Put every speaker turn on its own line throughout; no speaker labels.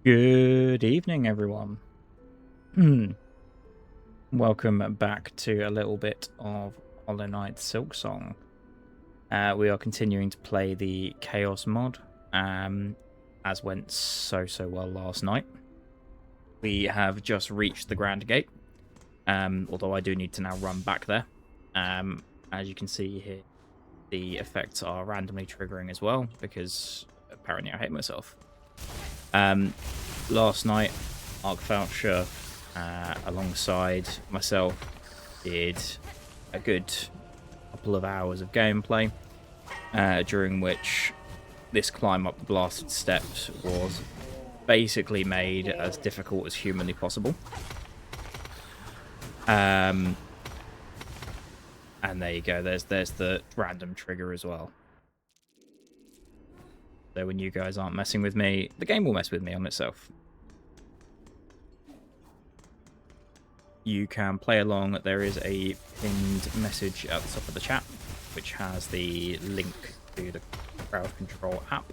Good evening, everyone. Welcome back to a little bit of Hollow Knight Silksong. We are continuing to play the Chaos mod, as went so well last night. We have just reached the Grand Gate, although I do need to now run back there. As you can see here, the effects are randomly triggering as well, because apparently I hate myself. Last night, Archvoucher, alongside myself, did a good couple of hours of gameplay, during which this climb up the blasted steps was basically made as difficult as humanly possible. And there you go. There's the random trigger as well. So when you guys aren't messing with me, the game will mess with me on itself. You can play along. There is a pinned message at the top of the chat, which has the link to the crowd control app.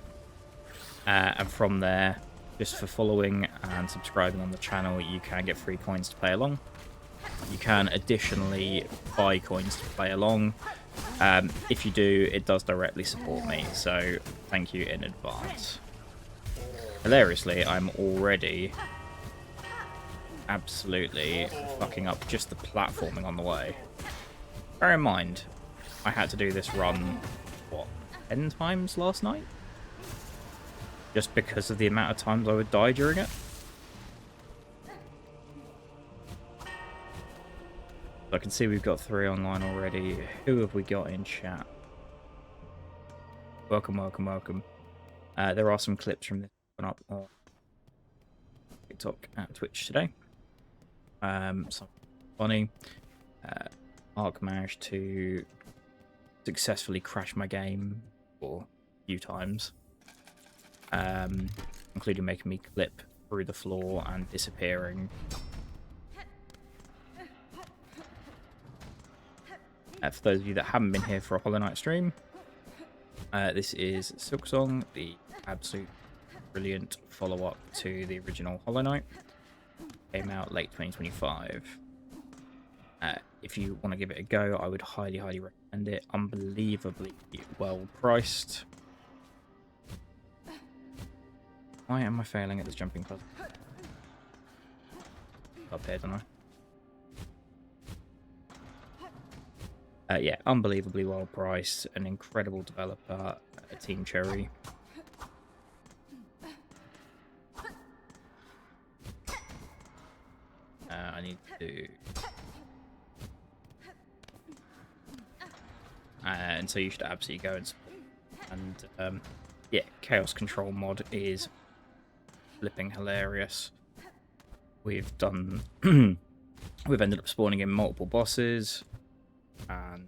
And from there, just for following and subscribing on the channel, you can get free coins to play along. You can additionally buy coins to play along. If you do, it does directly support me, so thank you in advance. Hilariously, I'm already absolutely fucking up just the platforming on the way. Bear in mind, I had to do this run, what, 10 times last night? Just because of the amount of times I would die during it. I can see we've got 3 online already. Who have we got in chat? Welcome. There are some clips from this one up on TikTok and Twitch today. Some funny. Ark managed to successfully crash my game for a few times, including making me clip through the floor and disappearing. For those of you that haven't been here for a Hollow Knight stream, this is Silksong, the absolute brilliant follow-up to the original Hollow Knight. Came out late 2025. If you want to give it a go, I would highly recommend it. Unbelievably well priced. Why am I failing at this jumping puzzle? Up here, don't I? Yeah, unbelievably well priced. An incredible developer, Team Cherry. I need to... and so you should absolutely go and support. And yeah, Chaos Control mod is flipping hilarious. We've done... we've ended up spawning in multiple bosses, and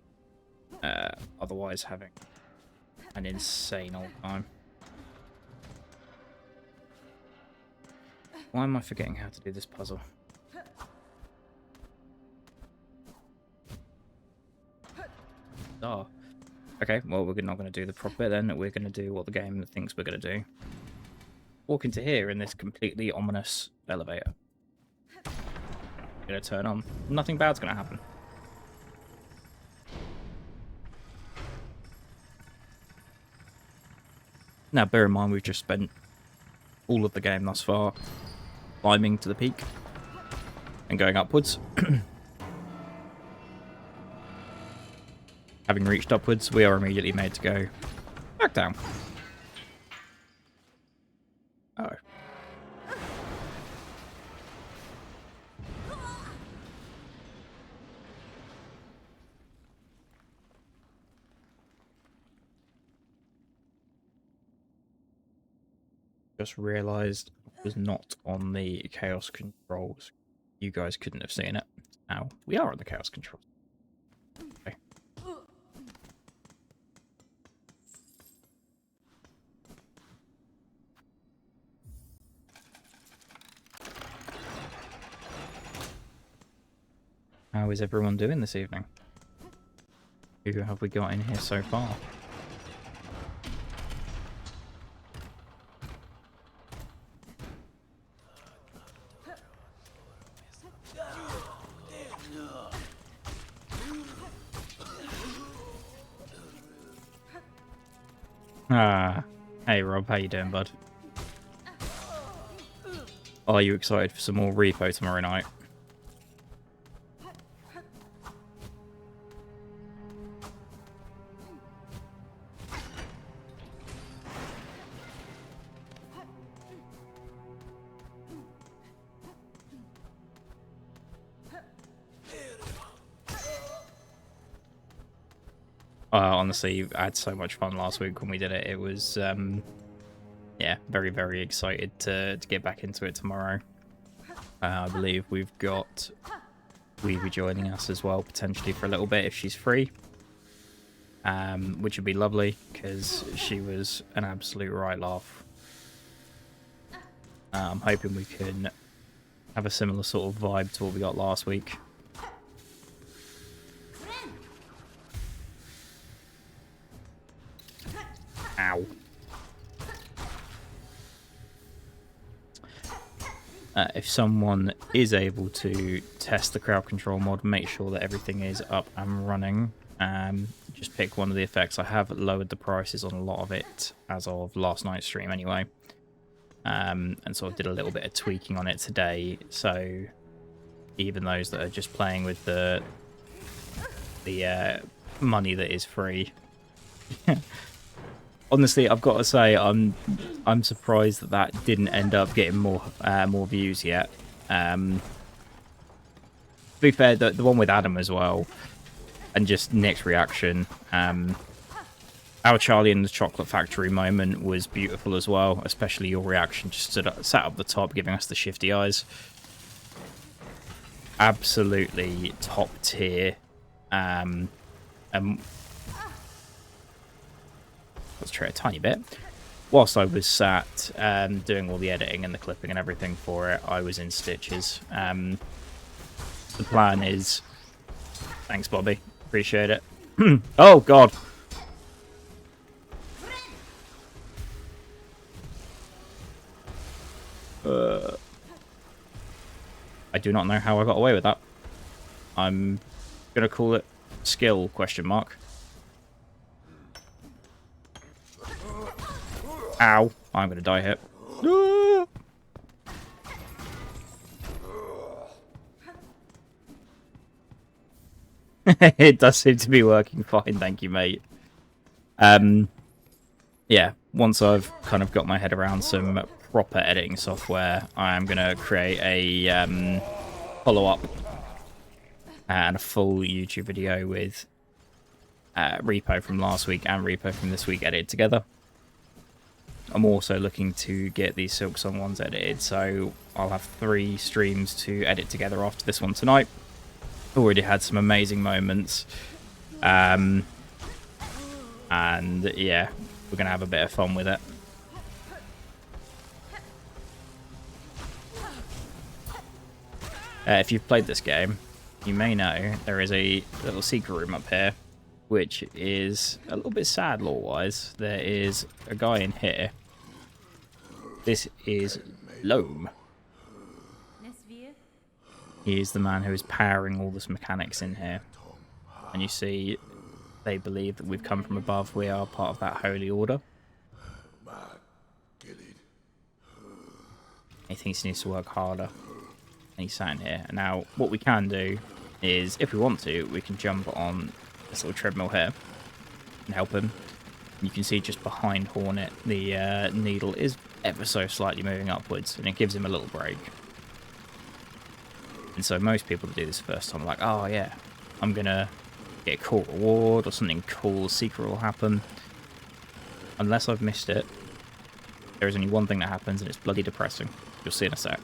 otherwise having an insane old time. Why am I forgetting how to do this puzzle? Oh. Okay, well, we're not going to do the proper bit then. We're going to do what the game thinks we're going to do. Walk into here in this completely ominous elevator. Going to turn on. Nothing bad's going to happen. Now, bear in mind, we've just spent all of the game thus far climbing to the peak and going upwards. Having reached upwards, we are immediately made to go back down. Oh. Just realised it was not on the Chaos Controls. You guys couldn't have seen it. Now, we are on the Chaos Controls. Okay. How is everyone doing this evening? Who have we got in here so far? Ah, hey Rob, how you doing, bud? Are you excited for some more repo tomorrow night? Honestly, I had so much fun last week when we did it. It was, yeah, very, very excited to get back into it tomorrow. I believe we've got Weavy joining us as well, potentially for a little bit if she's free, which would be lovely because she was an absolute right laugh. I'm hoping we can have a similar sort of vibe to what we got last week. Ow. If someone is able to test the crowd control mod, make sure that everything is up and running. Just pick one of the effects. I have lowered the prices on a lot of it as of last night's stream anyway. And sort of did a little bit of tweaking on it today. So even those that are just playing with the money that is free. Honestly, I've got to say, I'm surprised that didn't end up getting more views yet. To be fair, the one with Adam as well, and just Nick's reaction. Our Charlie in the Chocolate Factory moment was beautiful as well, especially your reaction, just sat up the top, giving us the shifty eyes. Absolutely top tier. Let's try a tiny bit. Whilst I was sat doing all the editing and the clipping and everything for it, I was in stitches. The plan is... Thanks, Bobby. Appreciate it. Oh, God. I do not know how I got away with that. I'm going to call it skill, question mark. Ow. I'm going to die here. It does seem to be working fine, thank you, mate. Yeah, once I've kind of got my head around some proper editing software, I'm going to create a follow-up and a full YouTube video with repo from last week and repo from this week edited together. I'm also looking to get these Silksong ones edited, so I'll have 3 streams to edit together after this one tonight. Already had some amazing moments. And yeah, we're going to have a bit of fun with it. If you've played this game, you may know there is a little secret room up here, which is a little bit sad lore-wise. There is a guy in here. This is Loam. He is the man who is powering all this mechanics in here. And you see, they believe that we've come from above. We are part of that holy order. He thinks he needs to work harder. And he's sat in here. And now, what we can do is, if we want to, we can jump on this little treadmill here and help him. And you can see just behind Hornet, the needle is ever so slightly moving upwards, and it gives him a little break. And so most people that do this first time are like, oh yeah, I'm gonna get a cool reward or something cool, secret will happen. Unless I've missed it, there is only one thing that happens, and it's bloody depressing. You'll see in a sec.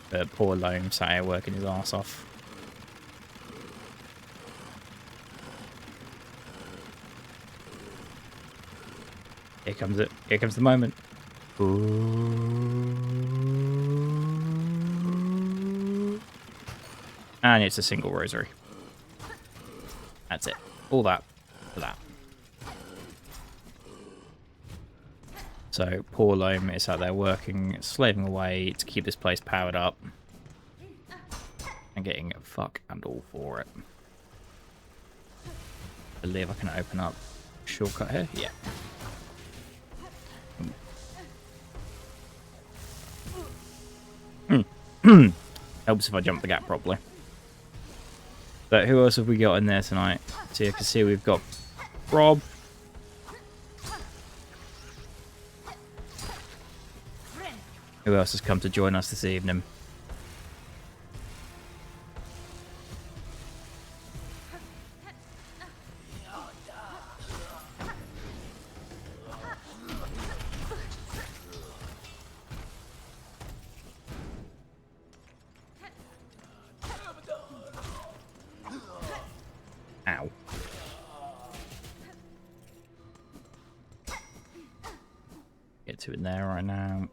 But poor Loam sat here working his arse off. Here comes it. Here comes the moment. Ooh. And it's a single rosary. That's it. All that for that. So poor Loam is out there working, slaving away to keep this place powered up. And getting fuck and all for it. believe I can open up shortcut here. Yeah. Helps if I jump the gap properly. But who else have we got in there tonight? So you can see we've got Rob. Who else has come to join us this evening? Ow. Get to it there right now.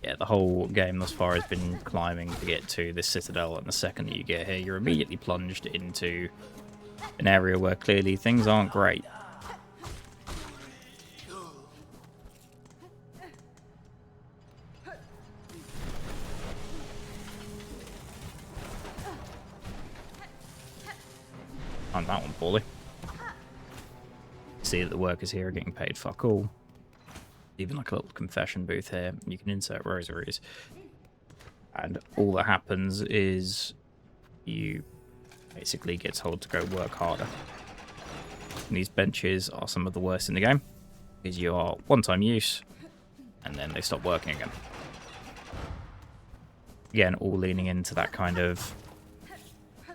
Yeah, the whole game thus far has been climbing to get to this citadel, and the second that you get here, you're immediately plunged into an area where clearly things aren't great. On that one poorly. See that the workers here are getting paid fuck all. Even like a little confession booth here. You can insert rosaries. And all that happens is you basically get told to go work harder. And these benches are some of the worst in the game, because you are one-time use, and then they stop working again. Again, all leaning into that kind of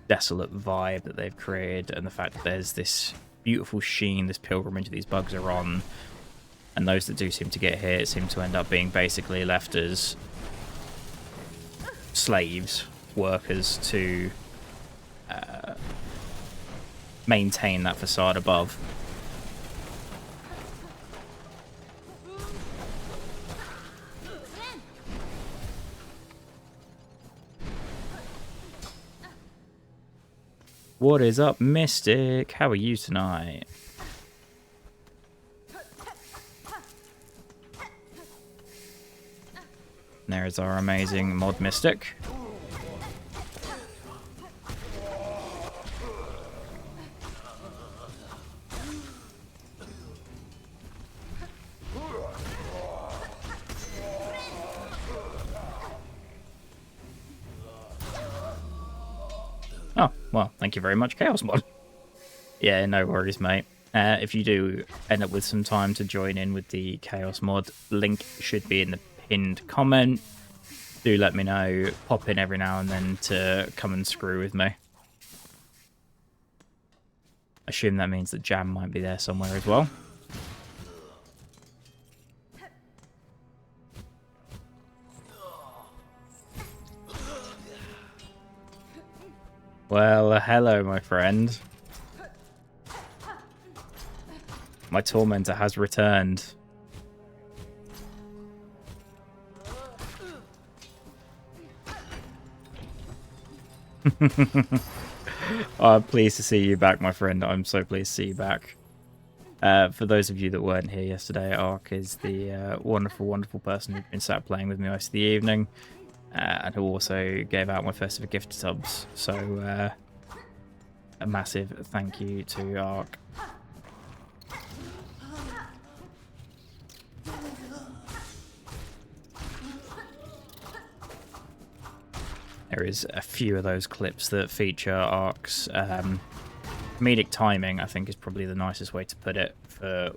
desolate vibe that they've created, and the fact that there's this beautiful sheen, this pilgrimage these bugs are on, and those that do seem to get here seem to end up being basically left as slaves, workers to maintain that facade above. What is up, Mystic? How are you tonight? There is our amazing mod Mystic. Oh, well, thank you very much, Chaos Mod. Yeah, no worries, mate. If you do end up with some time to join in with the Chaos Mod, link should be in the pinned comment. Do let me know. Pop in every now and then to come and screw with me. Assume that means that Jam might be there somewhere as well. Well, hello, my friend. My tormentor has returned. I'm pleased to see you back, my friend. I'm so pleased to see you back. For those of you that weren't here yesterday, Ark is the wonderful, wonderful person who's been sat playing with me most of the evening. And who also gave out my first ever gift subs. So, a massive thank you to Ark. There is a few of those clips that feature Ark's comedic timing, I think is probably the nicest way to put it, for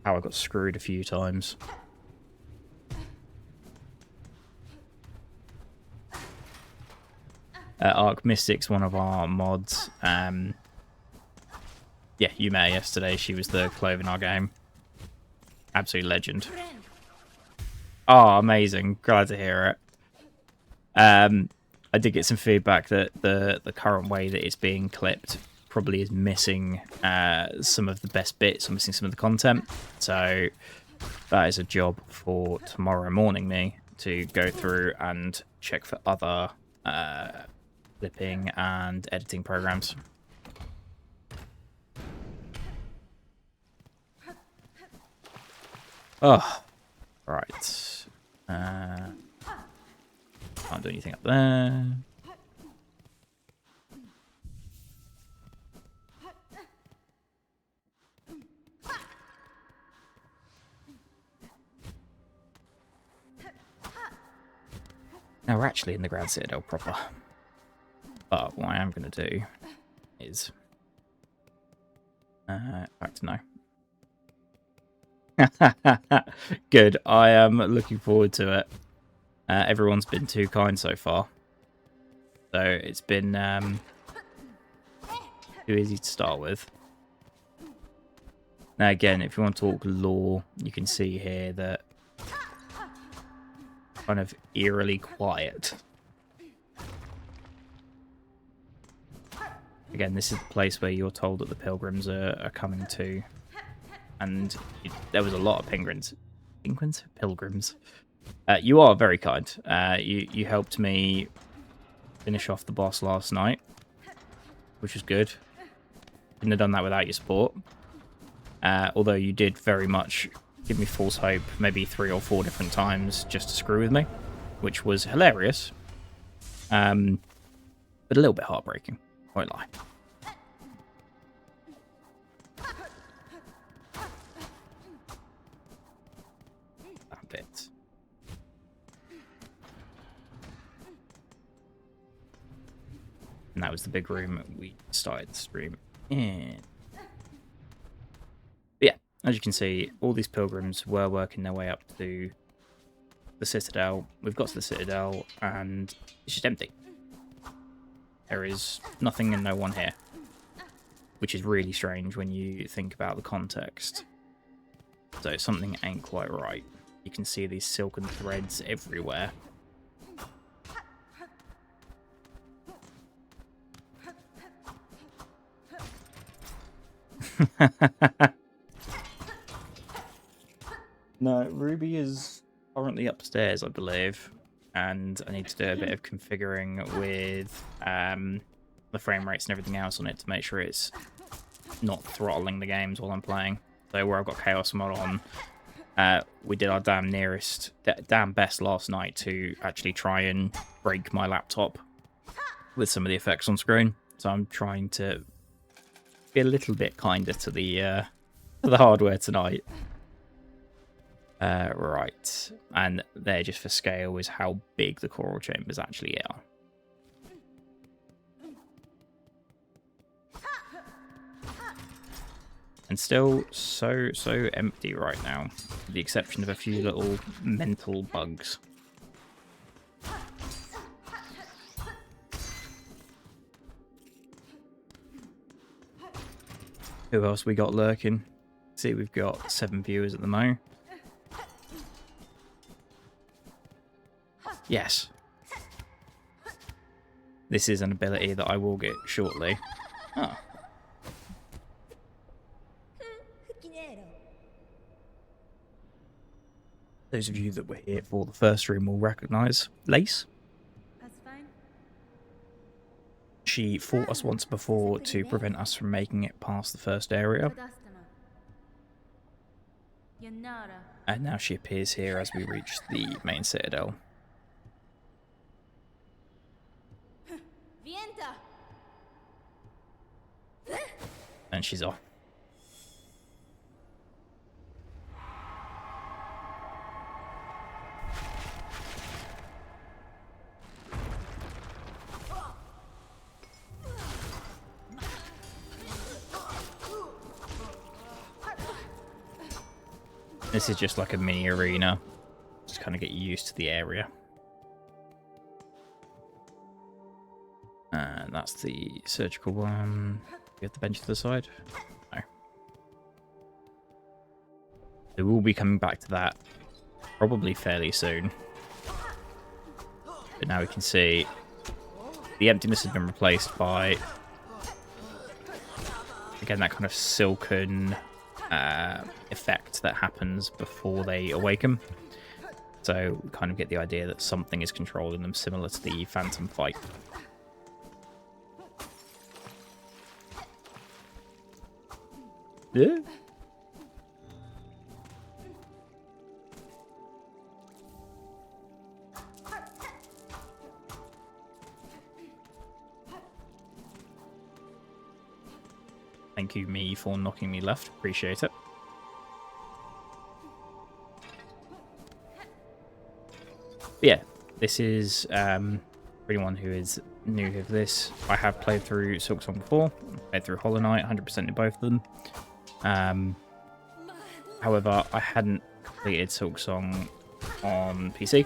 how I got screwed a few times. Arc Mystic's one of our mods. Yeah, you met her yesterday. She was the clove in our game. Absolute legend. Oh, amazing. Glad to hear it. I did get some feedback that the current way that it's being clipped probably is missing some of the best bits, or missing some of the content. So that is a job for tomorrow morning, me, to go through and check for other clipping and editing programs. Oh, Right. Can't do anything up there. Now we're actually in the Grand Citadel proper. But what I am going to do is... in fact, no. Good. I am looking forward to it. Everyone's been too kind so far. So it's been too easy to start with. Now again, if you want to talk lore, you can see here that kind of eerily quiet. Again, this is the place where you're told that the pilgrims are coming to. And there was a lot of pilgrims. Pilgrims. You are very kind. You helped me finish off the boss last night, which was good. Couldn't have done that without your support. Although you did very much give me false hope, maybe 3 or 4 different times just to screw with me, which was hilarious. But a little bit heartbreaking, won't lie. That bit. And that was the big room we started the stream in. But yeah, as you can see, all these pilgrims were working their way up to the Citadel. We've got to the Citadel, and it's just empty. There is nothing and no one here, which is really strange when you think about the context. So something ain't quite right. You can see these silken threads everywhere. No, Ruby is currently upstairs, I believe, and I need to do a bit of configuring with the frame rates and everything else on it to make sure it's not throttling the games while I'm playing. So where I've got Chaos Mod on, we did our damn best last night to actually try and break my laptop with some of the effects on screen. So I'm trying to be a little bit kinder to the hardware tonight. Right, and there, just for scale, is how big the coral chambers actually are. And still so empty right now, with the exception of a few little mental bugs. Who else we got lurking? See, we've got 7 viewers at the moment. Yes. This is an ability that I will get shortly. Oh. Those of you that were here for the first stream will recognise Lace. She fought us once before to prevent us from making it past the first area. And now she appears here as we reach the main citadel. And she's off. This is just like a mini arena. Just kind of get used to the area. And that's the surgical one. You have the bench to the side? No. So we'll be coming back to that probably fairly soon. But now we can see the emptiness has been replaced by, again, that kind of silken effect that happens before they awaken. So we kind of get the idea that something is controlling them, similar to the Phantom fight. Yeah. Thank you, me, for knocking me left. Appreciate it. But yeah, this is for anyone who is new to this. I have played through Silksong before. Played through Hollow Knight, 100% in both of them. However, I hadn't completed Silksong on PC.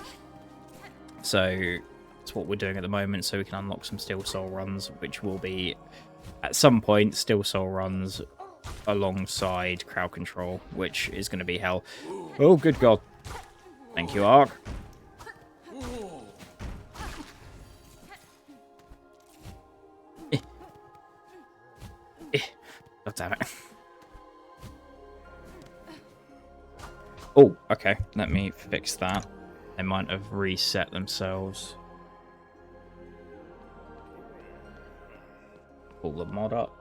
So that's what we're doing at the moment, so we can unlock some Steel Soul runs, which will be, at some point, Steel Soul runs alongside crowd control, which is going to be hell. Oh, good God. Thank you, Ark. God damn it. Oh, okay. Let me fix that. They might have reset themselves. Pull the mod up.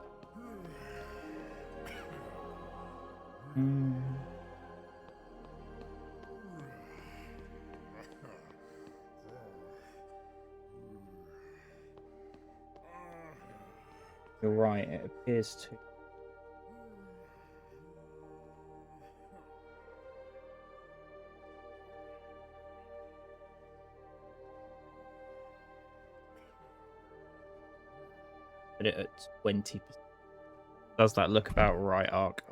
You're right, it appears to. Put it at 20%. Does that look about right, Ark?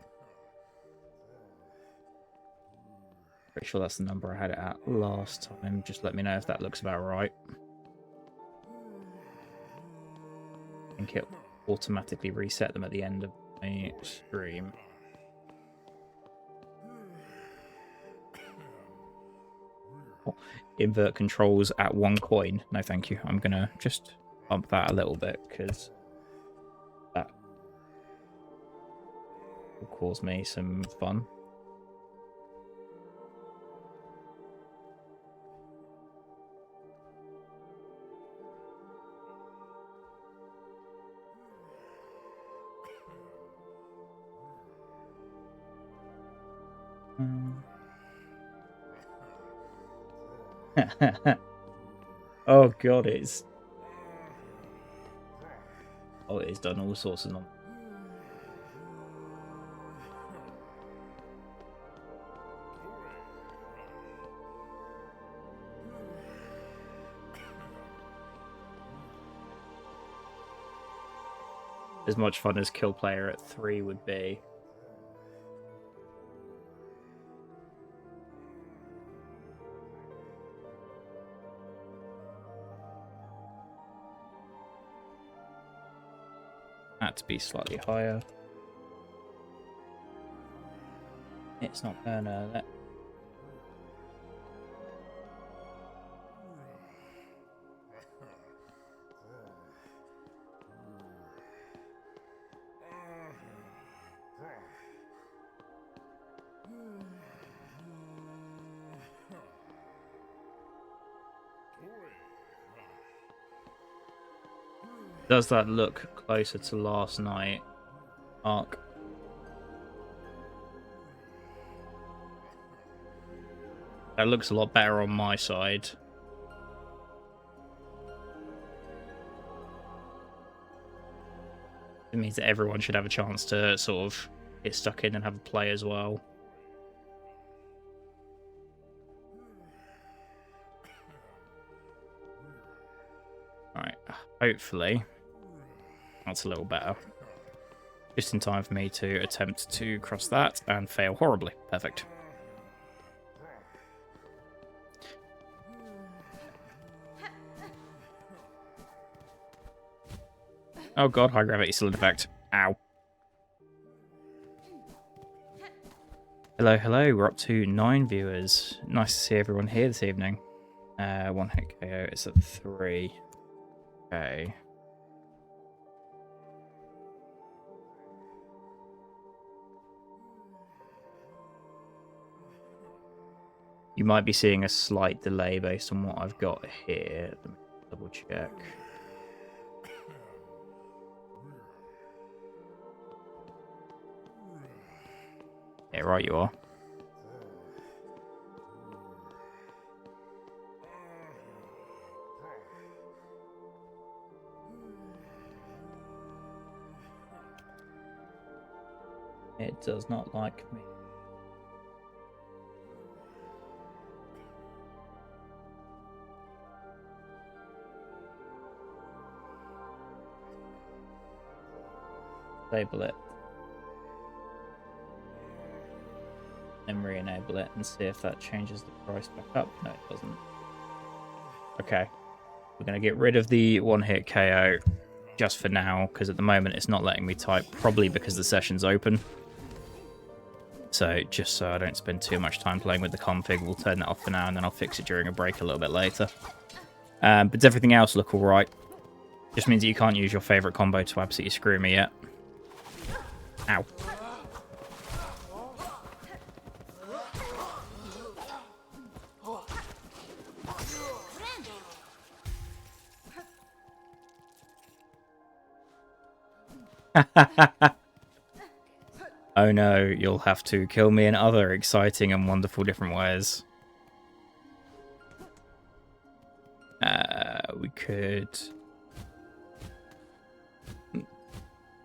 Pretty sure that's the number I had it at last time. Just let me know if that looks about right. I think it automatically reset them at the end of my stream. Oh, invert controls at 1 coin. No, thank you. I'm gonna just bump that a little bit because that will cause me some fun. Oh God, it's done all sorts of nonsense. As much fun as Kill Player at 3 would be. Had to be slightly higher. It's not gonna let. Does that look closer to last night, Ark? That looks a lot better on my side. It means that everyone should have a chance to sort of get stuck in and have a play as well. Alright, hopefully that's a little better. Just in time for me to attempt to cross that and fail horribly. Perfect. Oh God, high gravity still in effect. Ow. Hello, hello. We're up to 9 viewers. Nice to see everyone here this evening. 1 hit KO. It's at 3. Okay. You might be seeing a slight delay based on what I've got here. Let me double check. Yeah, right you are. It does not like me. Disable it. Then re-enable it and see if that changes the price back up. No, it doesn't. Okay. We're going to get rid of the one-hit KO just for now, because at the moment it's not letting me type, probably because the session's open. So just so I don't spend too much time playing with the config, we'll turn that off for now, and then I'll fix it during a break a little bit later. But does everything else look alright? Just means that you can't use your favourite combo to absolutely screw me yet. Ow. Oh no, you'll have to kill me in other exciting and wonderful different ways. We could...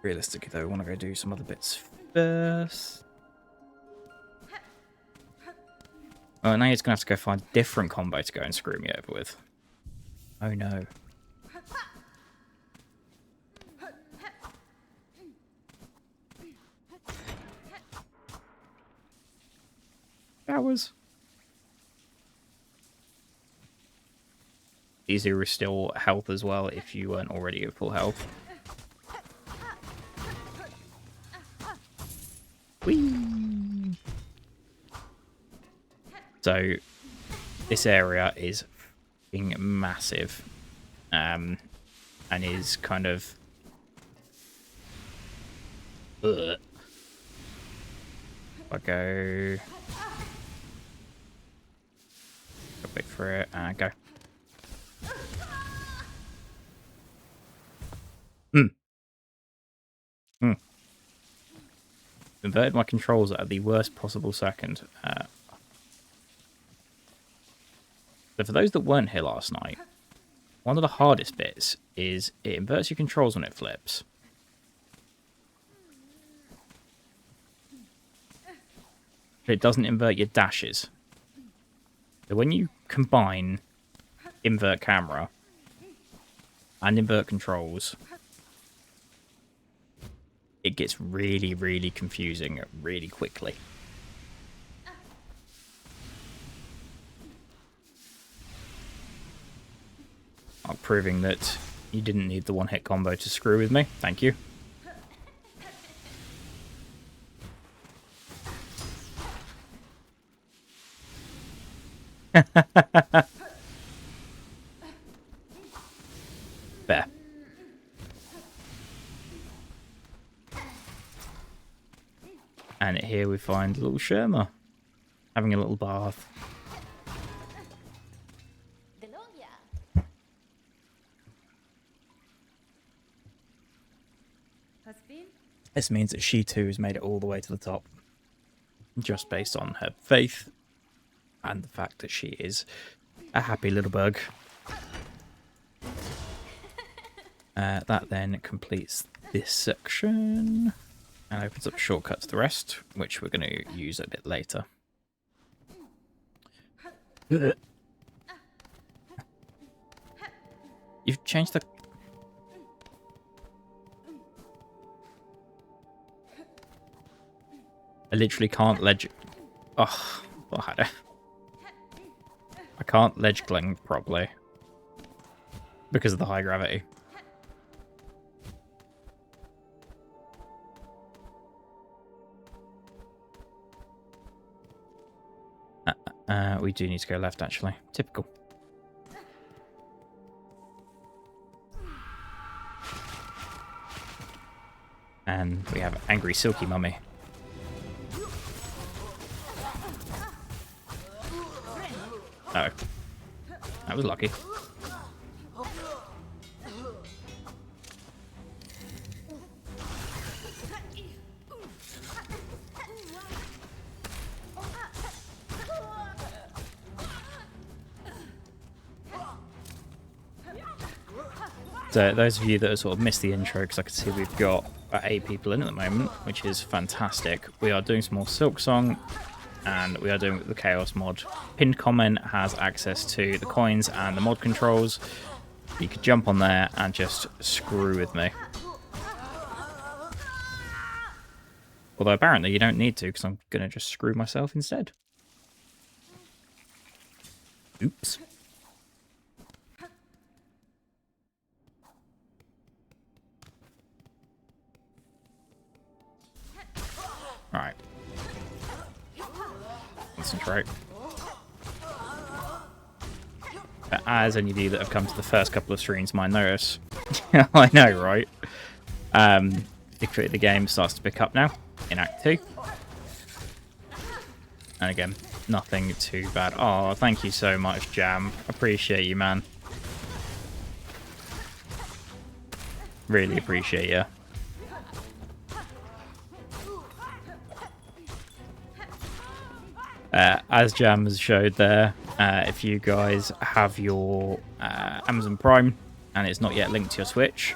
Realistically though, we want to go do some other bits first. Oh, now he's going to have to go find a different combo to go and screw me over with. Oh no. Hours. These are still health as well if you weren't already at full health. Whee! So this area is f***ing massive, and is kind of ugh. I go wait for it and go. Inverted my controls at the worst possible second. So for those that weren't here last night, one of the hardest bits is it inverts your controls when it flips. But it doesn't invert your dashes. So when you combine invert camera and invert controls, it gets really, really confusing really quickly. Proving that you didn't need the one-hit combo to screw with me. Thank you. There. And here we find little Sherma having a little bath. This means that she too has made it all the way to the top, just based on her faith and the fact that she is a happy little bug. That then completes this section and opens up a shortcut to the rest, which we're going to use a bit later. You've changed the... I literally can't ledge... Oh, I can't ledge cling properly because of the high gravity. We do need to go left, actually. Typical. And we have Angry Silky Mummy. Oh. That was lucky. So those of you that have sort of missed the intro, because I can see we've got about 8 people in at the moment, which is fantastic. We are doing some more Silksong, and we are doing the Chaos mod. Pinned comment has access to the coins and the mod controls. You could jump on there and just screw with me. Although apparently you don't need to, because I'm going to just screw myself instead. Oops. Alright. Concentrate. But as any of you that have come to the first couple of streams might notice, I know, right? Difficulty of the game starts to pick up now in Act 2. And again, nothing too bad. Oh, thank you so much, Jam. Appreciate you, man. Really appreciate you. As Jam has showed there, if you guys have your Amazon Prime and it's not yet linked to your Switch,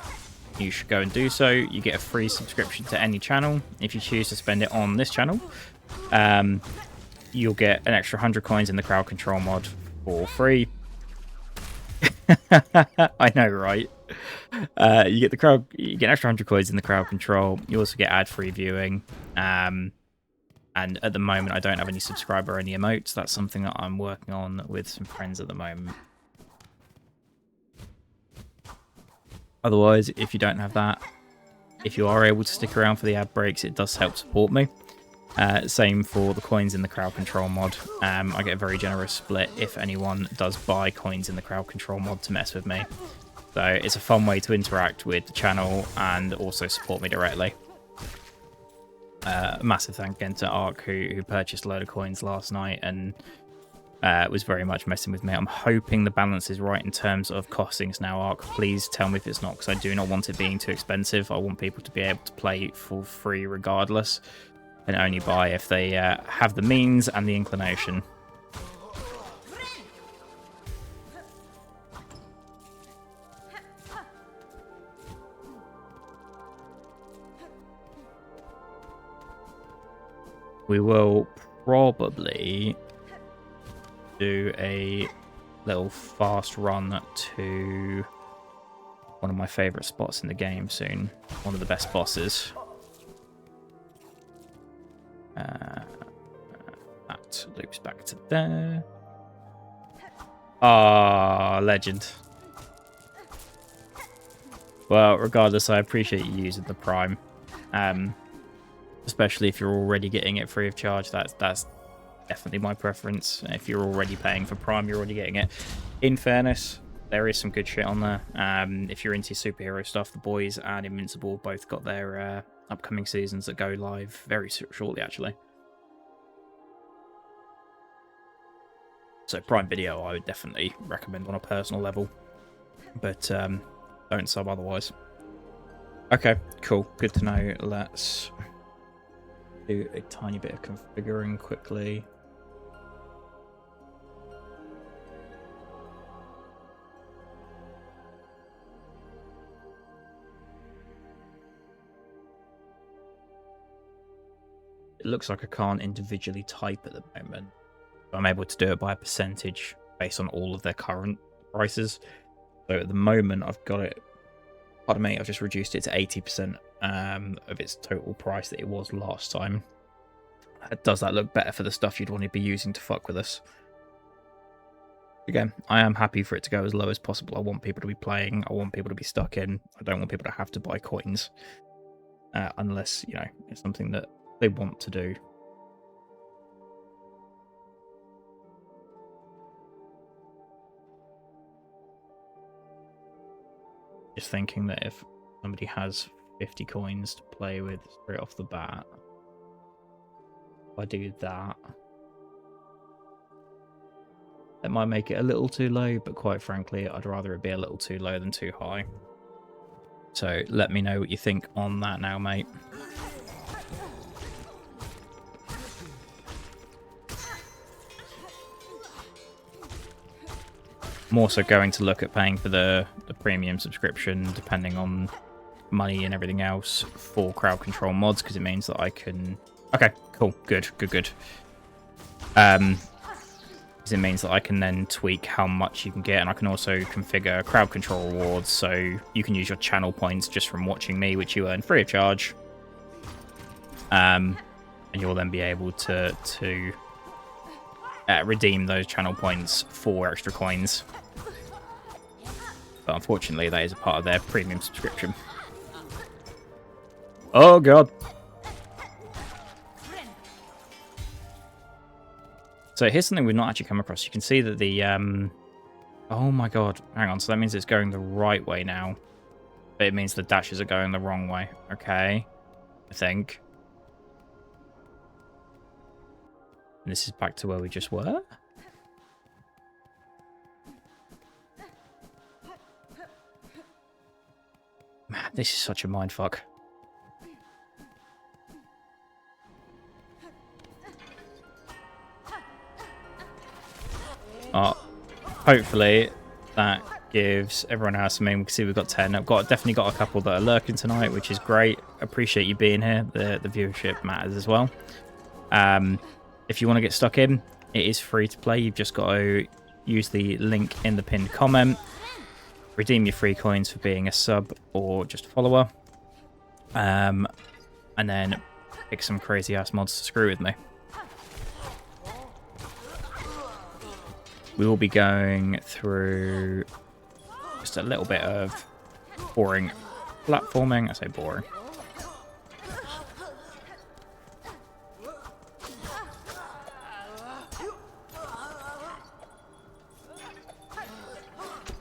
you should go and do so. You get a free subscription to any channel. If you choose to spend it on this channel, you'll get an extra 100 coins in the crowd control mod for free. I know, right? You get an extra 100 coins in the crowd control. You also get ad-free viewing. And at the moment, I don't have any subscriber or any emotes. That's something that I'm working on with some friends at the moment. Otherwise, if you don't have that, if you are able to stick around for the ad breaks, it does help support me. Same for the coins in the crowd control mod. I get a very generous split if anyone does buy coins in the crowd control mod to mess with me. So it's a fun way to interact with the channel and also support me directly. Massive thank again to Ark who purchased a load of coins last night and was very much messing with me. I'm hoping the balance is right in terms of costings now, Ark. Please tell me if it's not, because I do not want it being too expensive. I want people to be able to play for free regardless, and only buy if they have the means and the inclination. We will probably do a little fast run to one of my favourite spots in the game soon. One of the best bosses. That loops back to there. Ah, legend. Well, regardless, I appreciate you using the Prime. Especially if you're already getting it free of charge. That's definitely my preference. If you're already paying for Prime, you're already getting it. In fairness, there is some good shit on there. If you're into superhero stuff, The Boys and Invincible both got their upcoming seasons that go live very shortly, actually. So Prime Video, I would definitely recommend on a personal level. But don't sub otherwise. Okay, cool. Good to know. Let's do a tiny bit of configuring quickly. It looks like I can't individually type at the moment. I'm able to do it by a percentage based on all of their current prices. So at the moment, I've got it. Pardon me, I've just reduced it to 80% of its total price that it was last time. Does that look better for the stuff you'd want to be using to fuck with us? Again, I am happy for it to go as low as possible. I want people to be playing. I want people to be stuck in. I don't want people to have to buy coins. Unless, you know, it's something that they want to do. Just thinking that if somebody has 50 coins to play with straight off the bat, if I do that, that might make it a little too low, but quite frankly, I'd rather it be a little too low than too high. So let me know what you think on that now, mate. I'm also going to look at paying for the premium subscription, depending on money and everything else for crowd control mods because it means that I can... Okay, cool. Good. Because it means that I can then tweak how much you can get, and I can also configure crowd control rewards, so you can use your channel points just from watching me, which you earn free of charge. And you'll then be able to redeem those channel points for extra coins. But unfortunately, that is a part of their premium subscription. Oh, God. So here's something we've not actually come across. You can see that the... Oh, my God. Hang on. So that means it's going the right way now. But it means the dashes are going the wrong way. Okay. I think. And this is back to where we just were. Man, this is such a mindfuck. Oh, hopefully that gives everyone else some aim. We can see we've got 10. I've definitely got a couple that are lurking tonight, which is great. Appreciate you being here. The viewership matters as well. If you want to get stuck in, it is free to play. You've just got to use the link in the pinned comment. Redeem your free coins for being a sub or just a follower. And then pick some crazy ass mods to screw with me. We will be going through just a little bit of boring platforming. I say boring.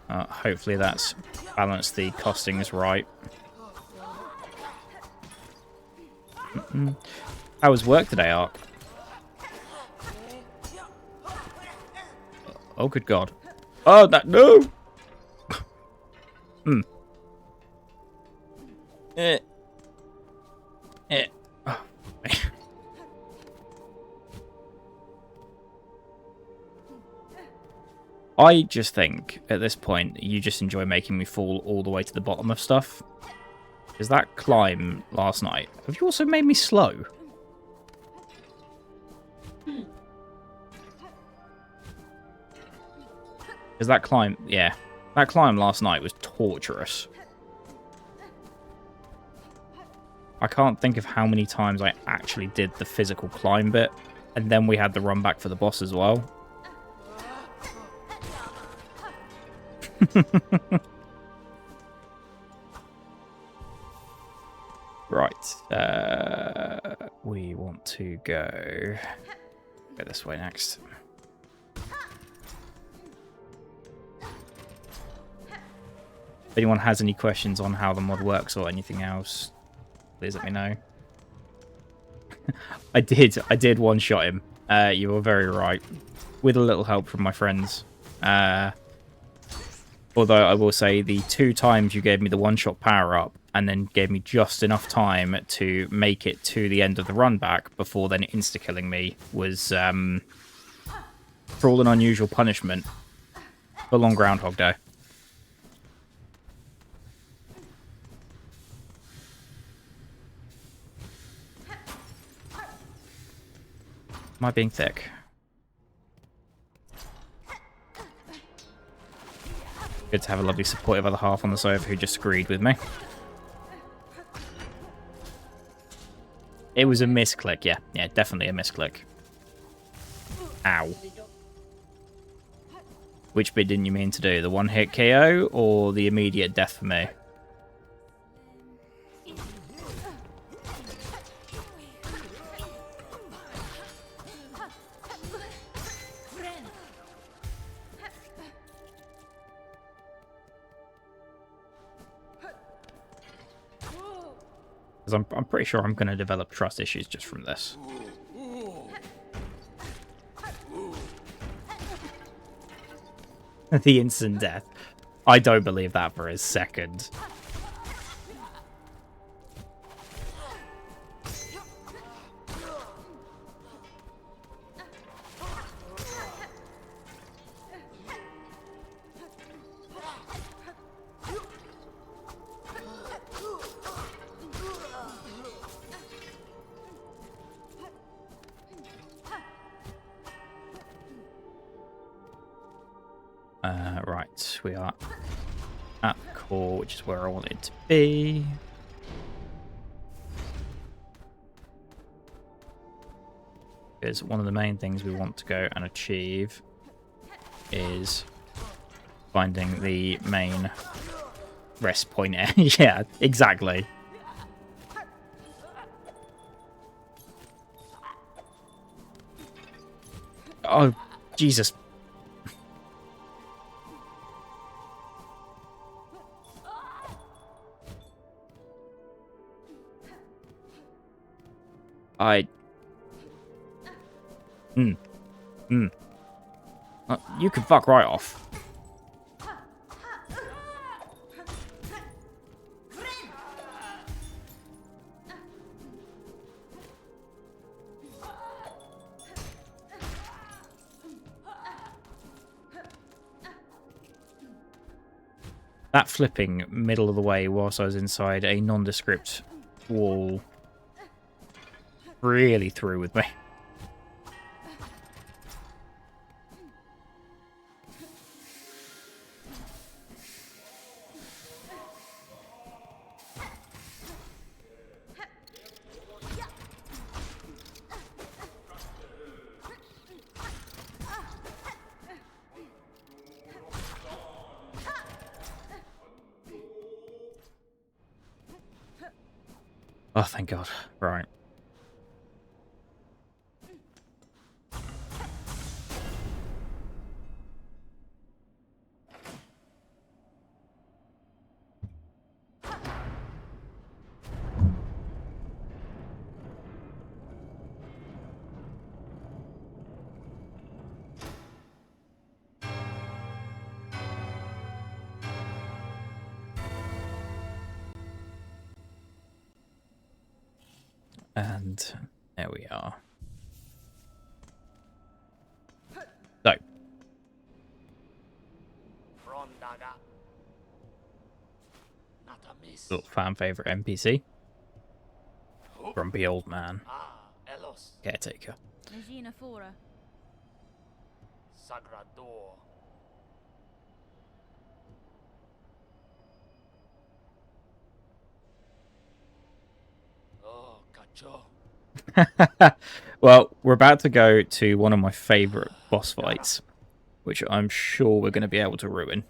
Hopefully that's balanced the costings right. How was work today, Ark? Oh, good God. Oh, that... No! Oh. I just think, at this point, you just enjoy making me fall all the way to the bottom of stuff. Because that climb last night... Have you also made me slow? Because that climb... Yeah. That climb last night was torturous. I can't think of how many times I actually did the physical climb bit. And then we had the run back for the boss as well. Right. We want to go this way next. If anyone has any questions on how the mod works or anything else, please let me know. I did one-shot him. You were very right. With a little help from my friends. Although I will say the 2 times you gave me the one-shot power-up and then gave me just enough time to make it to the end of the run back before then insta-killing me was, for all an unusual punishment, full on Groundhog Day. Am I being thick? Good to have a lovely supportive other half on the sofa who just agreed with me. It was a misclick, yeah. Yeah, definitely a misclick. Ow. Which bit didn't you mean to do? The one-hit KO or the immediate death for me? Because I'm pretty sure I'm going to develop trust issues just from this. The instant death. I don't believe that for a second. Right, we are at the core, which is where I want it to be. Because one of the main things we want to go and achieve is finding the main rest point. Yeah, exactly. Oh, Jesus. You can fuck right off. That flipping middle of the way whilst I was inside a nondescript wall really threw with me. Oh, thank God. Right. And there we are. So. Little fan favorite NPC. Grumpy old man. Caretaker. Well, we're about to go to one of my favorite boss fights, which I'm sure we're going to be able to ruin.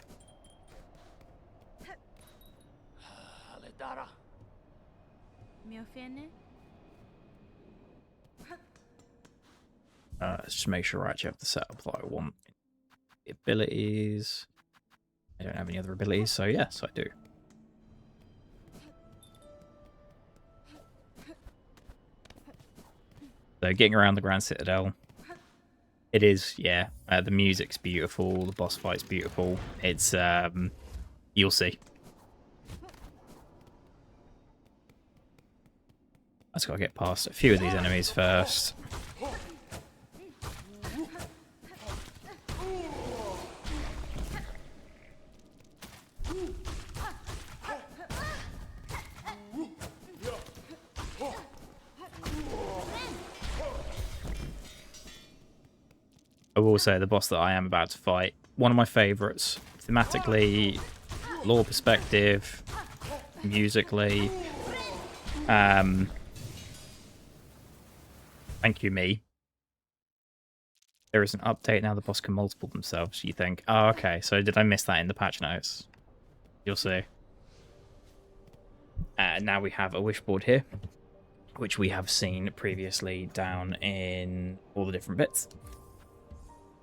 Let's just make sure I actually have the setup that I want. The abilities. I don't have any other abilities, so yes, I do. So getting around the Grand Citadel. It is, yeah. The music's beautiful. The boss fight's beautiful. It's, you'll see. I just gotta get past a few of these enemies first. I will say the boss that I am about to fight, one of my favourites, thematically, lore perspective, musically. Thank you, me. There is an update now. The boss can multiple themselves. You think? Oh, okay. So did I miss that in the patch notes? You'll see. Now we have a wish board here, which we have seen previously down in all the different bits.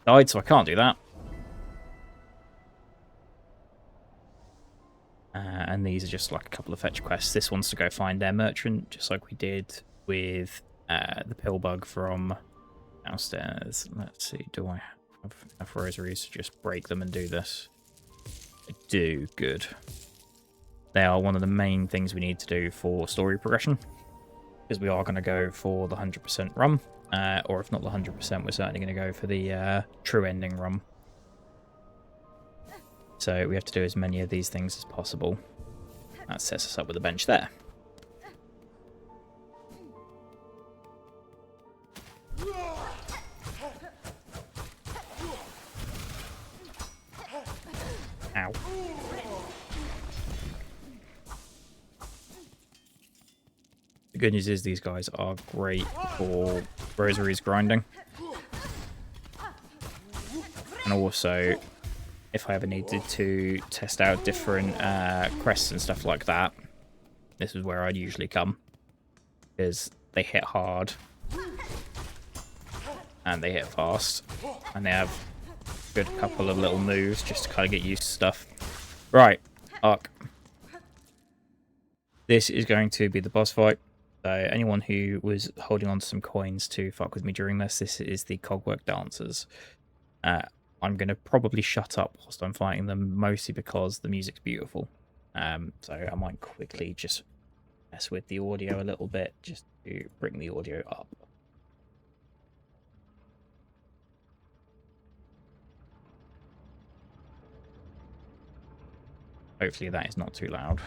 Died, so I can't do that. And these are just like a couple of fetch quests. This one's to go find their merchant, just like we did with the pill bug from downstairs. Let's see, do I have enough rosaries to just break them and do this? I do, good. They are one of the main things we need to do for story progression, because we are going to go for the 100% run, or if not the 100%, we're certainly going to go for the true ending run. So we have to do as many of these things as possible. That sets us up with a bench there. Ow. The good news is these guys are great for rosaries grinding. And also, if I ever needed to test out different crests and stuff like that, this is where I'd usually come. Because they hit hard. And they hit fast. And they have a good couple of little moves just to kind of get used to stuff. Right, Arc. This is going to be the boss fight. So anyone who was holding on to some coins to fuck with me during this is the Cogwork Dancers. I'm going to probably shut up whilst I'm fighting them, mostly because the music's beautiful. So I might quickly just mess with the audio a little bit, just to bring the audio up. Hopefully that is not too loud.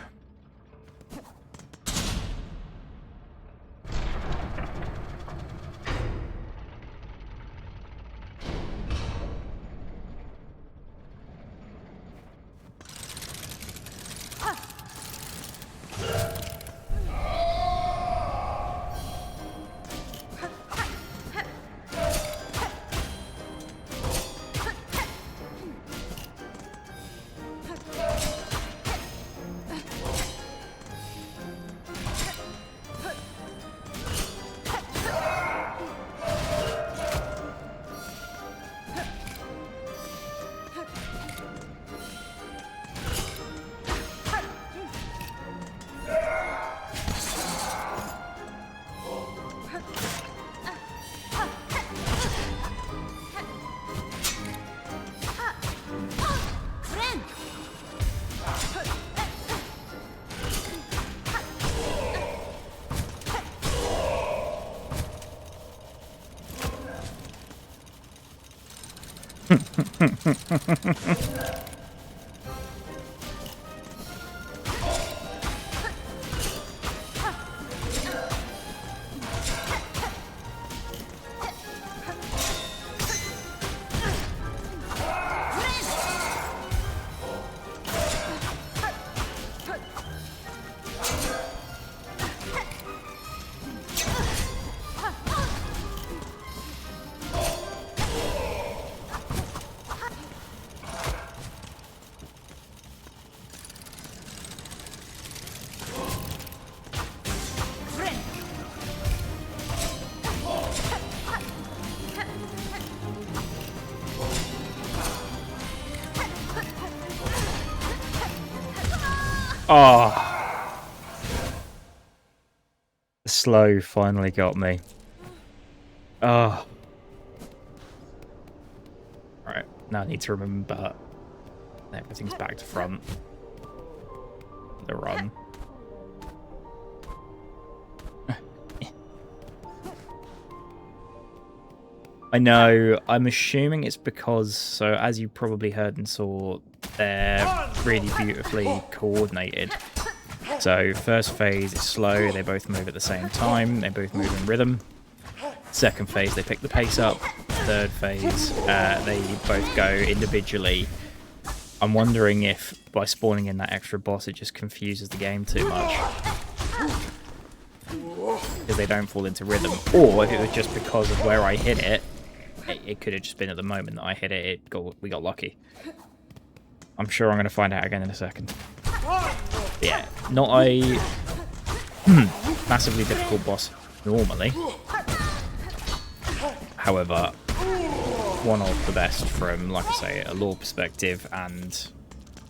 Oh, the slow finally got me. Oh. Right, now I need to remember everything's back to front. The run. I know, I'm assuming it's because, so as you probably heard and saw, they're really beautifully coordinated. So first phase is slow, they both move at the same time, they both move in rhythm. Second phase, they pick the pace up. Third phase, they both go individually. I'm wondering if by spawning in that extra boss, it just confuses the game too much. Because they don't fall into rhythm. Or if it was just because of where I hit it, it could have just been at the moment that I hit it, we got lucky. I'm sure I'm going to find out again in a second. But yeah, not a massively difficult boss normally. However, one of the best from, like I say, a lore perspective and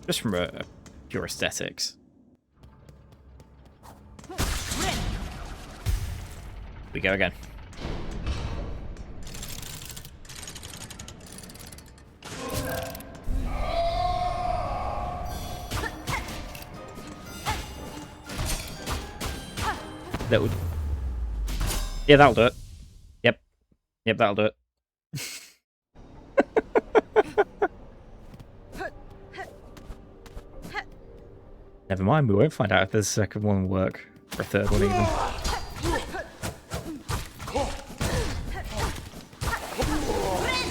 just from a pure aesthetics. We go again. That would... Yeah, that'll do it. Yep. Yep, that'll do it. Never mind, we won't find out if the second one will work. Or a third one even.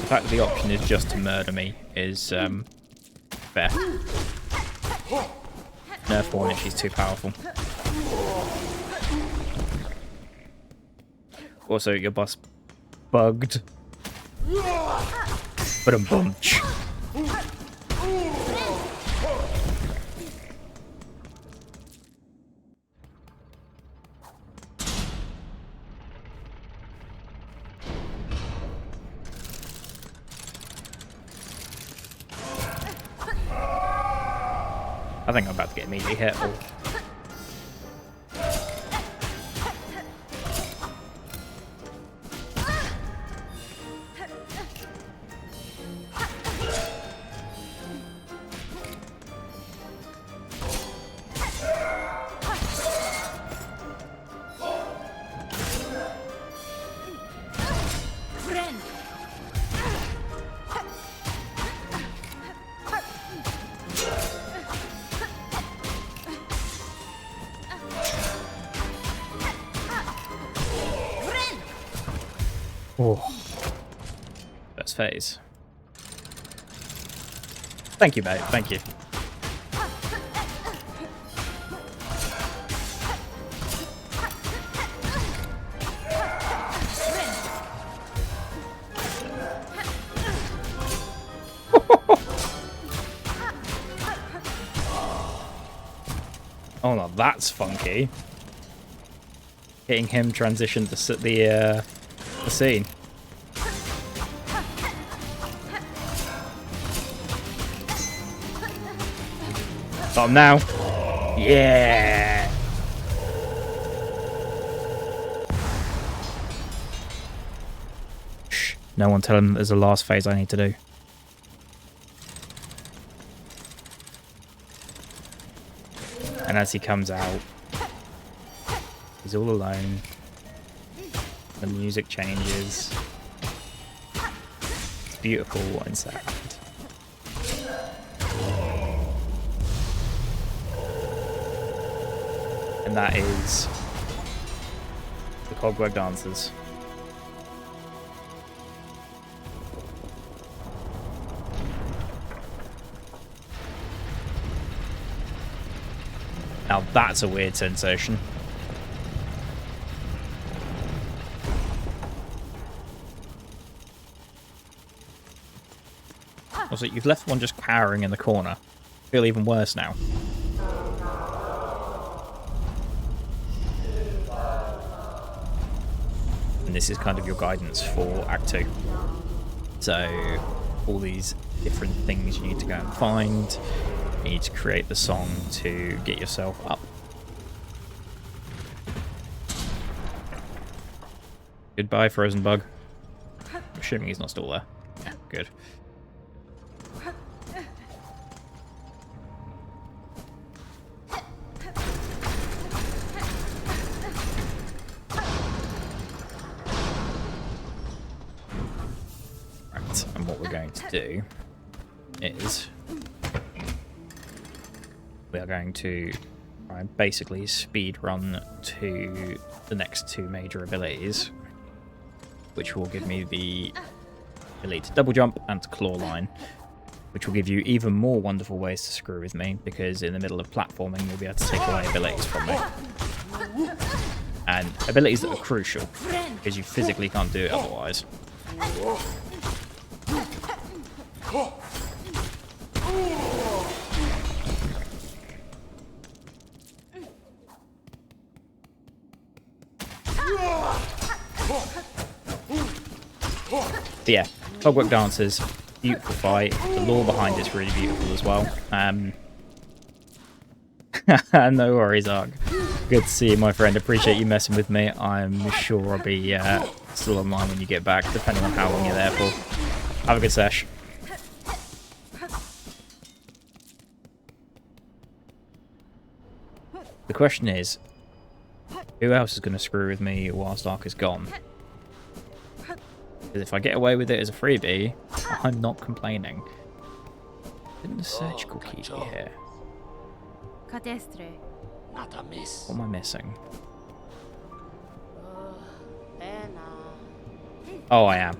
The fact that the option is just to murder me is fair. Nerf Hornet, she's too powerful. Also, your boss bugged. But a bunch. I think I'm about to get immediately hit. Oh. Oh. First phase. Thank you, mate. Thank you. Oh, no, that's funky. Getting him transitioned to the scene. Got him now. Yeah. Shh. No one tell him there's a last phase I need to do. And as he comes out, he's all alone. The music changes. It's beautiful and sad. And that is the Cobweb Dancers. Now that's a weird sensation. Also, you've left one just cowering in the corner. I feel even worse now. And this is kind of your guidance for Act 2. So, all these different things you need to go and find. You need to create the song to get yourself up. Goodbye, Frozen Bug. I'm assuming he's not still there. Yeah, good. Right, and what we're going to do is we are going to try and basically speed run to the next two major abilities, which will give me the ability to double jump and to claw line, which will give you even more wonderful ways to screw with me, because in the middle of platforming you'll be able to take away abilities from me. And abilities that are crucial, because you physically can't do it otherwise. But yeah, Clockwork Dancers, beautiful fight. The lore behind it's really beautiful as well. No worries, Ark. Good to see you, my friend. Appreciate you messing with me. I'm sure I'll be still online when you get back, depending on how long you're there for. Have a good sesh. The question is, who else is going to screw with me whilst Ark is gone? Because if I get away with it as a freebie, I'm not complaining. Didn't the surgical key be here? What am I missing? Oh, I am.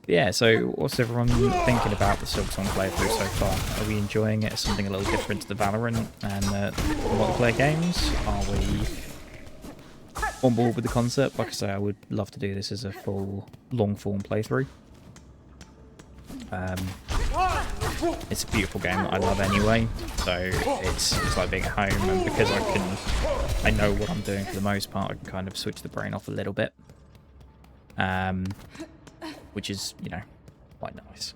Yeah, so what's everyone thinking about the Silksong playthrough so far? Are we enjoying it as something a little different to the Valorant and multiplayer games? Are we on board with the concept? Like I say, I would love to do this as a full long-form playthrough. It's a beautiful game that I love anyway, so it's like being at home, and because I know what I'm doing for the most part, I can kind of switch the brain off a little bit. Which is, you know, quite nice.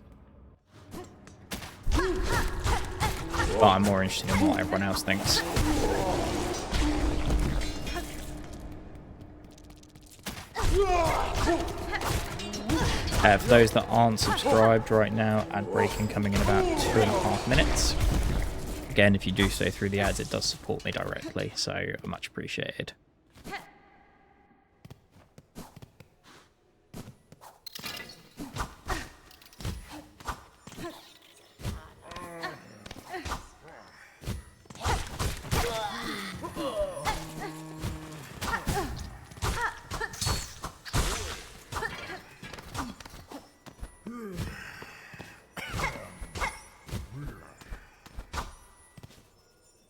But I'm more interested in what everyone else thinks. For those that aren't subscribed right now, ad breaking coming in about 2.5 minutes. Again, if you do stay through the ads, it does support me directly, so much appreciated.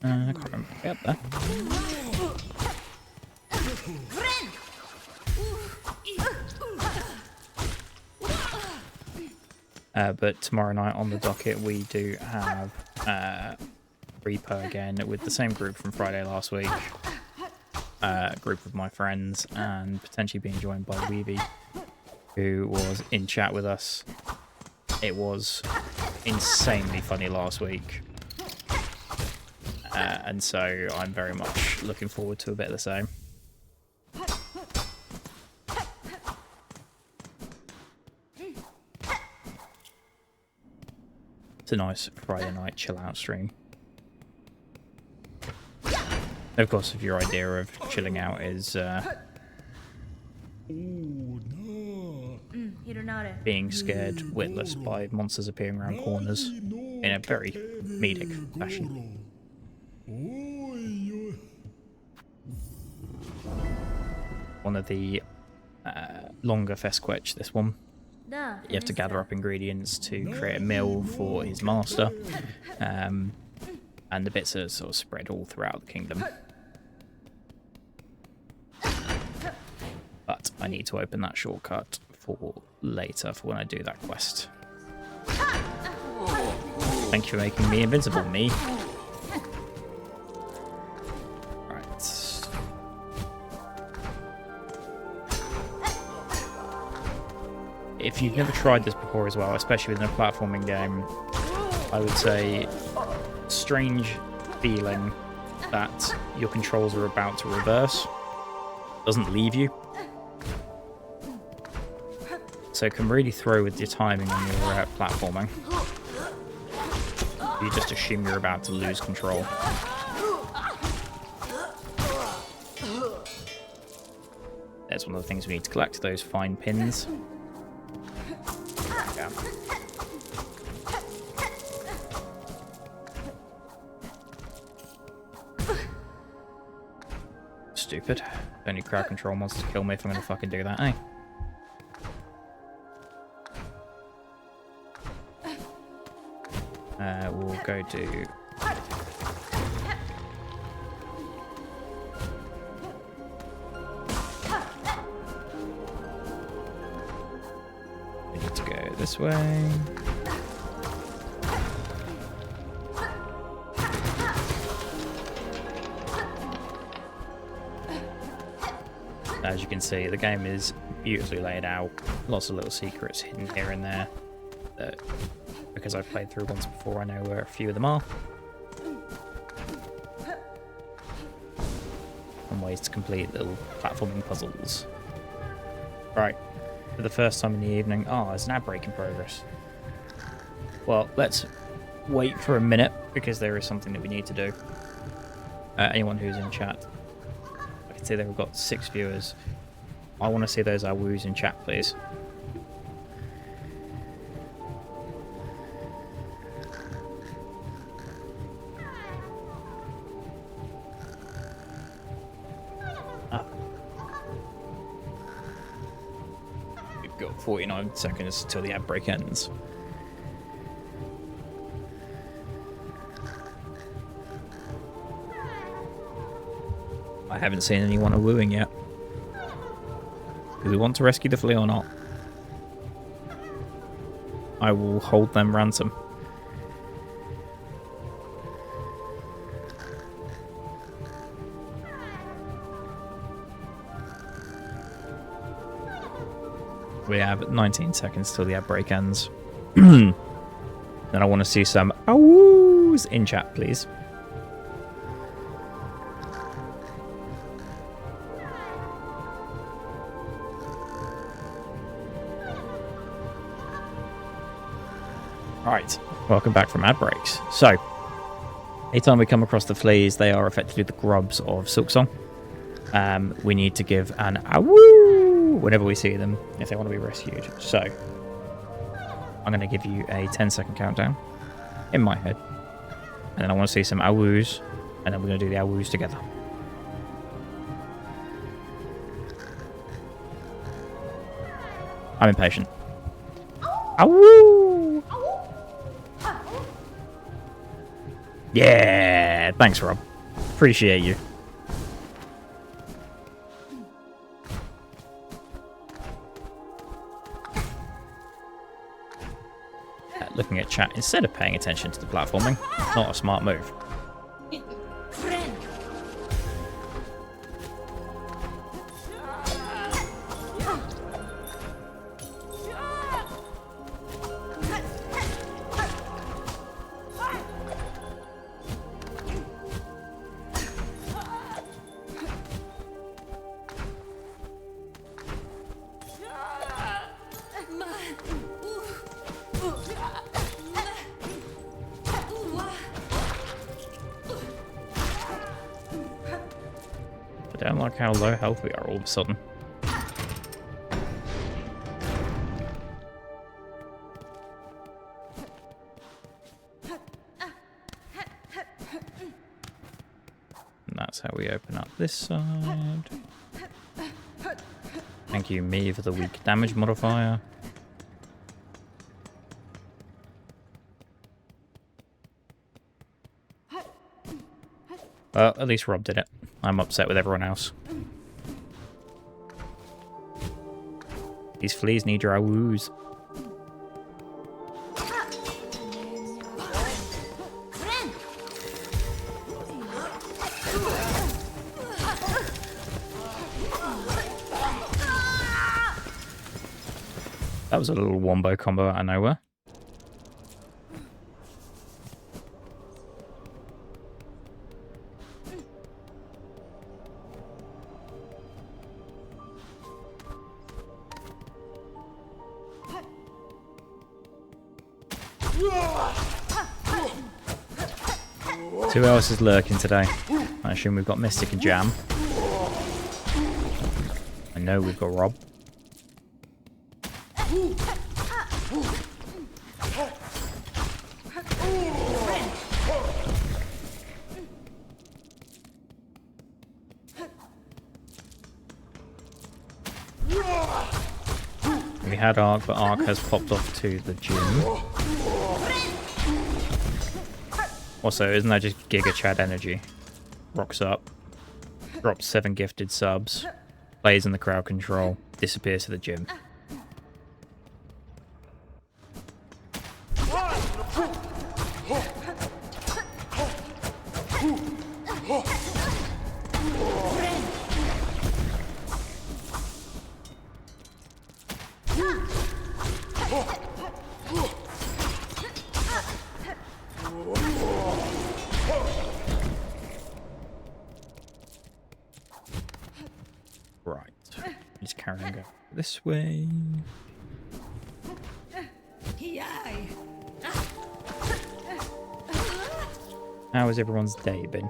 I can't remember how to get there. But tomorrow night on the docket we do have Reaper again with the same group from Friday last week. A group of my friends, and potentially being joined by Weavy, who was in chat with us. It was insanely funny last week. And so I'm very much looking forward to a bit of the same. It's a nice Friday night chill out stream. Of course, if your idea of chilling out is being scared witless by monsters appearing around corners in a very comedic fashion. One of the longer Fesquetch, this one. You have to gather up ingredients to create a meal for his master, and the bits are sort of spread all throughout the kingdom. But I need to open that shortcut for later, for when I do that quest. Thank you for making me invincible, me. If you've never tried this before as well, especially within a platforming game, I would say strange feeling that your controls are about to reverse. Doesn't leave you. So it can really throw with your timing on your platforming. You just assume you're about to lose control. That's one of the things we need to collect, those fine pins. Yeah. Stupid. Only crowd control wants to kill me if I'm gonna fucking do that, eh? We'll go to... We need to go this way. As you can see, the game is beautifully laid out. Lots of little secrets hidden here and there that, because I've played through once before, I know where a few of them are. And ways to complete little platforming puzzles. Right, for the first time in the evening. Oh, there's an ad break in progress. Well, let's wait for a minute, because there is something that we need to do. Anyone who's in chat, I can see that we've got 6 viewers. I want to see those woos in chat, please. We've got 49 seconds till the ad break ends. I haven't seen anyone wooing yet. Do we want to rescue the flea or not? I will hold them ransom. We have 19 seconds till the ad break ends. Then I want to see some awoos in chat, please. Right, welcome back from ad breaks. So, anytime we come across the fleas, they are effectively the grubs of Silksong. We need to give an awoo whenever we see them if they want to be rescued. So, I'm going to give you a 10-second countdown in my head. And then I want to see some awoos, and then we're going to do the awoos together. I'm impatient. Awoo! Yeah, thanks, Rob. Appreciate you. Looking at chat instead of paying attention to the platforming, not a smart move. I don't like how low health we are all of a sudden. And that's how we open up this side. Thank you, me, for the weak damage modifier. Well, at least Rob did it. I'm upset with everyone else. These fleas need your awoos. That was a little wombo combo out of nowhere. Who else is lurking today? I assume we've got Mystic and Jam. I know we've got Rob. We had Ark, but Ark has popped off to the gym. Also, isn't that just Giga Chad energy? Rocks up, drops 7 gifted subs, plays in the crowd control, disappears to the gym. Right, just carrying on this way. How has everyone's day been?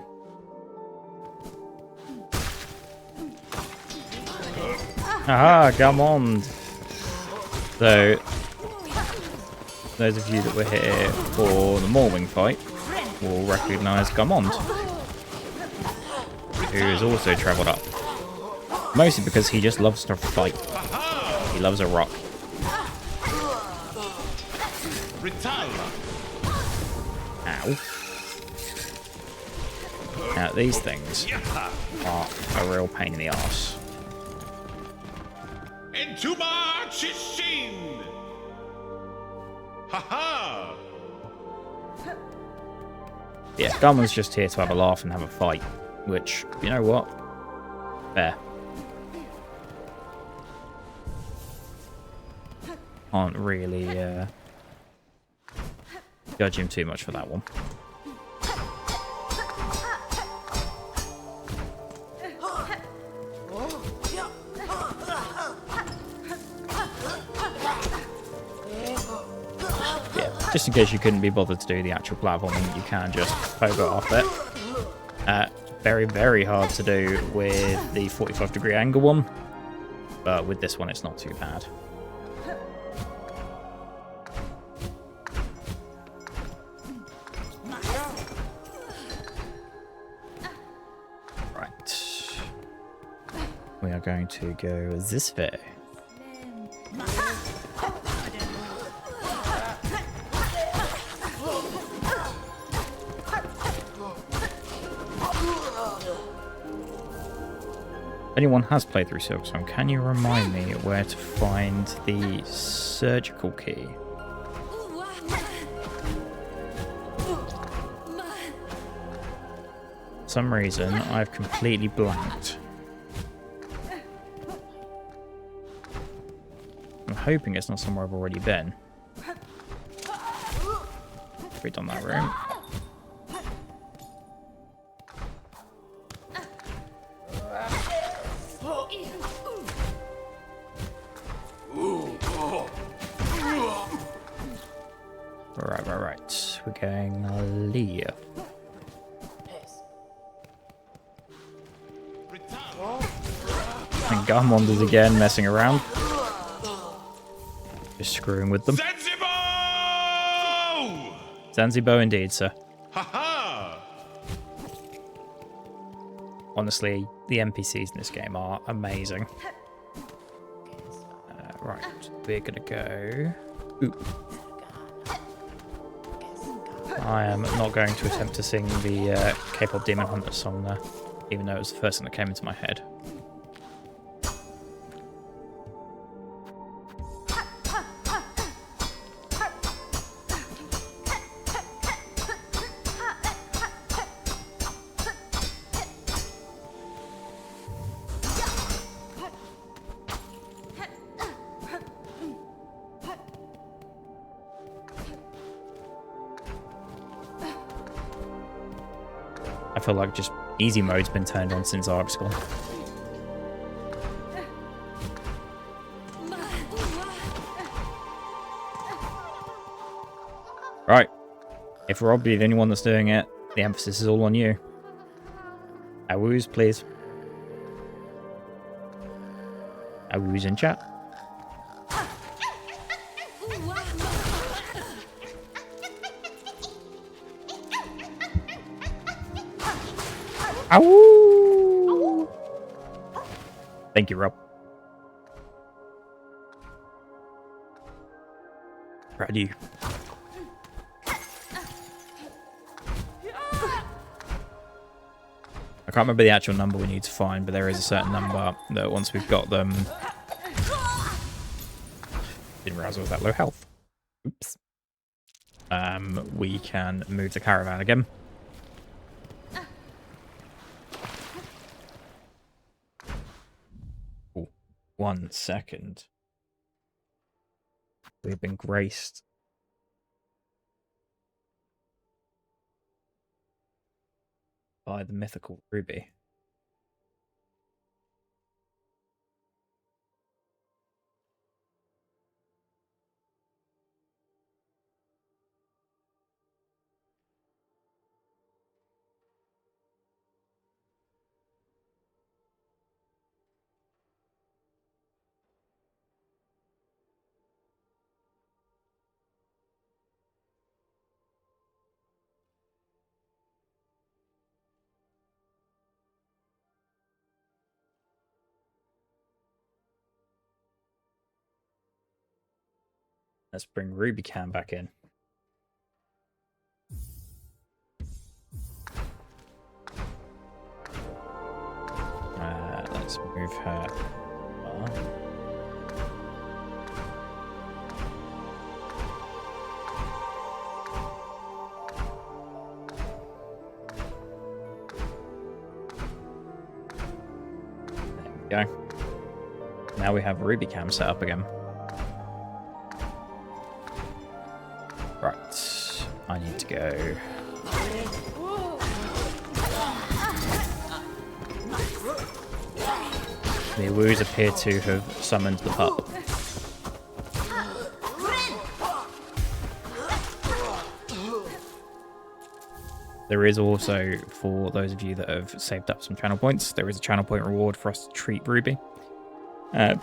Aha, Gamond. So, those of you that were here for the Morwing fight will recognise Gamond, who has also travelled up. Mostly because he just loves to fight. He loves a rock. Ow. Now, these things are a real pain in the arse.
Into March is seen. Ha-ha!
Yeah, Garmon's just here to have a laugh and have a fight. Which, you know what? Fair. Can't really judge him too much for that one. Yeah, just in case you couldn't be bothered to do the actual platforming, you can just pogo off it. Very, very hard to do with the 45-degree angle one, but with this one it's not too bad. We are going to go this way. If anyone has played through Silksong, can you remind me where to find the surgical key? For some reason, I've completely blanked. I'm hoping it's not somewhere I've already been. We've done that room. Right. We're going Leah. And Garmond is again messing around. Just screwing with them. Zanzibo indeed, sir.
Ha-ha!
Honestly, the NPCs in this game are amazing. Right, we're gonna go... Ooh. I am not going to attempt to sing the K-pop Demon Hunter song there, even though it was the first thing that came into my head. I feel like just easy mode's been turned on since Ark's gone. Right. If Robbie's the only one that's doing it, the emphasis is all on you. Awoos, please. Awoos in chat. Ow! Thank you, Rob. Proud of you. I can't remember the actual number we need to find, but there is a certain number that once we've got them... Didn't realize I was that low health. Oops. We can move the caravan again. Ooh, 1 second. We've been graced by the mythical ruby. Let's bring Ruby Cam back in. Let's move her. There we go. Now we have Ruby Cam set up again. Right, I need to go. The woos appear to have summoned the pup. There is also, for those of you that have saved up some channel points, there is a channel point reward for us to treat Ruby. I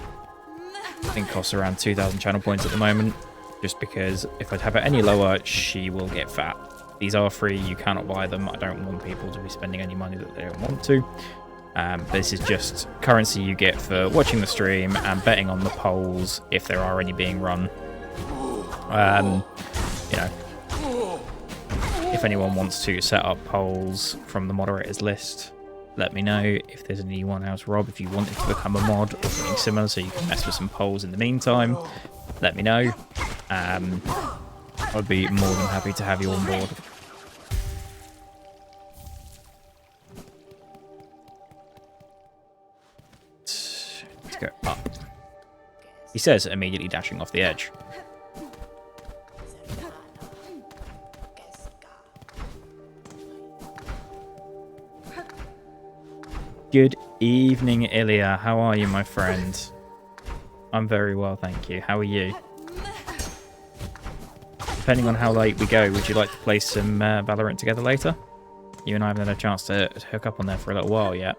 think it costs around 2,000 channel points at the moment, just because if I have it any lower, she will get fat. These are free, you cannot buy them. I don't want people to be spending any money that they don't want to. This is just currency you get for watching the stream and betting on the polls if there are any being run. You know, if anyone wants to set up polls from the moderators list, let me know. If there's anyone else, Rob, if you wanted to become a mod or something similar so you can mess with some polls in the meantime, let me know. I'd be more than happy to have you on board. Let's go up. He says, immediately dashing off the edge. Good evening, Ilya. How are you, my friend? I'm very well, thank you. How are you? Depending on how late we go, would you like to play some Valorant together later? You and I haven't had a chance to hook up on there for a little while yet.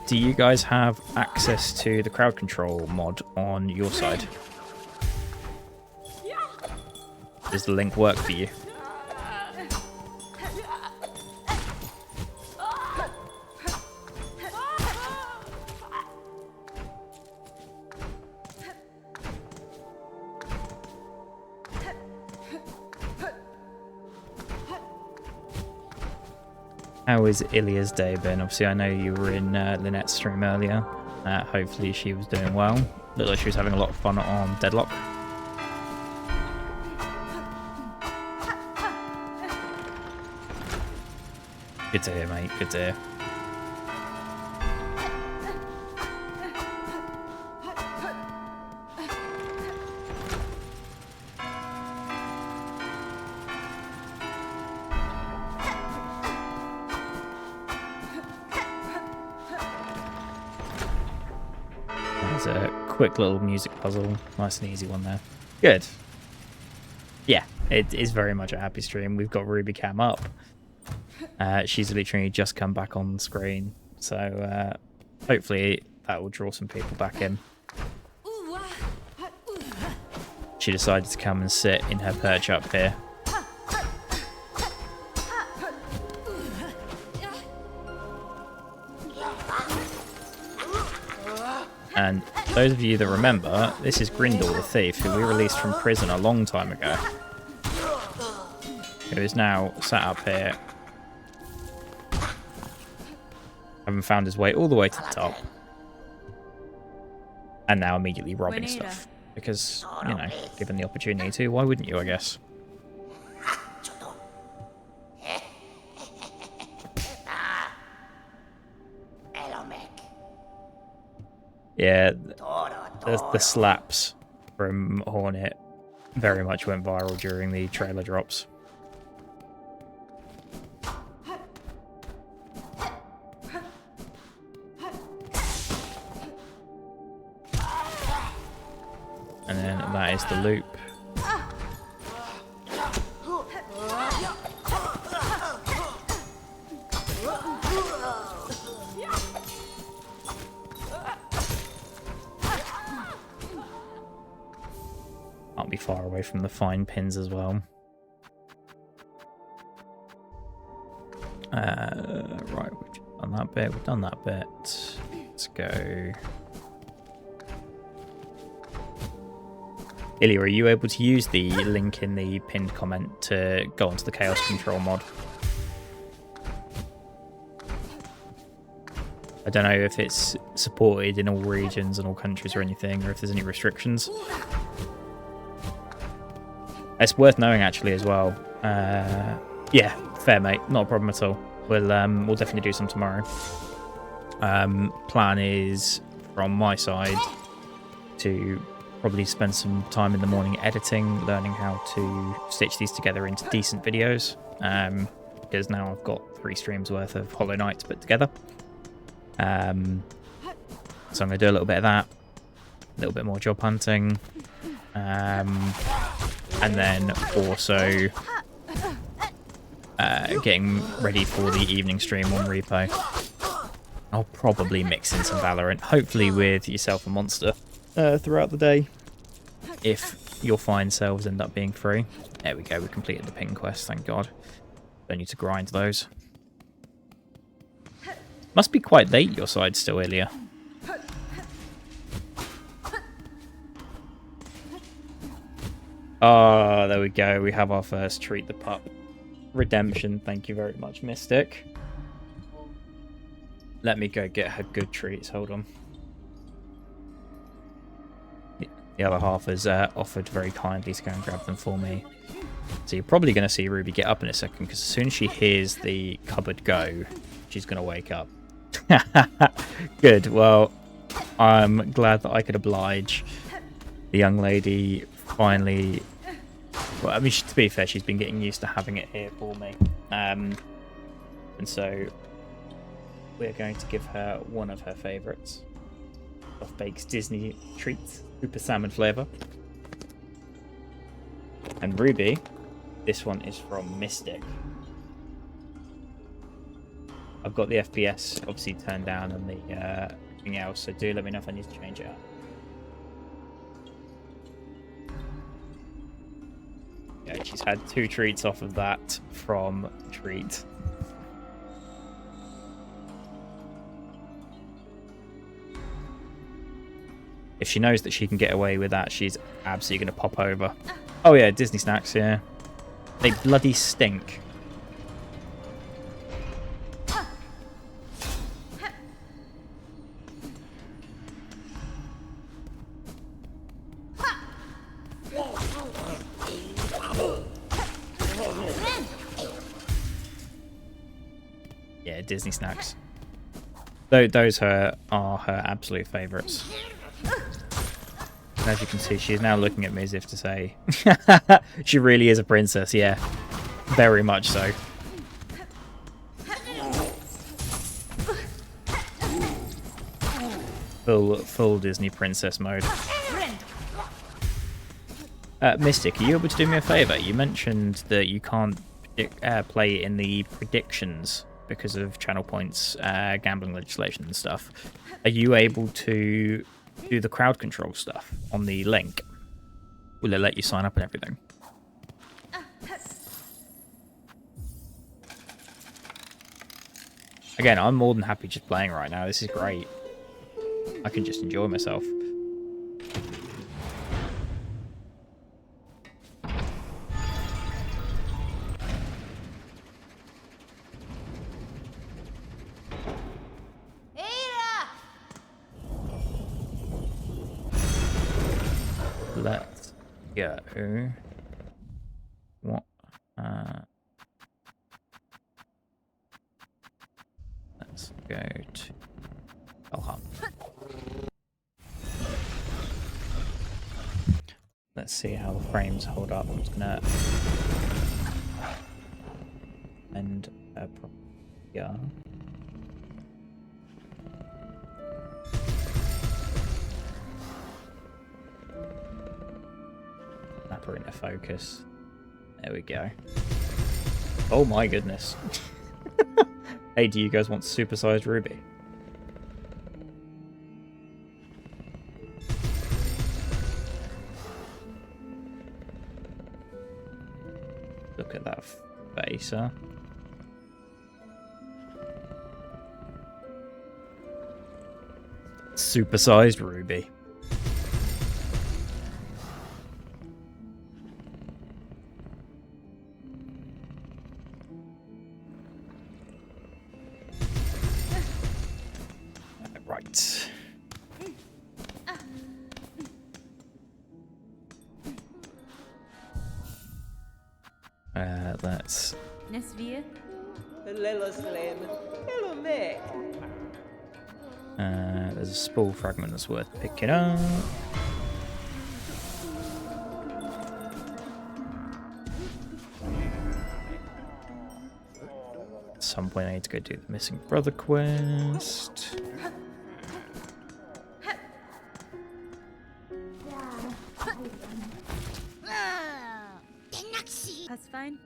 Do you guys have access to the crowd control mod on your side? Does the link work for you? How is Ilya's day been? Obviously, I know you were in Lynette's stream earlier. Hopefully she was doing well. Looked like she was having a lot of fun on Deadlock. Good to hear, mate. Good to hear. There's a quick little music puzzle. Nice and easy one there. Good. Yeah, it is very much a happy stream. We've got Ruby Cam up. She's literally just come back on screen. So hopefully that will draw some people back in. She decided to come and sit in her perch up here. And those of you that remember, this is Grindel the Thief, who we released from prison a long time ago. Who is now sat up here, having found his way all the way to the top. And now immediately robbing stuff. Because, you know, given the opportunity to, why wouldn't you, I guess? Yeah, the slaps from Hornet very much went viral during the trailer drops. And then that is the loop. Can't be far away from the fine pins as well. Right, we've done that bit, we've done that bit. Let's let's go. Ilya, are you able to use the link in the pinned comment to go onto the Chaos Control mod? I don't know if it's supported in all regions and all countries or anything, or if there's any restrictions. It's worth knowing actually as well. Yeah, fair mate, not a problem at all. We'll definitely do some tomorrow. Plan is from my side to probably spend some time in the morning editing, learning how to stitch these together into decent videos. Because now I've got 3 streams worth of Hollow Knight to put together. So I'm going to do a little bit of that, a little bit more job hunting, and then also getting ready for the evening stream on Repo. I'll probably mix in some Valorant, hopefully with yourself and Monster throughout the day, if your fine selves end up being free. There we go, we completed the ping quest, thank God. Don't need to grind those. Must be quite late your side still, Ilya. Oh, there we go. We have our first Treat the Pup redemption. Thank you very much, Mystic. Let me go get her good treats. Hold on. The other half has offered very kindly to go and grab them for me. So you're probably going to see Ruby get up in a second, because as soon as she hears the cupboard go, she's going to wake up. Good. Well, I'm glad that I could oblige. The young lady finally... Well, I mean, to be fair, she's been getting used to having it here for me. And so we're going to give her one of her favourites. Soft Bake's Disney treats, super salmon flavour. And Ruby, this one is from Mystic. I've got the FPS obviously turned down and the everything else, so do let me know if I need to change it up. Yeah, she's had 2 treats off of that from Treat. If she knows that she can get away with that, she's absolutely going to pop over. Oh yeah, Disney snacks, yeah. They bloody stink. Yeah, Disney snacks. Those are her absolute favourites. And as you can see, she is now looking at me as if to say, she really is a princess, yeah. Very much so. Full Disney princess mode. Mystic, are you able to do me a favour? You mentioned that you can't play in the predictions because of channel points, gambling legislation and stuff. Are you able to do the crowd control stuff on the link? Will it let you sign up and everything? Again, I'm more than happy just playing right now. This is great. I can just enjoy myself. Let's go. What? Let's go to Valhalla. Let's see how the frames hold up. I'm just gonna end yeah. Snap her into focus. There we go. Oh my goodness. Hey, do you guys want supersized Ruby? Look at that face, huh? Supersized ruby. Right. That's... there's a spool fragment that's worth picking up. At some point I need to go do the missing brother quest.
That's fine.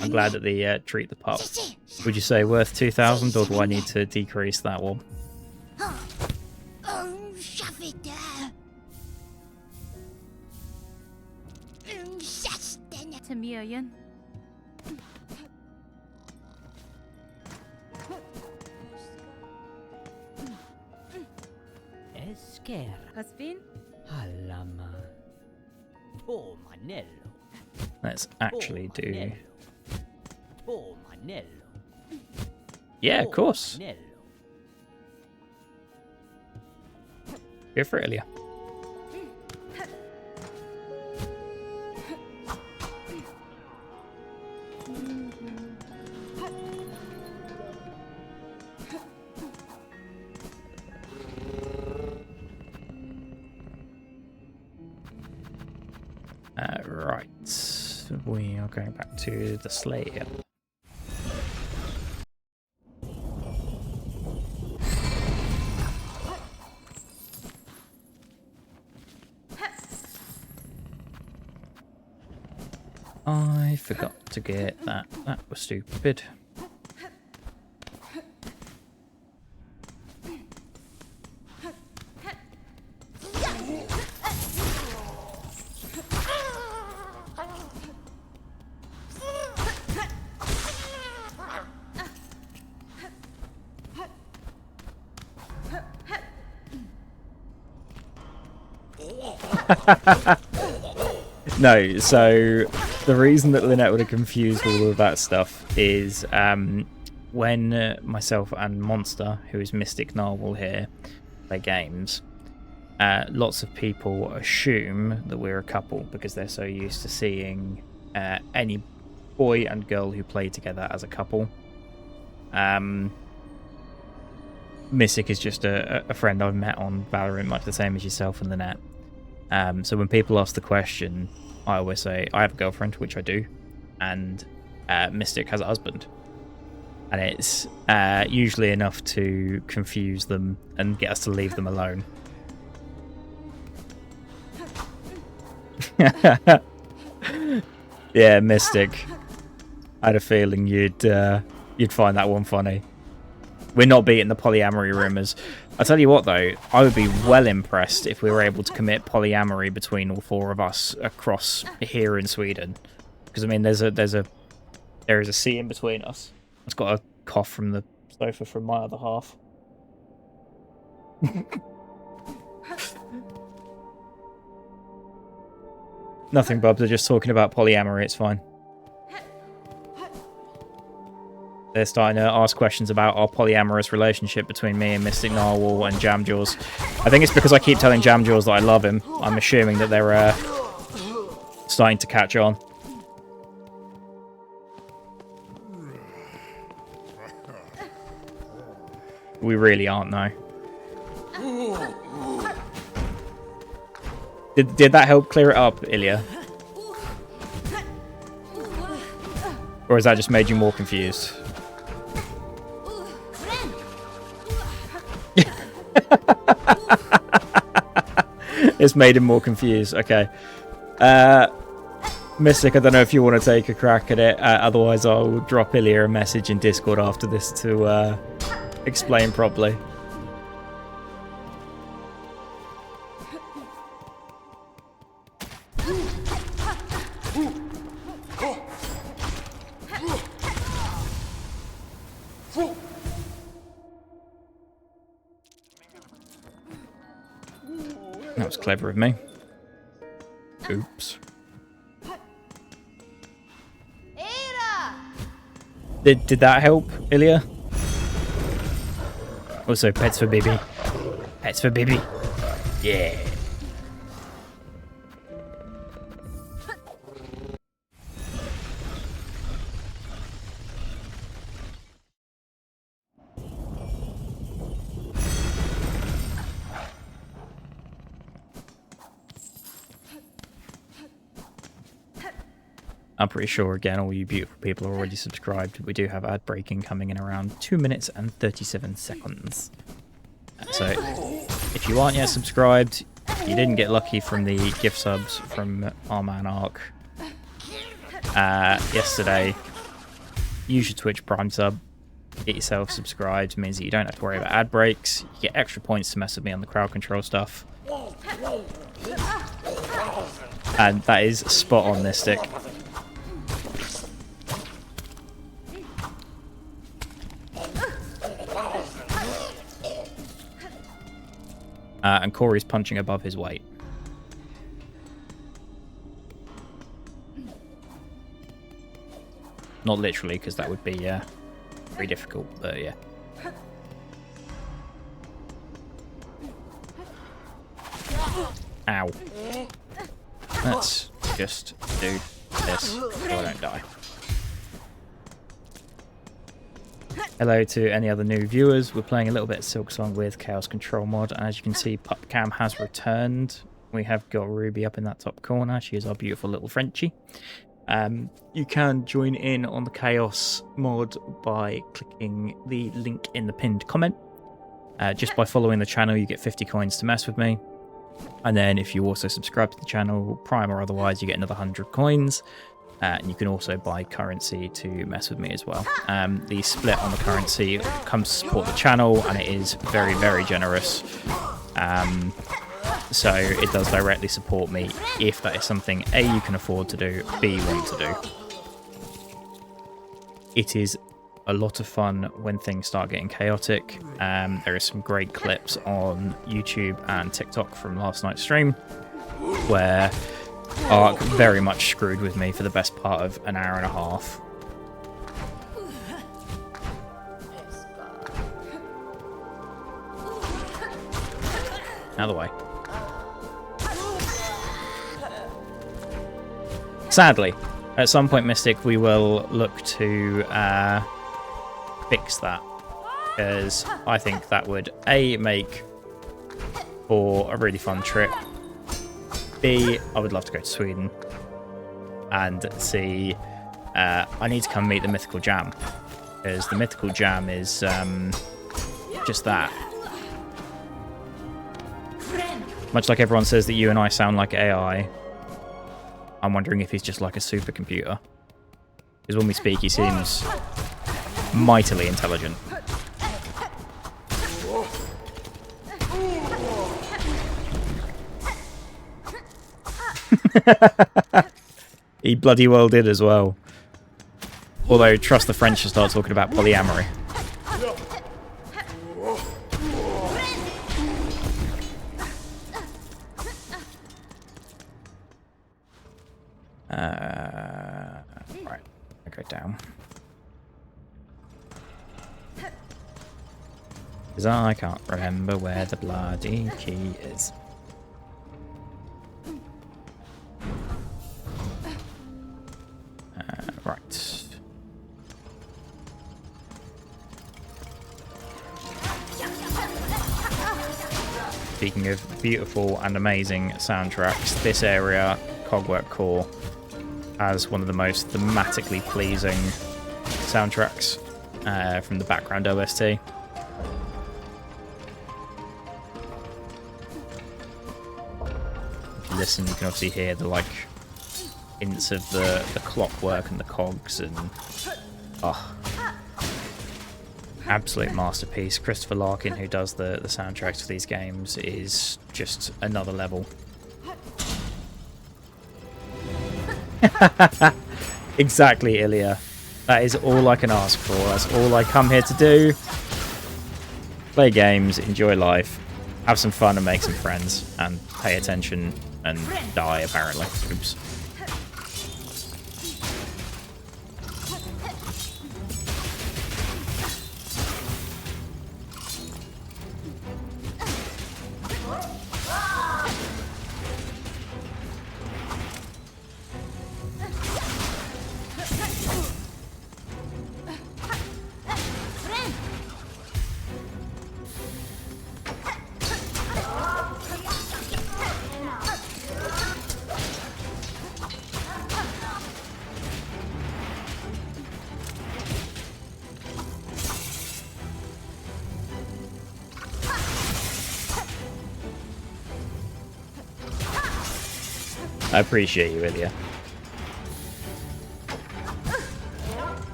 I'm glad that they treat the pup. Would you say worth 2,000 or do I need to decrease that one?
Tamiyan.
Esker.
Hasbin?
Halama. Oh, Manello.
Let's actually do...
Oh, Manello.
Yeah, of course.
Manello.
Go for it, Ilya. Right, we are going back to the Slayer. I forgot to get that. That was stupid. No, so the reason that Lynette would have confused all of that stuff is when myself and Monster, who is Mystic Narwhal here, play games, lots of people assume that we're a couple because they're so used to seeing any boy and girl who play together as a couple. Mystic is just a friend I've met on Valorant, much the same as yourself and Lynette. So when people ask the question, I always say I have a girlfriend, which I do, and Mystic has a husband. And it's usually enough to confuse them and get us to leave them alone. Yeah, Mystic. I had a feeling you'd find that one funny. We're not beating the polyamory rumours. I'll tell you what, though, I would be well impressed if we were able to commit polyamory between all four of us across here in Sweden. Because I mean, there is a sea in between us. It's got a cough from the sofa from my other half. Nothing, Bubs. They're just talking about polyamory. It's fine. They're starting to ask questions about our polyamorous relationship between me and Mystic Narwhal and Jamjaws. I think it's because I keep telling Jamjaws that I love him. I'm assuming that they're starting to catch on. We really aren't, though. Did that help clear it up, Ilya? Or has that just made you more confused? It's made him more confused. Okay. Mystic, I don't know if you want to take a crack at it. Otherwise, I'll drop Ilya a message in Discord after this to explain properly. clever of me. Oops. Did that help, Ilya? Also, pets for Bibi. Pets for Bibi. Yeah. I'm pretty sure, again, all you beautiful people are already subscribed. We do have ad breaking coming in around 2 minutes and 37 seconds. So, if you aren't yet subscribed, you didn't get lucky from the gift subs from our man Ark yesterday, use your Twitch Prime sub, get yourself subscribed, means that you don't have to worry about ad breaks, you get extra points to mess with me on the crowd control stuff. And that is spot on this stick. And Corey's punching above his weight. Not literally, because that would be very difficult, but yeah. Ow. Let's just do this so I don't die. Hello to any other new viewers. We're playing a little bit of Silksong with Chaos Control mod, and as you can see, PupCam has returned. We have got Ruby up in that top corner. She is our beautiful little Frenchie. You can join in on the Chaos mod by clicking the link in the pinned comment. Just by following the channel, you get 50 coins to mess with me. And then if you also subscribe to the channel, Prime or otherwise, you get another 100 coins. And you can also buy currency to mess with me as well. The split on the currency comes to support the channel, and it is very, very generous. So it does directly support me if that is something A, you can afford to do, B, you want to do. It is a lot of fun when things start getting chaotic. There are some great clips on YouTube and TikTok from last night's stream where Ark very much screwed with me for the best part of an hour and a half. Out of the way. Sadly, at some point, Mystic, we will look to fix that, because I think that would A, make for a really fun trip, B, I would love to go to Sweden, and C, I need to come meet the Mythical Jam, because the Mythical Jam is just that. Much like everyone says that you and I sound like AI, I'm wondering if he's just like a supercomputer. Because when we speak, he seems mightily intelligent. He bloody well did as well. Although, trust the French to start talking about polyamory. Right, I go down. Because I can't remember where the bloody key is. Right. Speaking of beautiful and amazing soundtracks, this area, Cogwork Core, has one of the most thematically pleasing soundtracks from the background OST. If you listen, you can obviously hear the hints of the clockwork and the cogs, and absolute masterpiece. Christopher Larkin, who does the soundtracks for these games, is just another level. Exactly, Ilya. That is all I can ask for. That's all I come here to do. Play games, enjoy life, have some fun and make some friends and pay attention and die apparently. Oops. I appreciate you, Ilya.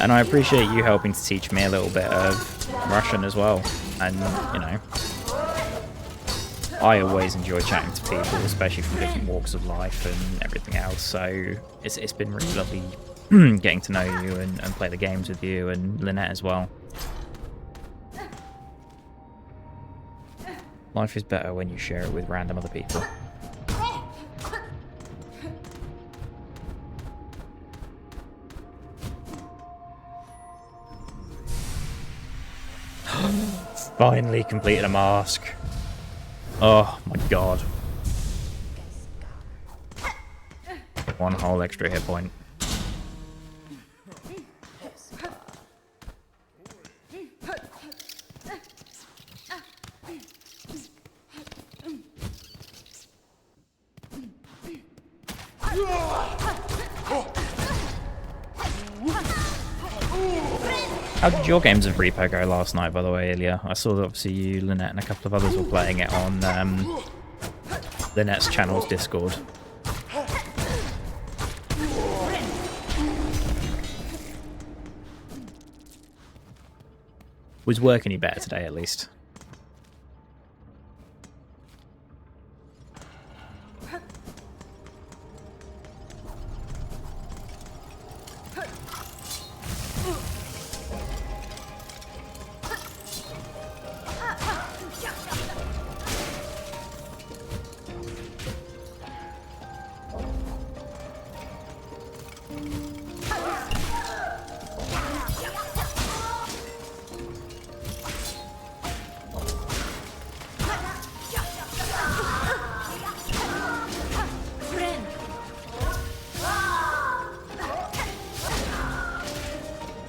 And I appreciate you helping to teach me a little bit of Russian as well. And, you know, I always enjoy chatting to people, especially from different walks of life and everything else. So it's been really lovely getting to know you and play the games with you and Lynette as well. Life is better when you share it with random other people. Finally completed a mask. Oh my god. One whole extra hit point. How did your games of Repo go last night, by the way, Ilya? I saw that obviously you, Lynette, and a couple of others were playing it on Lynette's channel's Discord. Was work any better today, at least?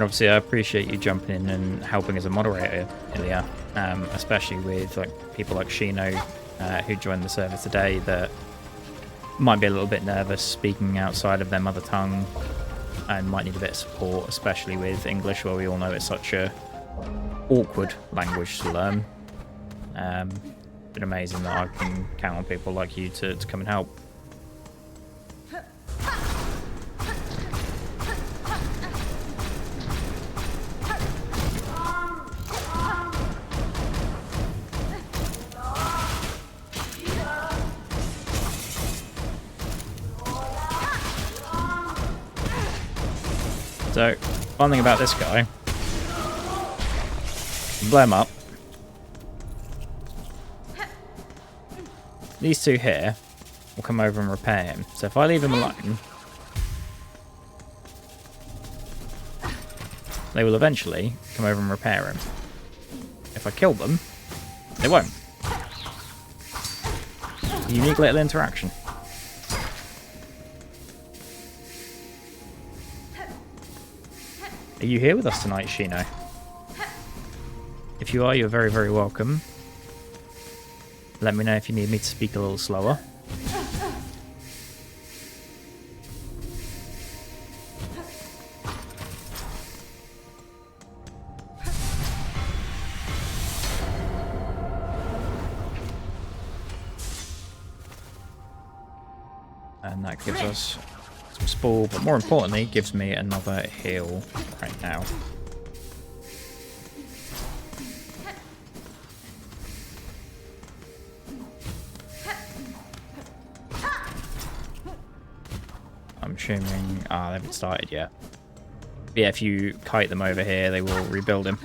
Obviously, I appreciate you jumping in and helping as a moderator, Ilya, especially with like people like Shino, who joined the server today, that might be a little bit nervous speaking outside of their mother tongue and might need a bit of support, especially with English, where we all know it's such a awkward language to learn. Been amazing that I can count on people like you to come and help. So, one thing about this guy, blow him up. These two here will come over and repair him. So if I leave him alone, they will eventually come over and repair him. If I kill them, they won't. Unique little interaction. Are you here with us tonight, Shino? If you are, you're very, very welcome. Let me know if you need me to speak a little slower. And that gives us some spool, but more importantly, gives me another heal right now. I'm assuming... they haven't started yet. But yeah, if you kite them over here, they will rebuild him.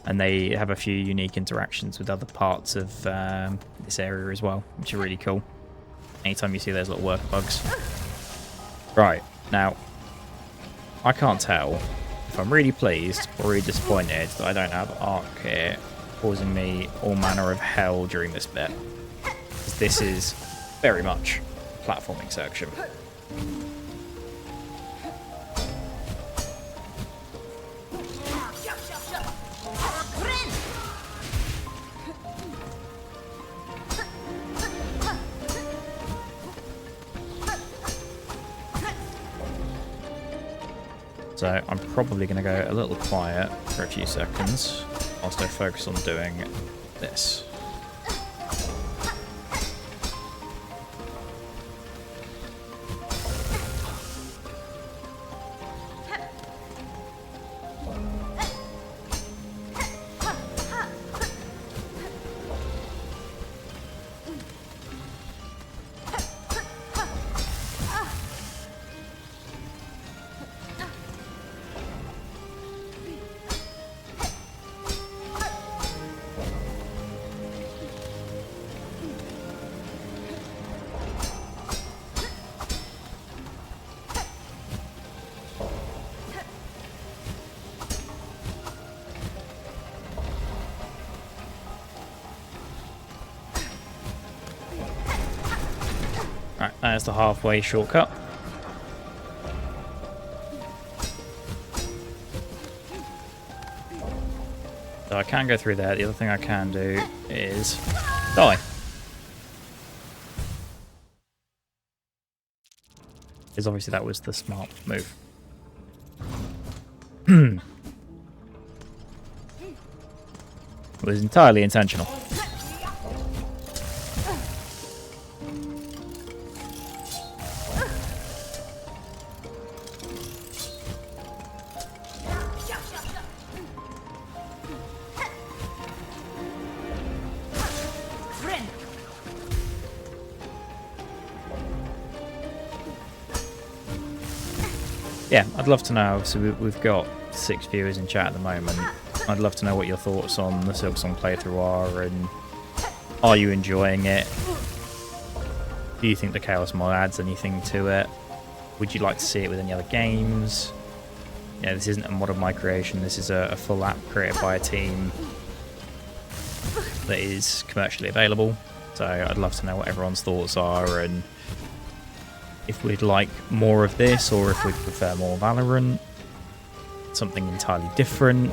And they have a few unique interactions with other parts of this area as well, which are really cool. Anytime you see those little worker bugs. Right, now, I can't tell if I'm really pleased or really disappointed that I don't have Arc here causing me all manner of hell during this bit. This is very much a platforming section. So I'm probably going to go a little quiet for a few seconds whilst I focus on doing this. Right, there's the halfway shortcut. So I can go through there. The other thing I can do is die. Because obviously that was the smart move. It was entirely intentional. Yeah, I'd love to know. So we've got 6 viewers in chat at the moment. I'd love to know what your thoughts on the Silksong playthrough are, and are you enjoying it? Do you think the Chaos mod adds anything to it? Would you like to see it with any other games? Yeah, this isn't a mod of my creation. This is a full app created by a team that is commercially available. So I'd love to know what everyone's thoughts are, and if we'd like more of this, or if we'd prefer more Valorant, something entirely different.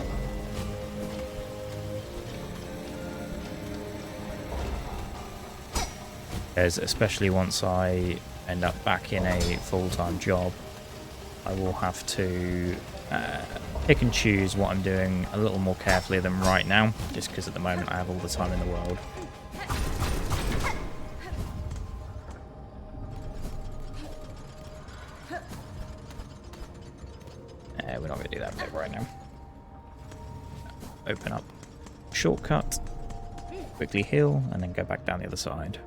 Because especially once I end up back in a full-time job, I will have to pick and choose what I'm doing a little more carefully than right now, just because at the moment I have all the time in the world. We're not going to do that bit right now. Open up shortcut, quickly heal, and then go back down the other side.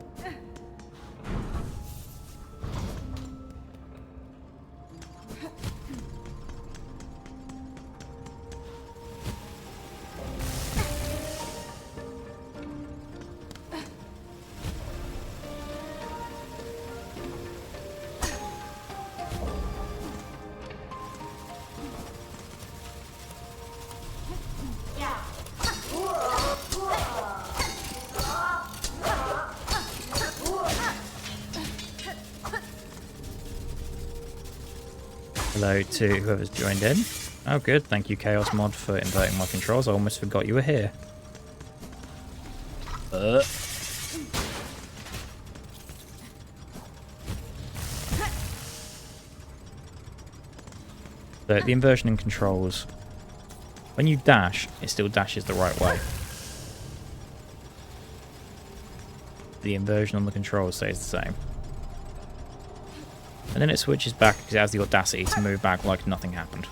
Hello to whoever's joined in. Oh good, thank you Chaos Mod for inverting my controls. I almost forgot you were here. So the inversion in controls, when you dash, it still dashes the right way. The inversion on the controls stays the same. And then it switches back because it has the audacity to move back like nothing happened.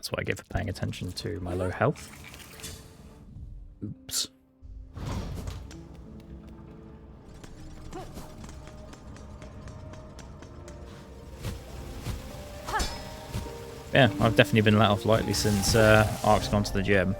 That's what I get for paying attention to my low health. Oops. Yeah, I've definitely been let off lightly since Ark's gone to the gym.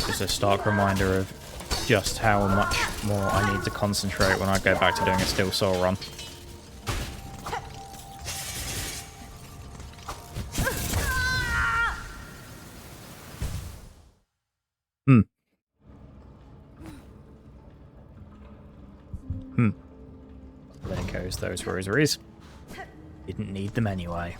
Just a stark reminder of just how much more I need to concentrate when I go back to doing a Steel Soul run. There goes those rosaries. Didn't need them anyway.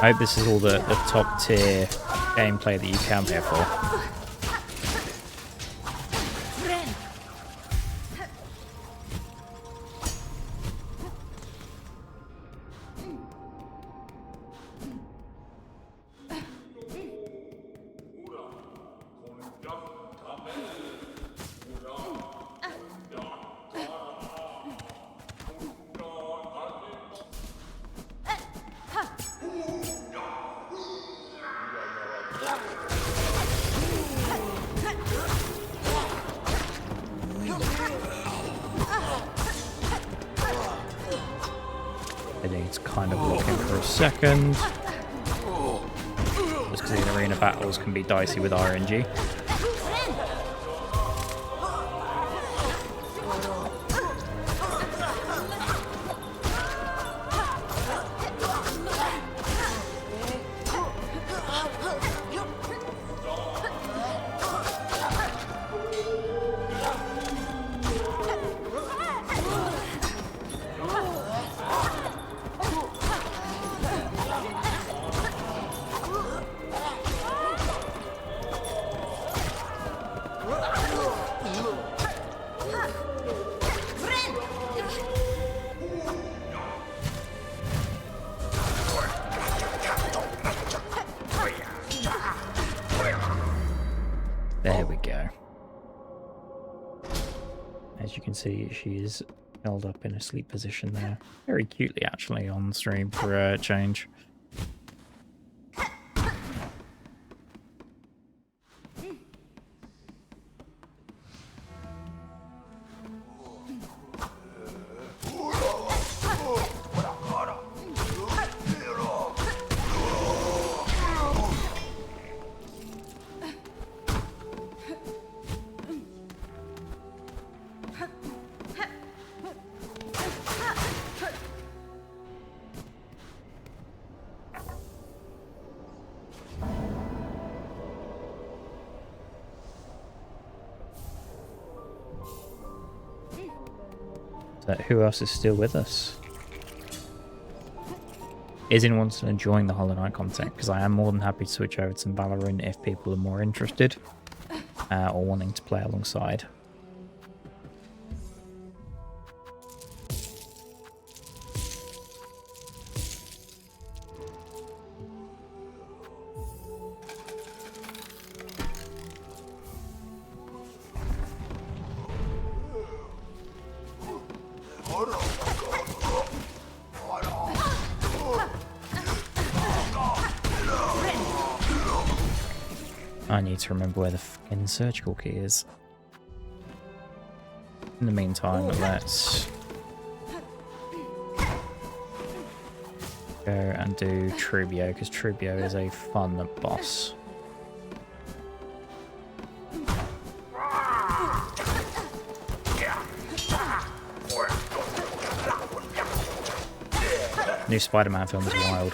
I hope this is all the top tier gameplay that you come here for. I think it's kind of looking for a second. Just because the arena battles can be dicey with RNG. There we go. As you can see, she's held up in a sleep position there. Very cutely, actually, on stream for a change. So who else is still with us? Is anyone still enjoying the Hollow Knight content? Because I am more than happy to switch over to some Valorant if people are more interested or wanting to play alongside. I need to remember where the fucking surgical key is. In the meantime, let's go and do Trubio, because Trubio is a fun boss. New Spider-Man film is wild.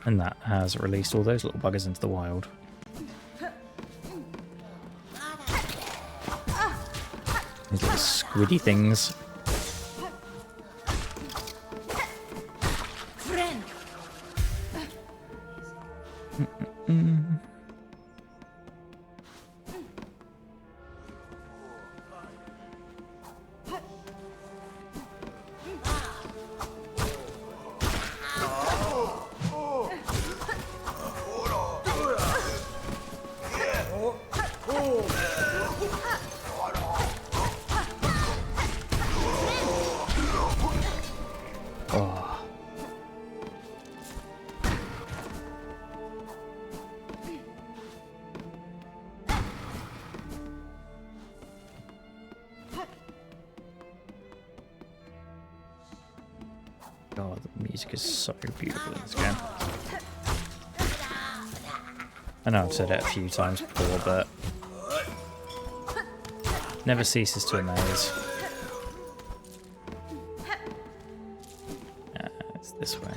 And that has released all those little buggers into the wild. These little squiddy things. Oh. God, the music is so beautiful in this game. I know I've said it a few times before, but never ceases to amaze. It's this way.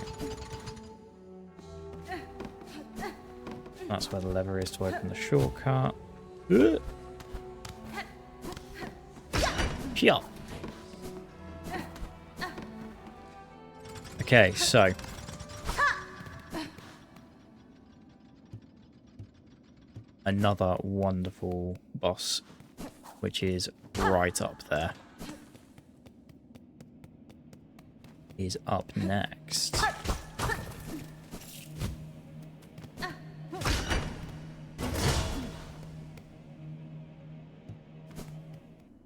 That's where the lever is to open the shortcut. Yeah. Okay, so another wonderful boss, which is right up there, is up next.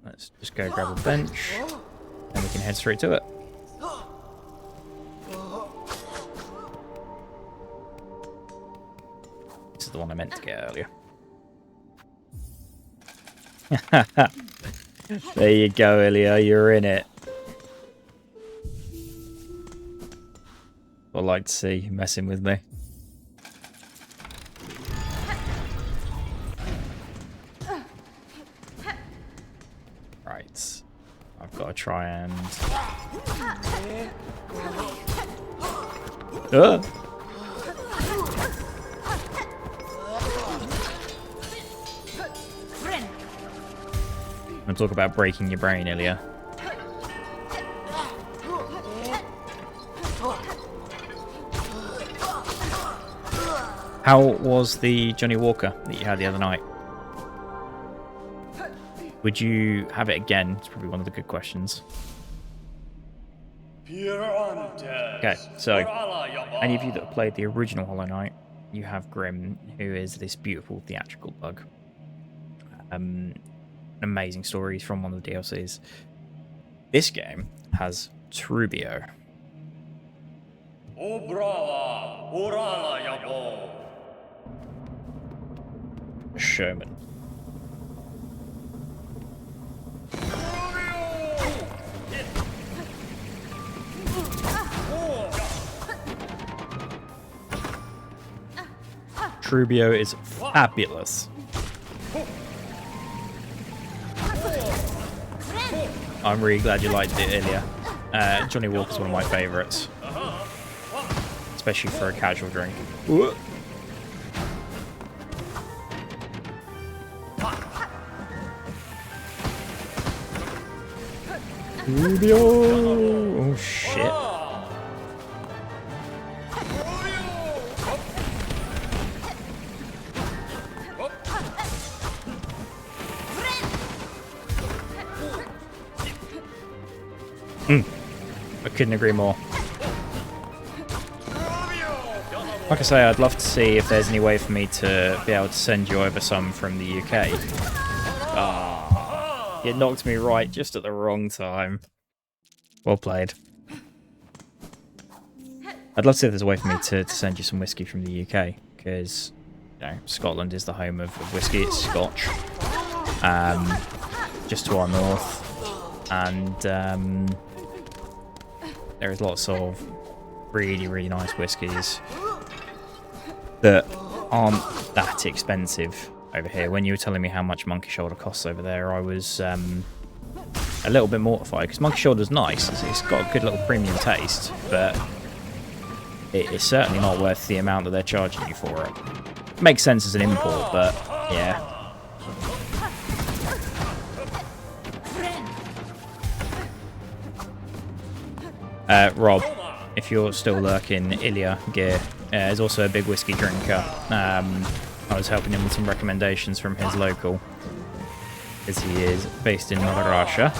Let's just go grab a bench, and we can head straight to it. This is the one I meant to get earlier. There you go, Ilya, you're in it. I'd like to see you messing with me. Right. I've got to try and... I'm talk about breaking your brain, Ilya. How was the Johnny Walker that you had the other night? Would you have it again? It's probably one of the good questions. Okay, so any of you that have played the original Hollow Knight, you have Grim, who is this beautiful theatrical bug. An amazing stories from one of the DLCs. This game has Trubio. A showman. Trubio is fabulous. I'm really glad you liked it, Ilya. Johnny Walker's one of my favourites. Especially for a casual drink. Ooh. Trubio! Oh shit. I couldn't agree more. Like I say, I'd love to see if there's any way for me to be able to send you over some from the UK. Ah, it knocked me right just at the wrong time. Well played. I'd love to see if there's a way for me to send you some whiskey from the UK, because you know, Scotland is the home of whiskey. It's Scotch. Just to our north, and there is lots of really, really nice whiskies that aren't that expensive over here. When you were telling me how much Monkey Shoulder costs over there, I was a little bit mortified, because Monkey Shoulder's nice. It's got a good little premium taste, but it's certainly not worth the amount that they're charging you for it. Makes sense as an import, but yeah. Rob, if you're still lurking, Ilya Gear is also a big whiskey drinker. I was helping him with some recommendations from his local, as he is based in Mother Russia.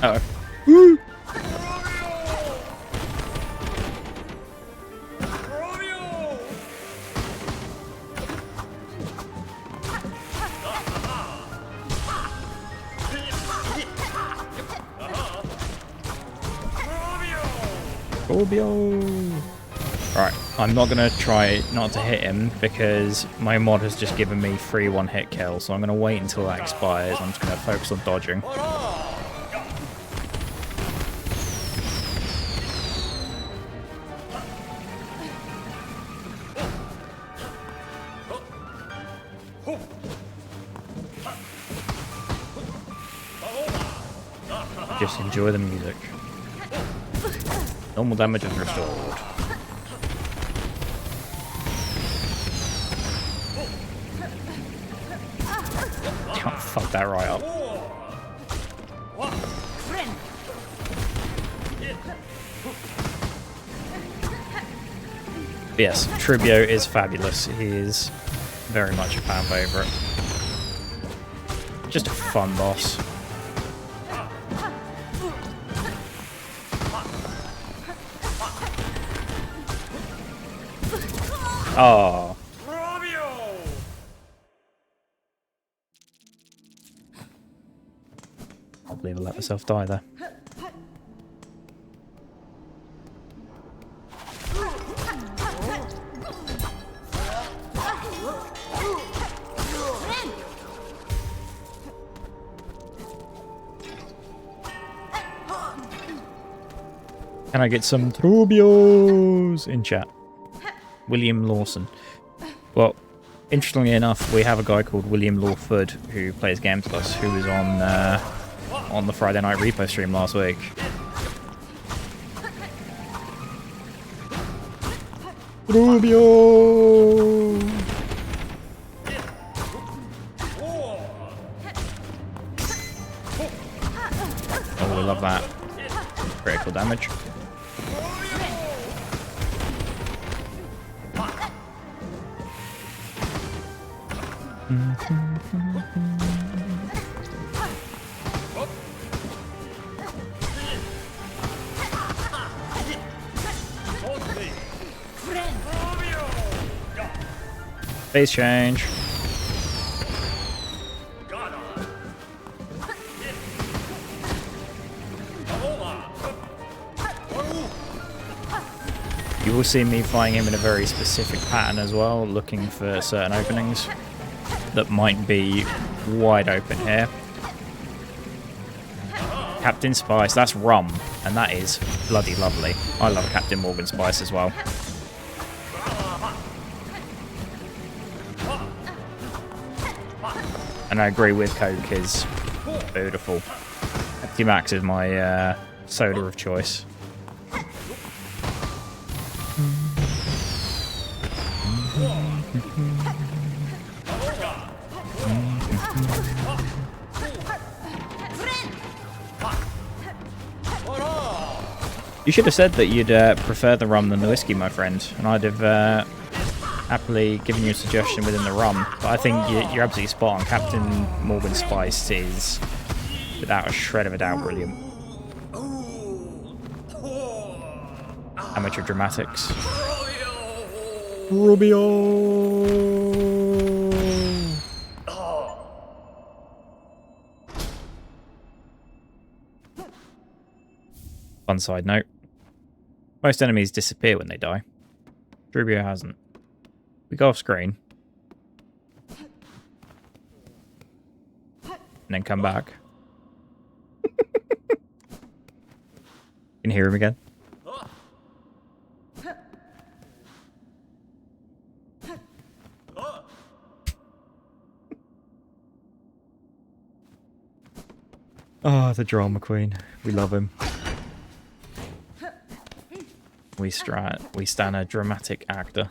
Uh-oh. Woo! Right, I'm not going to try not to hit him because my mod has just given me free one-hit kill, so I'm going to wait until that expires. I'm just going to focus on dodging. Just enjoy the music. Normal damage is restored. Can't fuck that right up. But yes, Trubio is fabulous. He is very much a fan favourite. Just a fun boss. Oh. I can't believe I let myself die there. Can I get some Trubios in chat? William Lawson. Well, interestingly enough, we have a guy called William Lawford who plays games with us, who was on the Friday night repo stream last week. Rubio! Oh, we love that. Critical damage. Phase change. You will see me fighting him in a very specific pattern as well, looking for certain openings that might be wide open here. Captain Spice, that's rum, and that is bloody lovely. I love Captain Morgan Spice as well. And I agree with Coke is beautiful. Pepsi Max is my soda of choice. You should have said that you'd prefer the rum than the whiskey, my friend, and I'd have happily given you a suggestion within the rum. But I think you're absolutely spot on. Captain Morgan Spice is, without a shred of a doubt, brilliant. Amateur dramatics. Rubio! Fun side note. Most enemies disappear when they die. Rubio hasn't. We go off screen. And then come back. Can you hear him again? Oh, the drama queen. We love him. We stand a dramatic actor.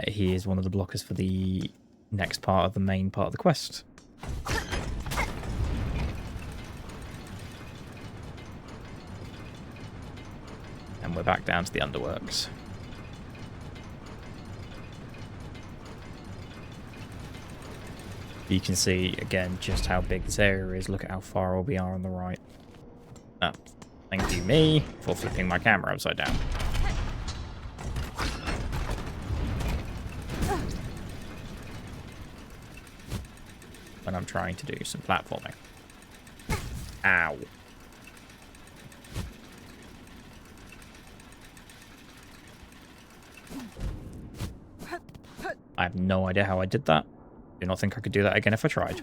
He is one of the blockers for the next part of the main part of the quest. And we're back down to the underworks. You can see, again, just how big this area is. Look at how far we are on the right. Oh, thank you, me, for flipping my camera upside down. When I'm trying to do some platforming. Ow. I have no idea how I did that. Do not think I could do that again if I tried.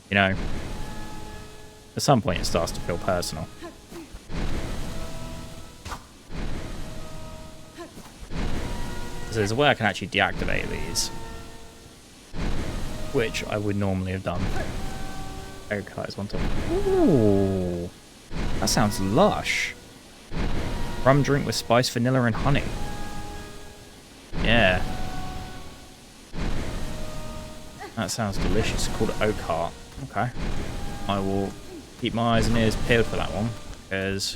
You know, at some point it starts to feel personal. So there's a way I can actually deactivate these, which I would normally have done. Okay, is one top. Ooh, that sounds lush. Rum drink with spice, vanilla, and honey. Yeah. That sounds delicious. It's called Oak Heart. Okay. I will keep my eyes and ears peeled for that one, because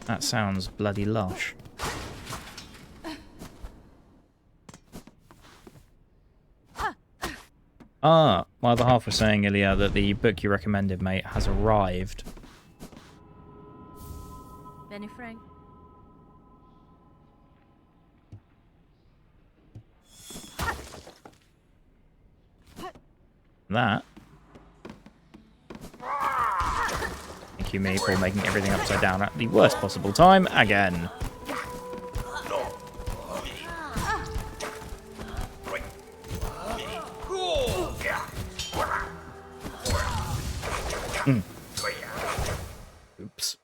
that sounds bloody lush. Ah, my other half was saying, Ilya, that the book you recommended, mate, has arrived.
Benny Frank.
That. Thank you, me, for making everything upside down at the worst possible time again. Oops.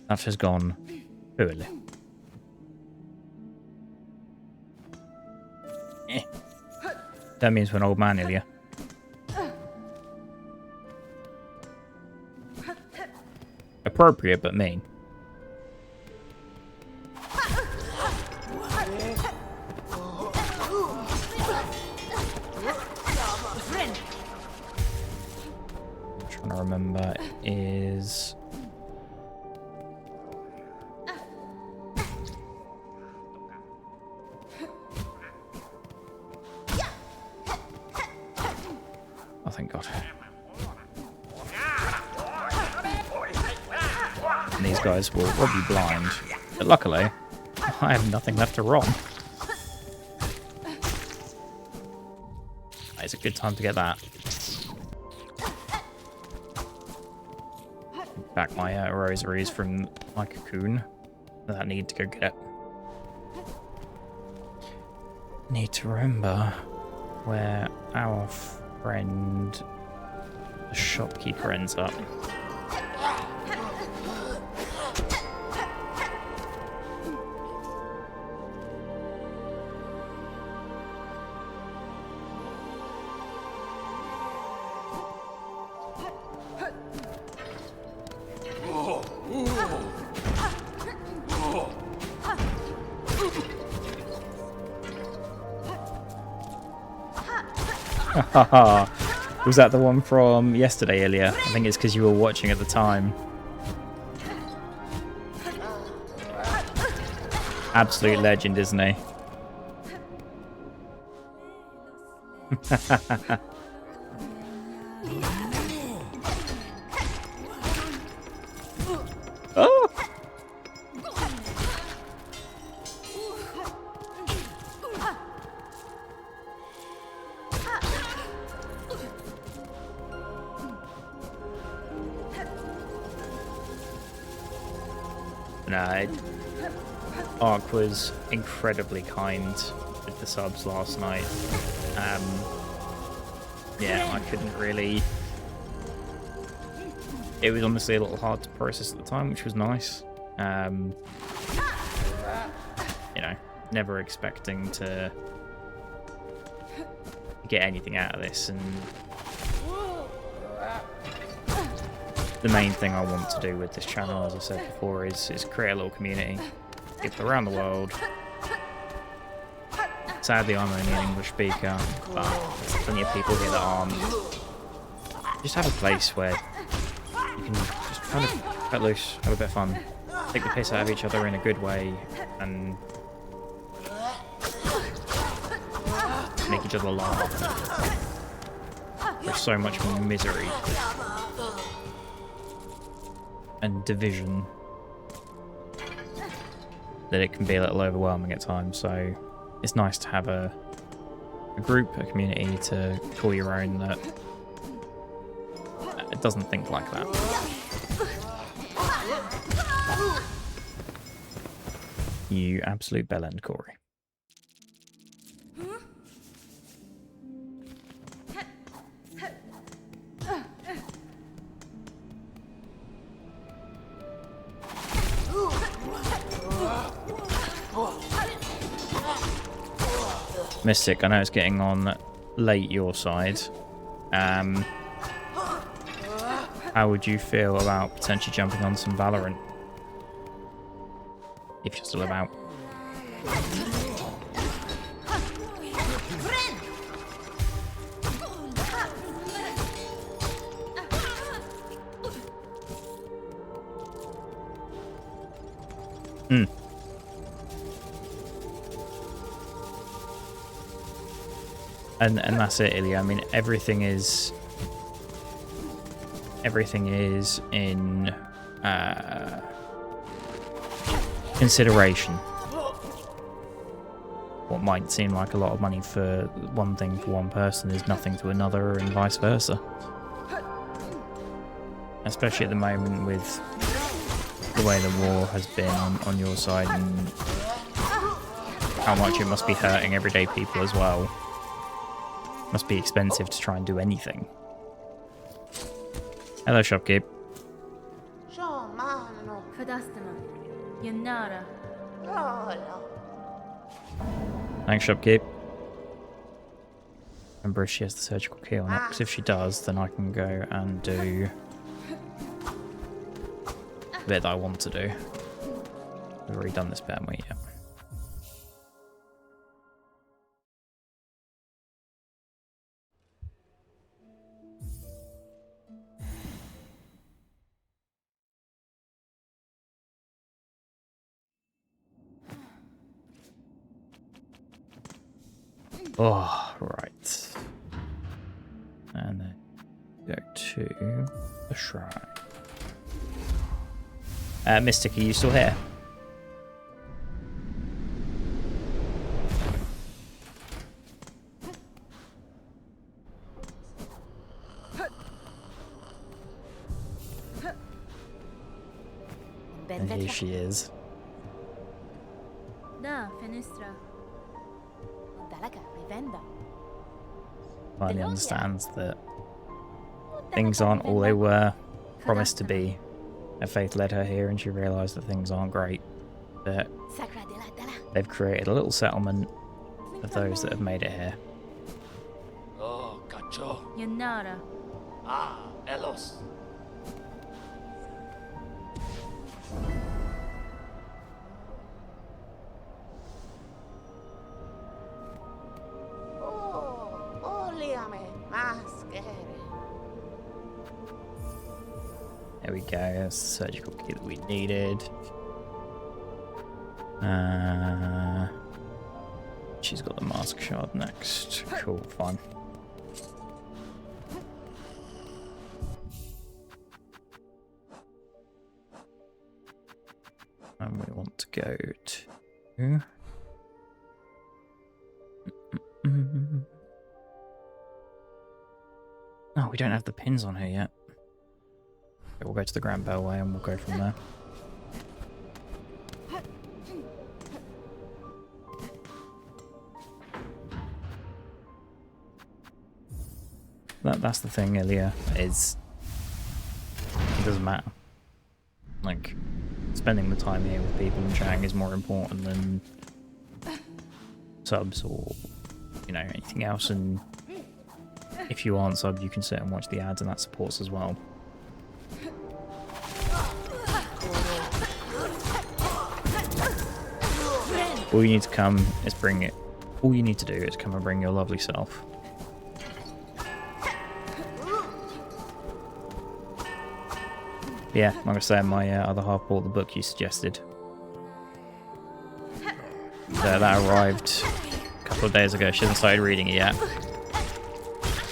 That has gone poorly. That means we're an old man, Ilya. Appropriate, but mean. I'm trying to remember is... Oh, thank God. And these guys will rob you blind. But luckily, I have nothing left to rob. It's a good time to get that. Back my rosaries from my cocoon that I need to go get. Need to remember where our friend, the shopkeeper, ends up. Haha. Was that the one from yesterday, Ilya? I think it's because you were watching at the time. Absolute legend, isn't he? Oh! No, Ark was incredibly kind with the subs last night. Yeah, I couldn't really... It was honestly a little hard to process at the time, which was nice. You know, never expecting to get anything out of this, and the main thing I want to do with this channel, as I said before, is create a little community. People around the world. Sadly, I'm only an English speaker, but there's plenty of people here that aren't. Just have a place where you can just kind of cut loose, have a bit of fun, take the piss out of each other in a good way, and make each other laugh. There's so much misery and division that it can be a little overwhelming at times, so it's nice to have a group, a community to call your own that it doesn't think like that. You absolute bellend, Corey. Mystic, I know it's getting on late your side. How would you feel about potentially jumping on some Valorant? If you're still about. And that's it, Ilya. I mean, everything is in consideration. What might seem like a lot of money for one thing for one person is nothing to another, and vice versa. Especially at the moment with the way the war has been on your side, and how much it must be hurting everyday people as well. Must be expensive to try and do anything. Hello, shopkeep. Thanks, shopkeep. Remember if she has the surgical key or not, because if she does, then I can go and do the bit that I want to do. We've already done this bit, haven't we? Yeah. Oh, right. And then go to the shrine. Mystic, are you still here? And here she is. Finally understands that things aren't all they were promised to be. Her faith led her here, and she realised that things aren't great. That they've created a little settlement of those that have made it here.
Oh, cacho.
Yanara.
Ah, Elos.
Oh, óliame, más que eres.
we go. That's the surgical key that we needed. She's got the mask shard next. Cool, fun. And we want to go to... Oh, we don't have the pins on her yet. Okay, we'll go to the Grand Bellway and we'll go from there. That's the thing, Ilya, is it doesn't matter. Like, spending the time here with people in Chang is more important than subs or, you know, anything else. And if you aren't subbed, you can sit and watch the ads, and that supports as well. All you need to come is bring it. All you need to do is come and bring your lovely self. Yeah, like I said, my other half bought the book you suggested. That arrived a couple of days ago. She hasn't started reading it yet.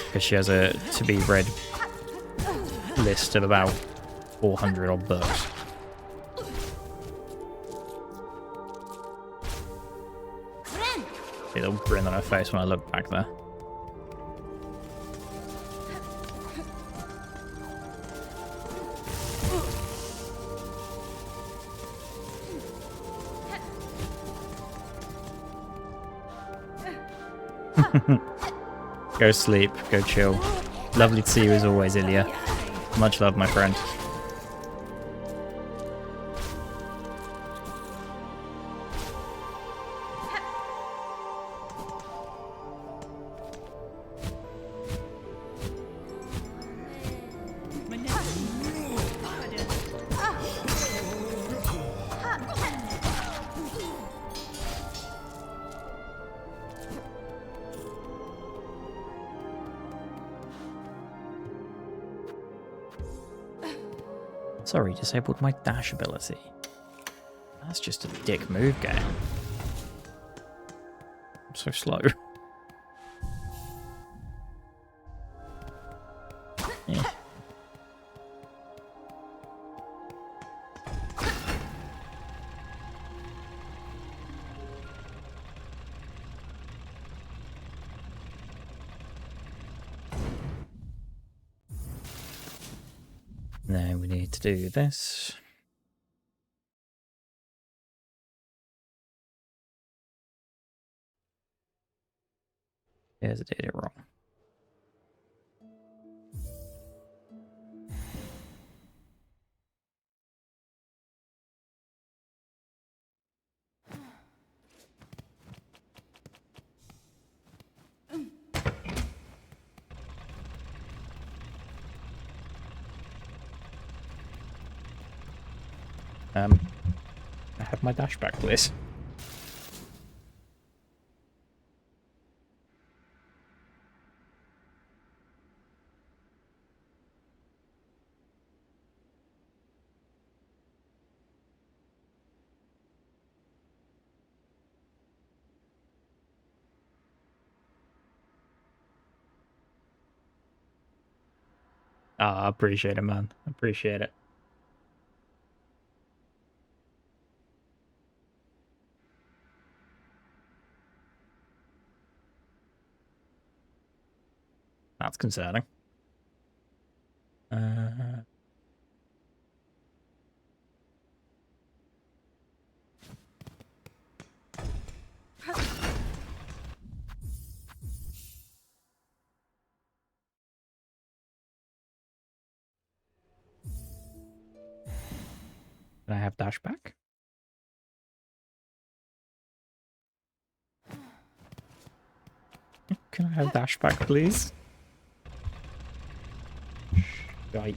Because she has a to-be-read list of about 400 odd books. See the grin on her face when I look back there. Go sleep, go chill. Lovely to see you as always, Ilya. Much love, my friend. Sorry, disabled my dash ability. That's just a dick move, game. I'm so slow. Yeah. Now we need to do this. Yes, I did it wrong. I have my dash back, please. Ah, I appreciate it, man. I appreciate it. That's concerning. Can I have dash back? Can I have dash back, please? Right.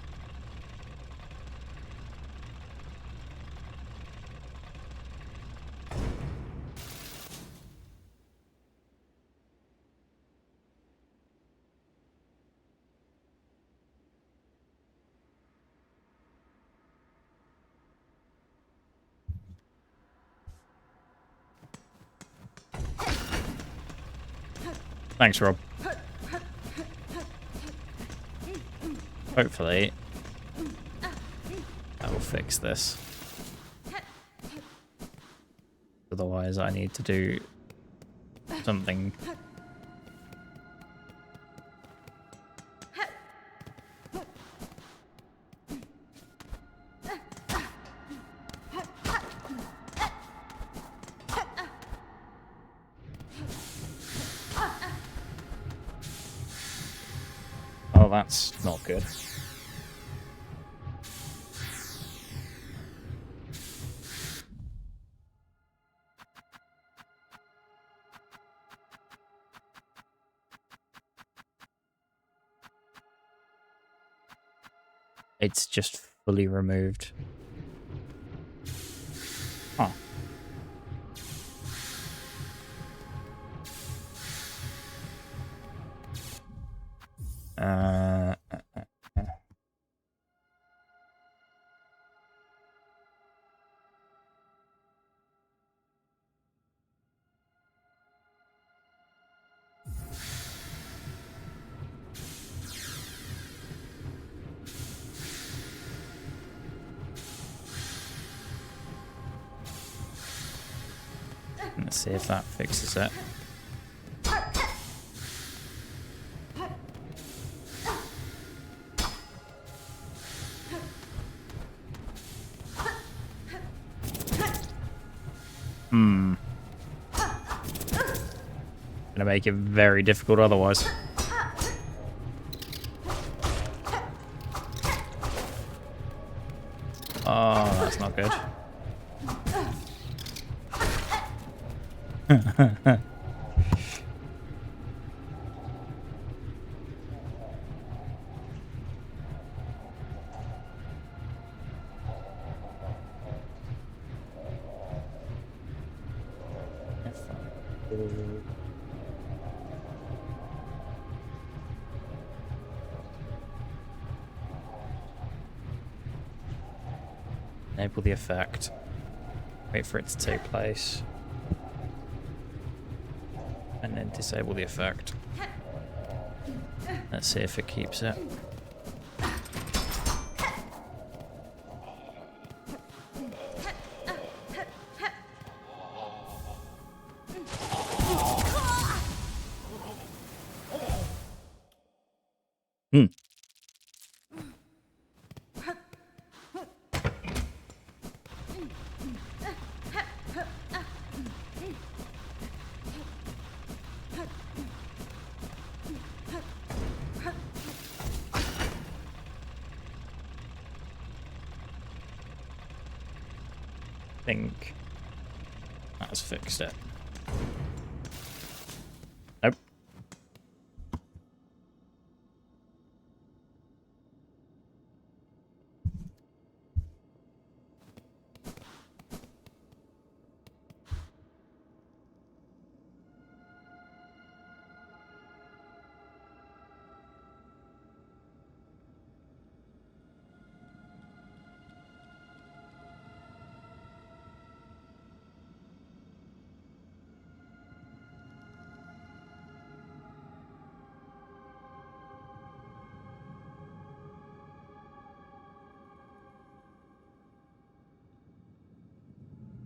Thanks, Rob. Hopefully, that will fix this. Otherwise, I need to do something. Oh, that's not good. It's just fully removed. Huh. Uh, Let's see if that fixes it. Gonna make it very difficult otherwise. Oh, that's not good. Enable the effect. Wait for it to take place. And then disable the effect. Let's see if it keeps it. I think that's fixed it. Nope.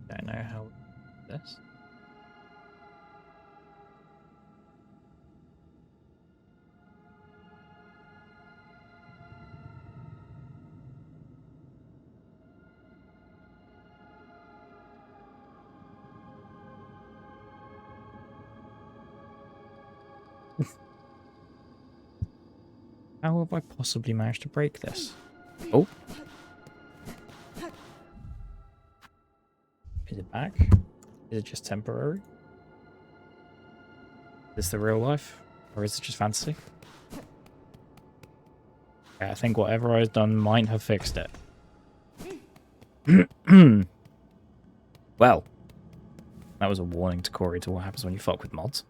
Don't know how this. How have I possibly managed to break this? Oh. Is it back? Is it just temporary? Is this the real life? Or is it just fantasy? Okay, I think whatever I've done might have fixed it. Well, that was a warning to Corey to what happens when you fuck with mods.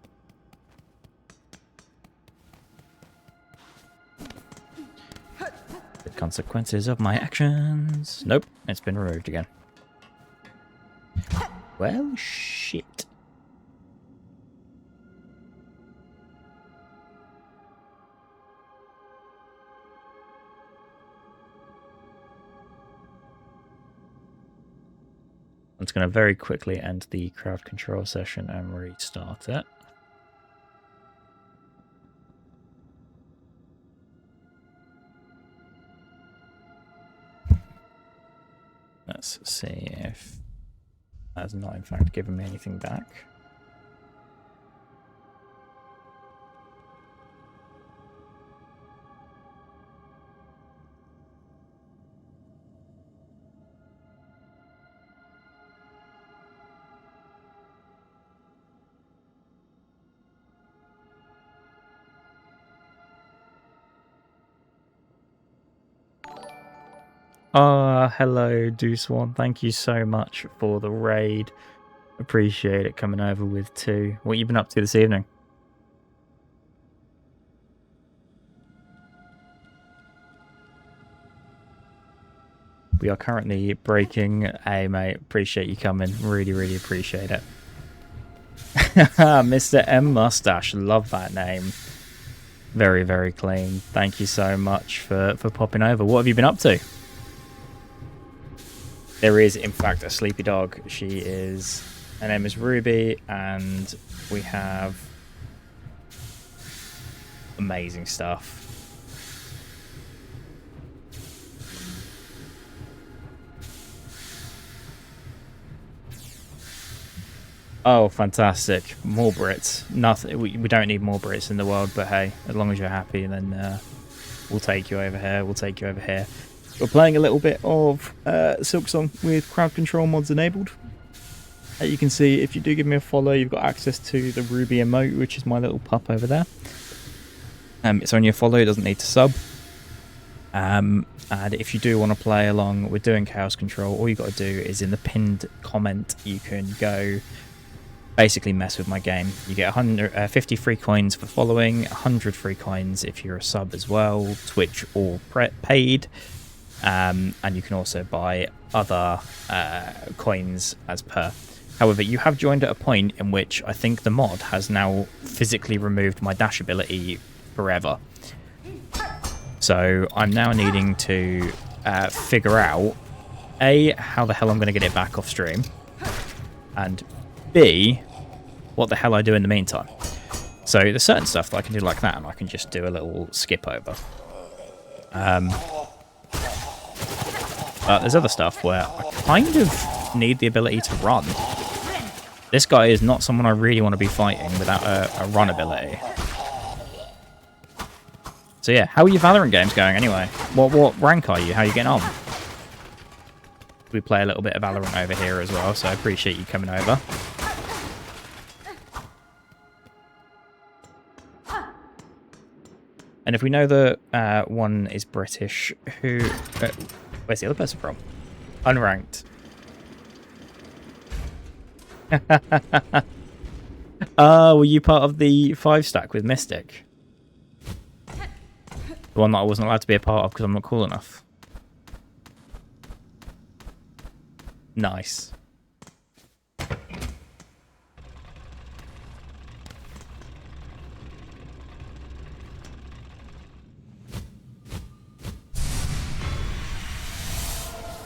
The consequences of my actions. Nope, it's been removed again. Well, shit. I'm just going to very quickly end the crowd control session and restart it. Let's see if that's not in fact given me anything back. Hello, Deuce1. Thank you so much for the raid. Appreciate it coming over with 2. What you been up to this evening? We are currently breaking. Hey, mate. Appreciate you coming. Really, really appreciate it. Mr. M Mustache. Love that name. Very, very clean. Thank you so much for popping over. What have you been up to? There is, in fact, a sleepy dog. Her name is Ruby, and we have amazing stuff. Oh, fantastic. More Brits. Nothing. We don't need more Brits in the world, but hey, as long as you're happy, then we'll take you over here. We'll take you over here. We're playing a little bit of Silksong with crowd control mods enabled. As you can see, if you do give me a follow, you've got access to the Ruby emote, which is my little pup over there. It's on your follow, it doesn't need to sub. And if you do want to play along with doing Chaos Control, all you got to do is in the pinned comment, you can go basically mess with my game. You get 50 free coins for following, 100 free coins if you're a sub as well, Twitch or paid. And you can also buy other coins as per. However, you have joined at a point in which I think the mod has now physically removed my dash ability forever. So I'm now needing to figure out A, how the hell I'm going to get it back off stream, and B, what the hell I do in the meantime. So there's certain stuff that I can do like that, and I can just do a little skip over. But there's other stuff where I kind of need the ability to run. This guy is not someone I really want to be fighting without a run ability. So yeah, how are your Valorant games going anyway? What rank are you? How are you getting on? We play a little bit of Valorant over here as well, so I appreciate you coming over. And if we know that one is British, where's the other person from? Unranked. Were you part of the 5-stack with Mystic? The one that I wasn't allowed to be a part of because I'm not cool enough. Nice.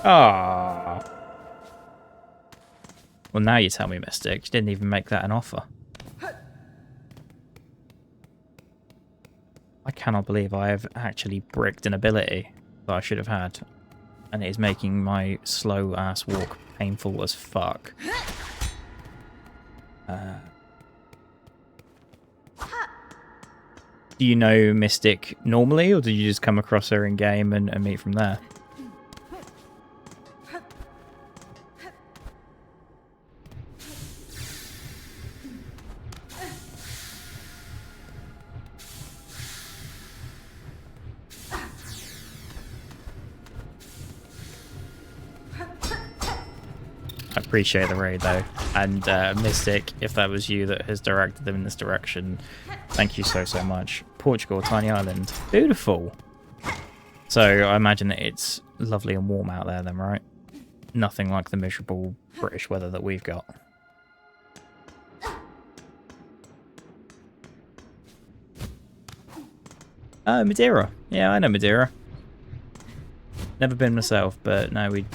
Ah. Well, now you tell me, Mystic. You didn't even make that an offer. I cannot believe I have actually bricked an ability that I should have had. And it is making my slow-ass walk painful as fuck. Do you know Mystic normally, or did you just come across her in-game and meet from there? I appreciate the raid though, and Mystic, if that was you that has directed them in this direction, thank you so much. Portugal, tiny island, beautiful. So I imagine that it's lovely and warm out there then, right? Nothing like the miserable British weather that we've got. Madeira. Yeah, I know Madeira. Never been myself, but no, we...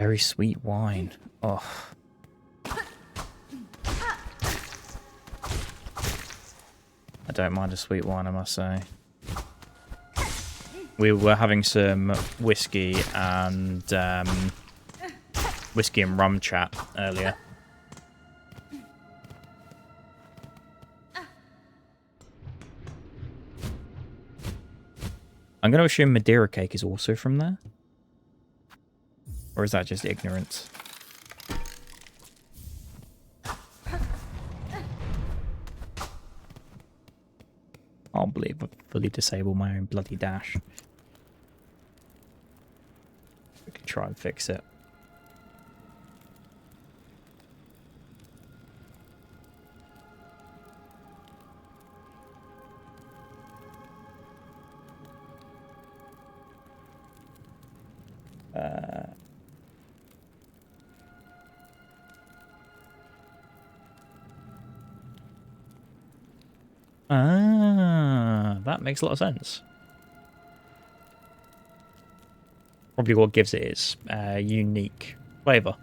Very sweet wine. Oh. I don't mind a sweet wine, I must say. We were having some whiskey and rum chat earlier. I'm going to assume Madeira cake is also from there. Or is that just ignorance? I can't believe I fully disabled my own bloody dash. We could try and fix it. That makes a lot of sense. Probably what gives it its unique flavour.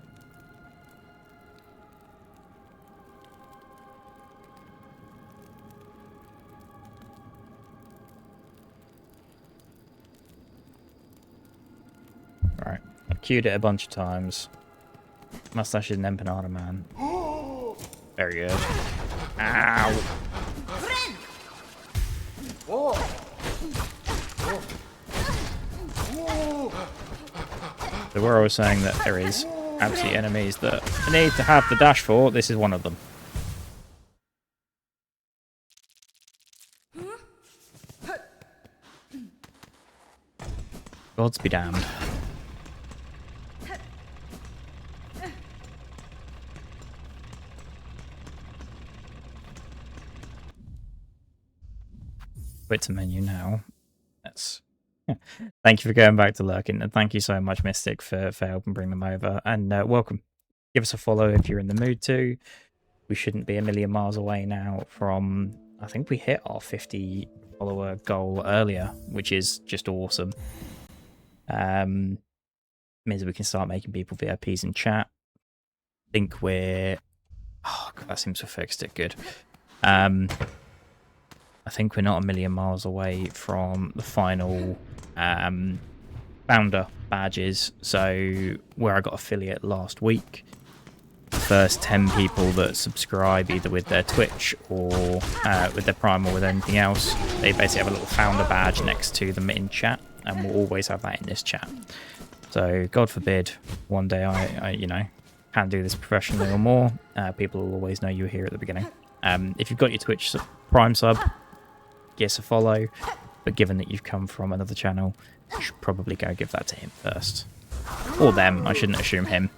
Right, I've queued it a bunch of times. Mustache is an empanada man. Very good. Ow! So where I was saying that there is absolute enemies that I need to have the dash for, this is one of them. Gods be damned. Quit to menu now. That's thank you for going back to lurking, and thank you so much, Mystic, for helping bring them over. And welcome. Give us a follow if you're in the mood to. We shouldn't be a million miles away now from. I think we hit our 50 follower goal earlier, which is just awesome. Means we can start making people VIPs in chat. I think we're. Oh, God, that seems to have fixed it. Good. I think we're not a million miles away from the final founder badges. So where I got affiliate last week, the first 10 people that subscribe either with their Twitch or with their Prime or with anything else, they basically have a little founder badge next to them in chat, and we'll always have that in this chat. So God forbid one day I you know, can do this professionally or more, people will always know you're here at the beginning. If you've got your Twitch Prime sub, give us a follow, but given that you've come from another channel, you should probably go give that to him first. Or them, I shouldn't assume him.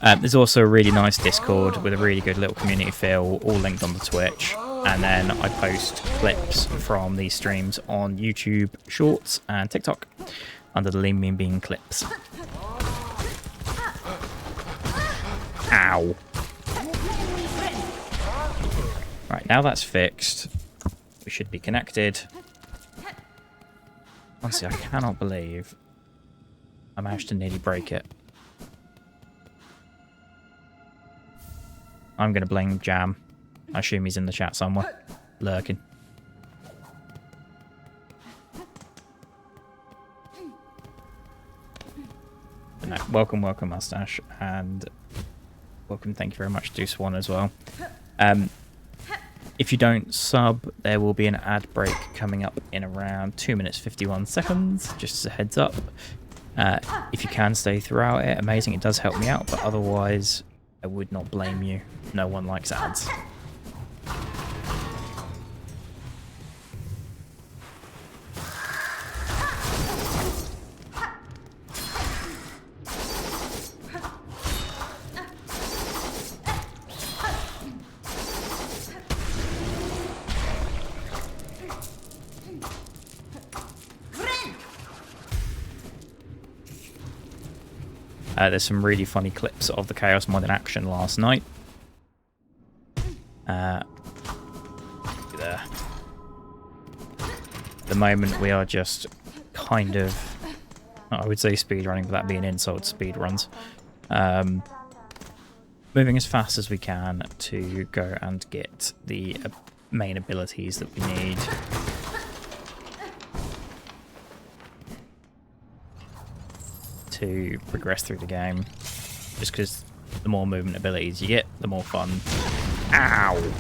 There's also a really nice Discord with a really good little community feel, all linked on the Twitch. And then I post clips from these streams on YouTube Shorts and TikTok under the Lean Mean Bean clips. Ow. Right, now that's fixed. We should be connected. Honestly, I cannot believe I managed to nearly break it. I'm going to blame Jam. I assume he's in the chat somewhere, lurking. But no, welcome, Mustache, and welcome, thank you very much, Deuce One as well. If you don't sub, there will be an ad break coming up in around 2 minutes 51 seconds, just as a heads up. If you can stay throughout it, amazing, it does help me out, but otherwise I would not blame you. No one likes ads. There's some really funny clips of the Chaos Mod in action last night. There. At the moment we are just kind of I would say speed running, but that being insult speed runs. Moving as fast as we can to go and get the main abilities that we need. To progress through the game. Just because the more movement abilities you get, the more fun. Ow!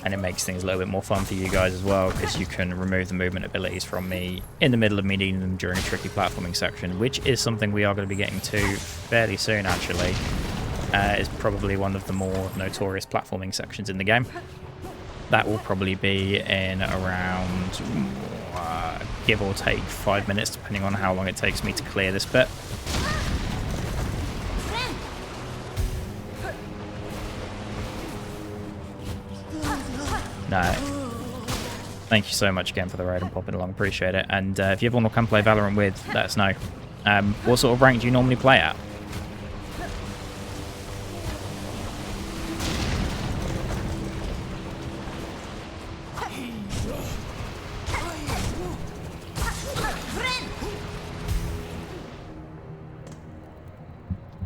And it makes things a little bit more fun for you guys as well, because you can remove the movement abilities from me in the middle of me needing them during a tricky platforming section, which is something we are going to be getting to fairly soon, actually. It's probably one of the more notorious platforming sections in the game. That will probably be in around, give or take 5 minutes, depending on how long it takes me to clear this bit. No. Thank you so much again for the raid and popping along. Appreciate it. And if you ever want to come play Valorant with, let us know. What sort of rank do you normally play at?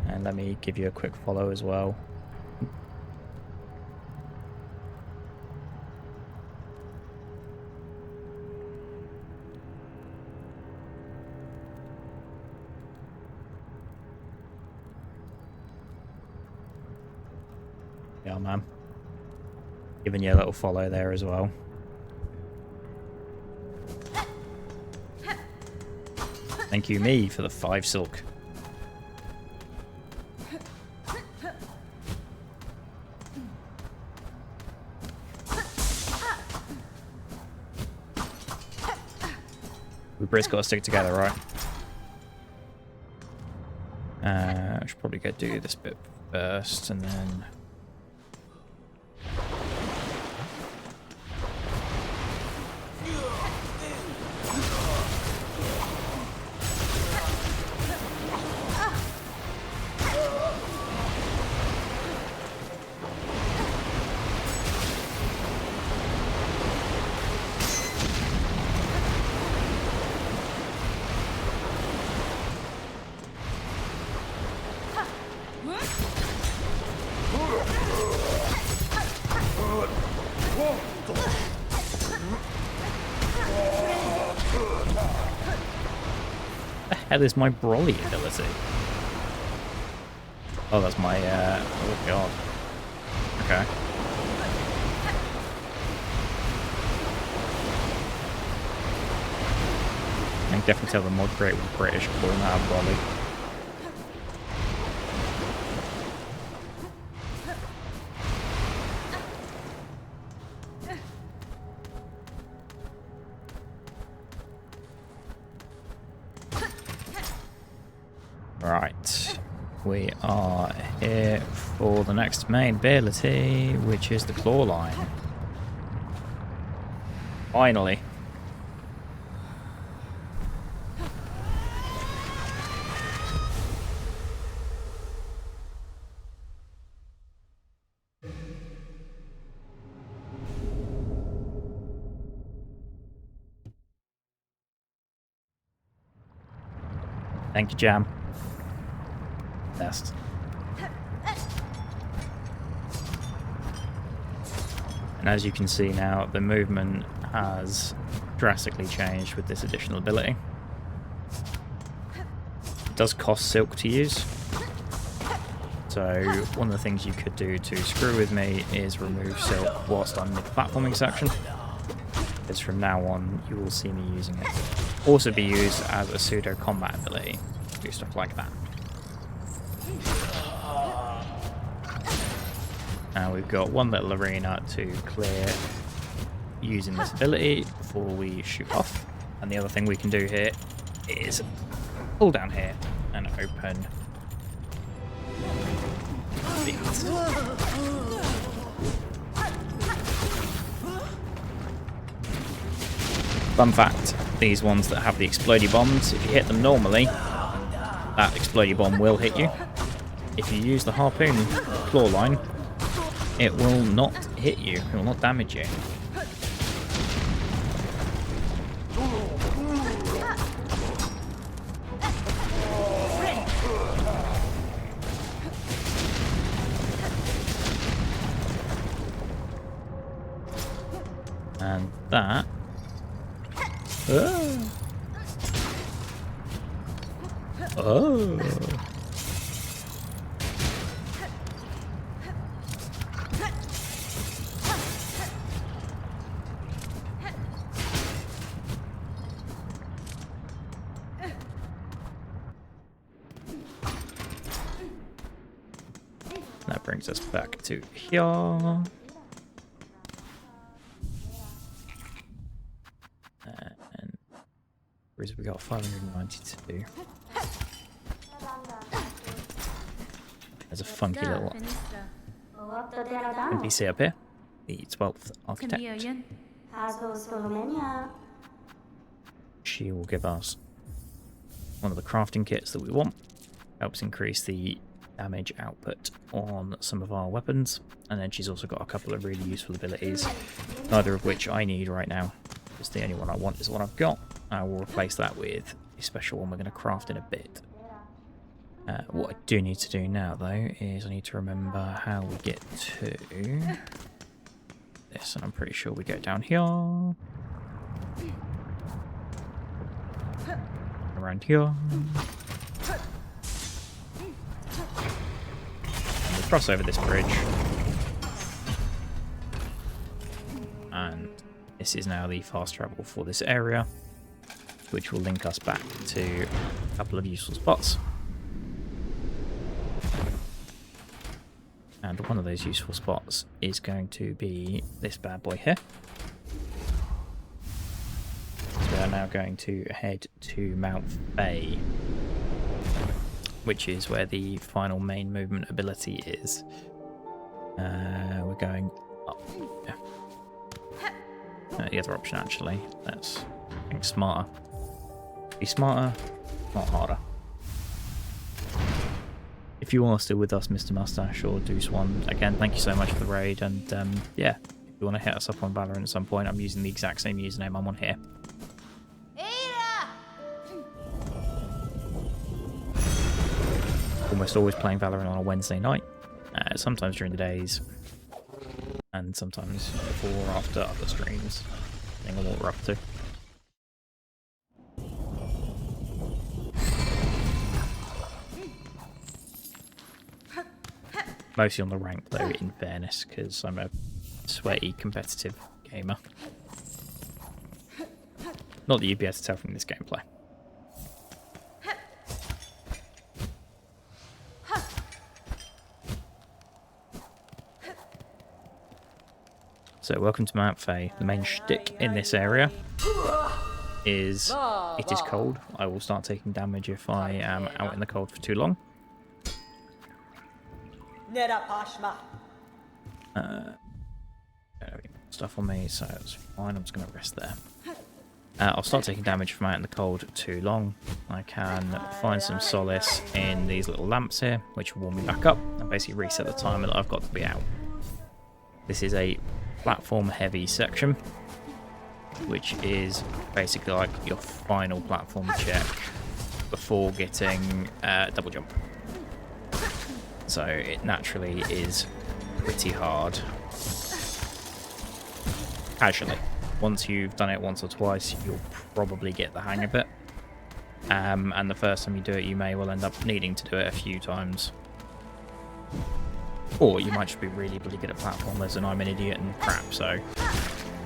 And let me give you a quick follow as well. Yeah, man. Giving you a little follow there as well. Thank you, me, for the 5 silk. We Brits got to stick together, right? I should probably go do this bit first, and then... The hell is my Broly ability? Oh, that's my, oh god. Okay. I can definitely tell the mod creator was British calling that Broly. Right, we are here for the next main ability, which is the claw line. Finally. Thank you, Jam. Best. And as you can see now, the movement has drastically changed with this additional ability. It does cost silk to use. So one of the things you could do to screw with me is remove silk whilst I'm in the platforming section. Because from now on, you will see me using it. Also be used as a pseudo combat ability. Do stuff like that. Now we've got one little arena to clear using this ability before we shoot off. And the other thing we can do here is pull down here and open these. Fun fact, these ones that have the explodey bombs, if you hit them normally, that explodey bomb will hit you. If you use the harpoon claw line, it will not hit you, it will not damage you. that. Oh. Oh. That brings us back to here. And whereas we got 592. There's a funky little NPC up here. The 12th architect. She will give us one of the crafting kits that we want. Helps increase the damage output on some of our weapons, and then she's also got a couple of really useful abilities, neither of which I need right now. Just the only one I want is the one I've got. I will replace that with a special one we're going to craft in a bit. What I do need to do now though is I need to remember how we get to this, and I'm pretty sure we go down here, around here. Cross over this bridge, and this is now the fast travel for this area, which will link us back to a couple of useful spots. And one of those useful spots is going to be this bad boy here. So we are now going to head to Mount Bay, which is where the final main movement ability is. We're going up. Yeah. The other option, actually. That's being smarter. Be smarter, not harder. If you are still with us, Mr. Mustache or Deuce One, again, thank you so much for the raid. And yeah, if you want to hit us up on Valorant at some point, I'm using the exact same username I'm on here. Almost always playing Valorant on a Wednesday night, sometimes during the days, and sometimes before or after other streams, depending on what we're up to. Mostly on the rank though, in fairness, because I'm a sweaty competitive gamer. Not that you'd be able to tell from this gameplay. So welcome to Mount Faye. The main shtick in this area is it is cold. I will start taking damage if I am out in the cold for too long. Stuff on me, so that's fine. I'm just going to rest there. I'll start taking damage from out in the cold too long. I can find some solace in these little lamps here, which will warm me back up and basically reset the timer that I've got to be out. This is a platform heavy section, which is basically like your final platform check before getting double jump. So it naturally is pretty hard. Casually. Once you've done it once or twice, you'll probably get the hang of it. And the first time you do it, you may well end up needing to do it a few times. Or you might just be really, really good at platformers and I'm an idiot and crap, so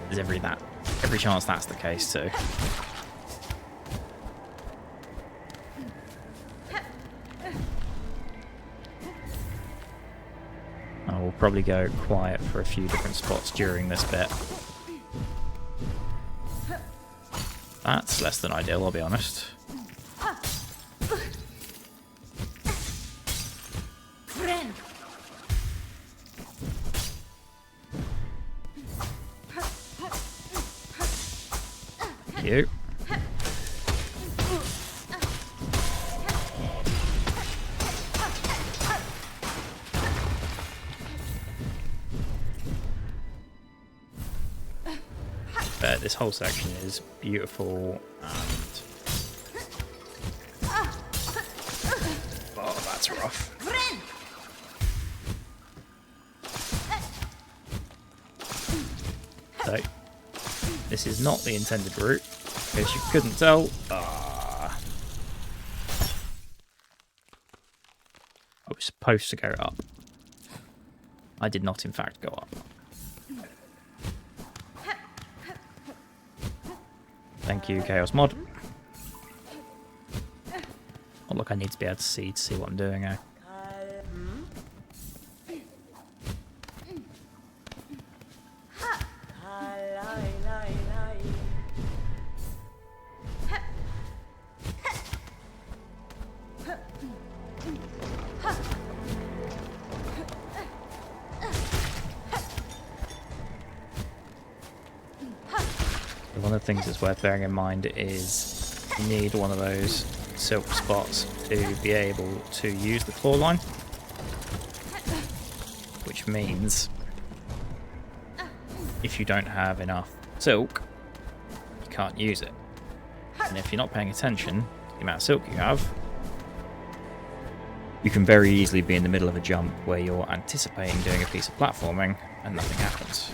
there's every chance that's the case too. I will probably go quiet for a few different spots during this bit. That's less than ideal, I'll be honest. Thank you. This whole section is beautiful and oh, that's rough. So This is not the intended route, in case you couldn't tell. I was supposed to go up. I did not, in fact, go up. Thank you, Chaos Mod. Oh, look, I need to be able to see what I'm doing, eh? One of the things that's worth bearing in mind is you need one of those silk spots to be able to use the claw line, which means if you don't have enough silk, you can't use it. And if you're not paying attention to the amount of silk you have, you can very easily be in the middle of a jump where you're anticipating doing a piece of platforming and nothing happens.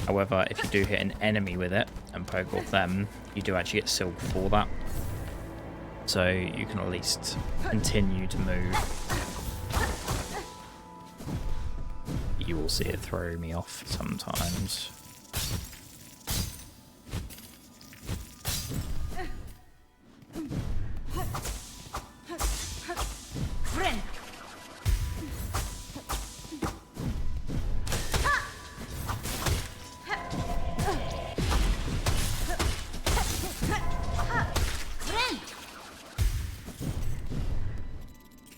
However, if you do hit an enemy with it and poke off them, you do actually get silk for that. So you can at least continue to move. You will see it throw me off sometimes.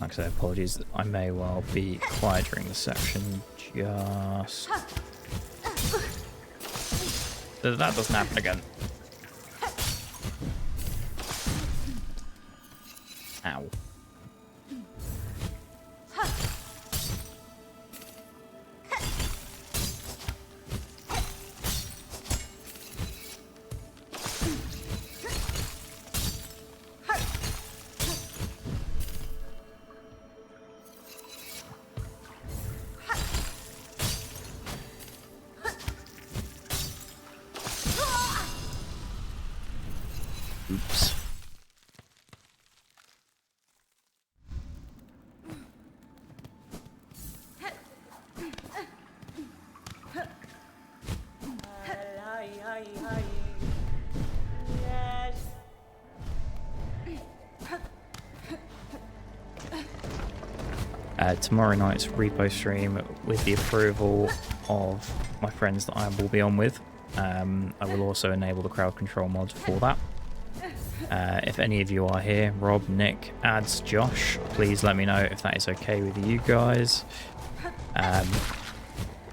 Like I said, apologies, I may well be quiet during this section, just so that doesn't happen again. Ow. Oops. Tomorrow night's repo stream, with the approval of my friends that I will be on with, I will also enable the crowd control mod for that. If any of you are here, Rob, Nick, Ads, Josh, please let me know if that is okay with you guys. I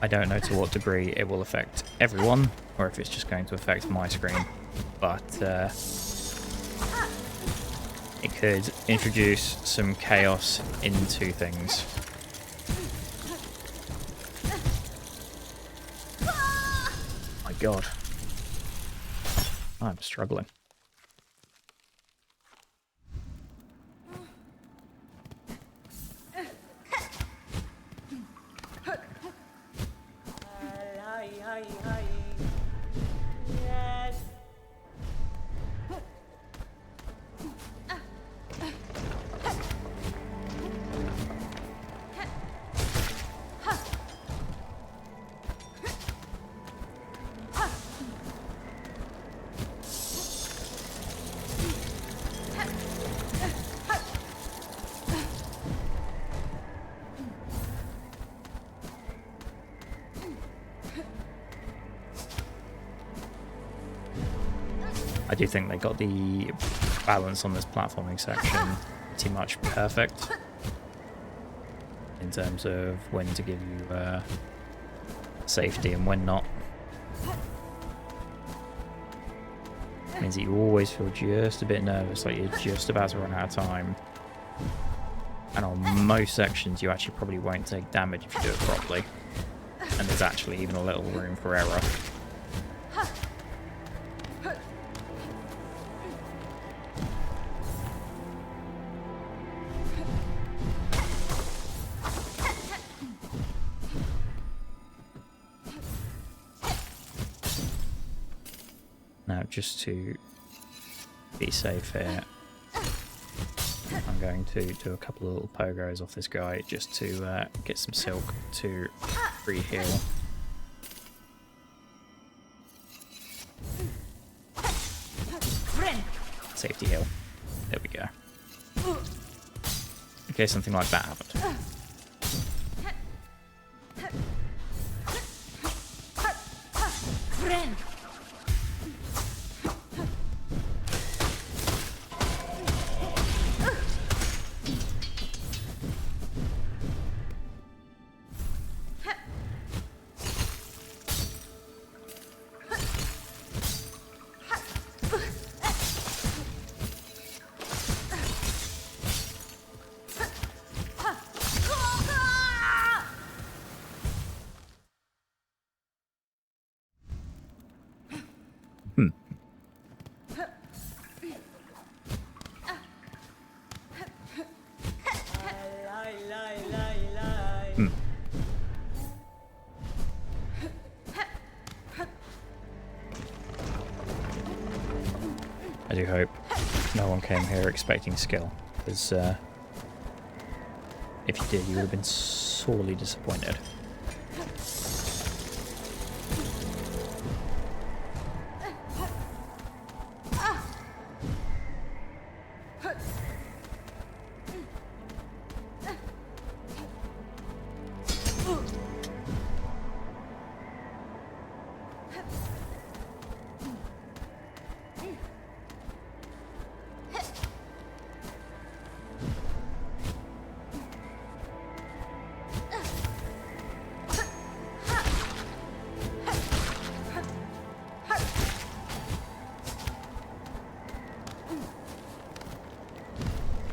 don't know to what degree it will affect everyone, or if it's just going to affect my screen, but it could introduce some chaos into things. My God, I'm struggling. I do think they got the balance on this platforming section pretty much perfect in terms of when to give you safety and when not. It means that you always feel just a bit nervous, like you're just about to run out of time. And on most sections you actually probably won't take damage if you do it properly. And there's actually even a little room for error. just to be safe here, I'm going to do a couple of little pogos off this guy just to get some silk to re-heal. Safety heal. There we go. In case something like that happened. I do hope no one came here expecting skill, because if you did, you would have been sorely disappointed.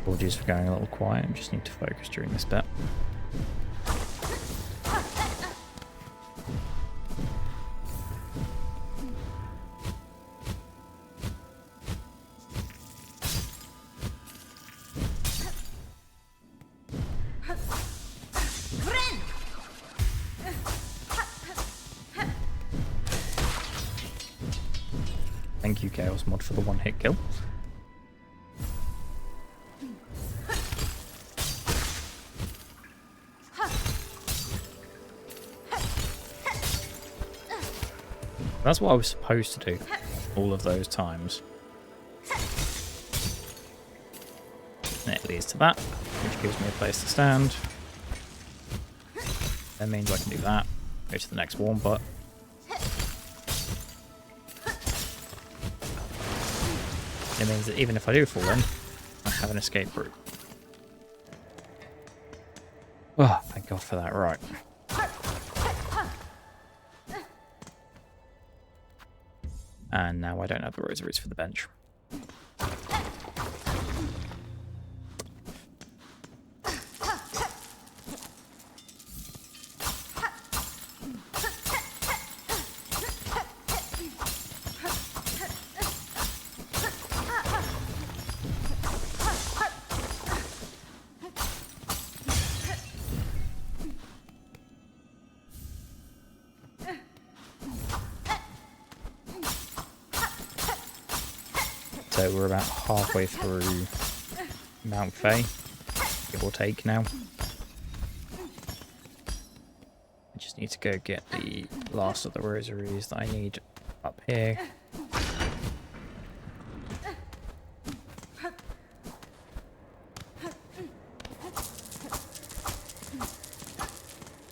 Apologies for going a little quiet, I just need to focus during this bit. Thank you, Chaos Mod, for the one-hit kill. That's what I was supposed to do all of those times. And it leads to that, which gives me a place to stand. That means I can do that. Go to the next warm butt. It means that even if I do fall in, I have an escape route. Oh, thank God for that. Right. And now I don't have the rosaries for the bench. So we're about halfway through Mount Fae, give or take now. I just need to go get the last of the rosaries that I need up here.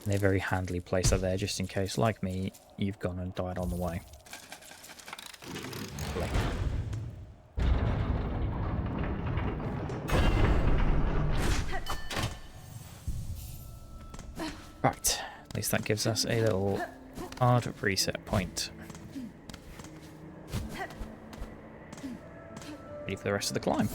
And they're very handily placed up there just in case, like me, you've gone and died on the way. Right, at least that gives us a little hard reset point. Ready for the rest of the climb.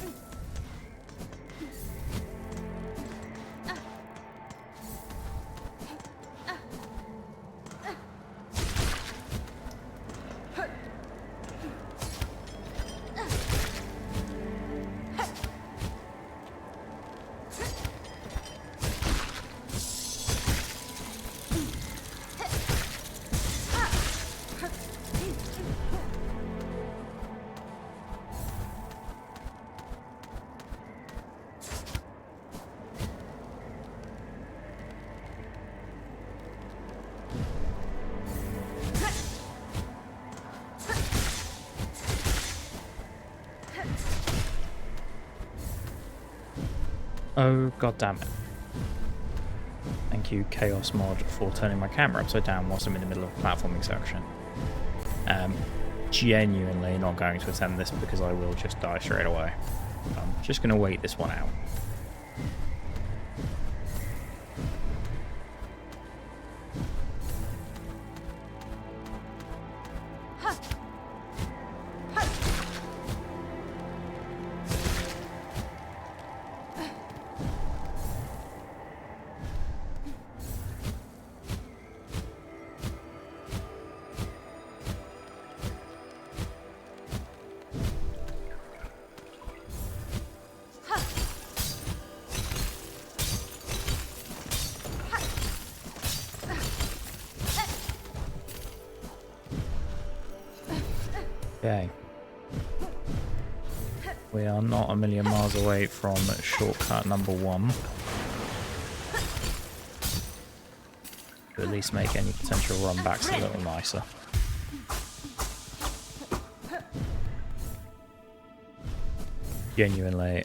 Oh, god damn it. Thank you, Chaos Mod, for turning my camera upside down whilst I'm in the middle of a platforming section. Genuinely not going to attempt this because I will just die straight away. I'm just going to wait this one out. Okay. We are not a million miles away from shortcut number 1. To at least make any potential run backs a little nicer. Genuinely,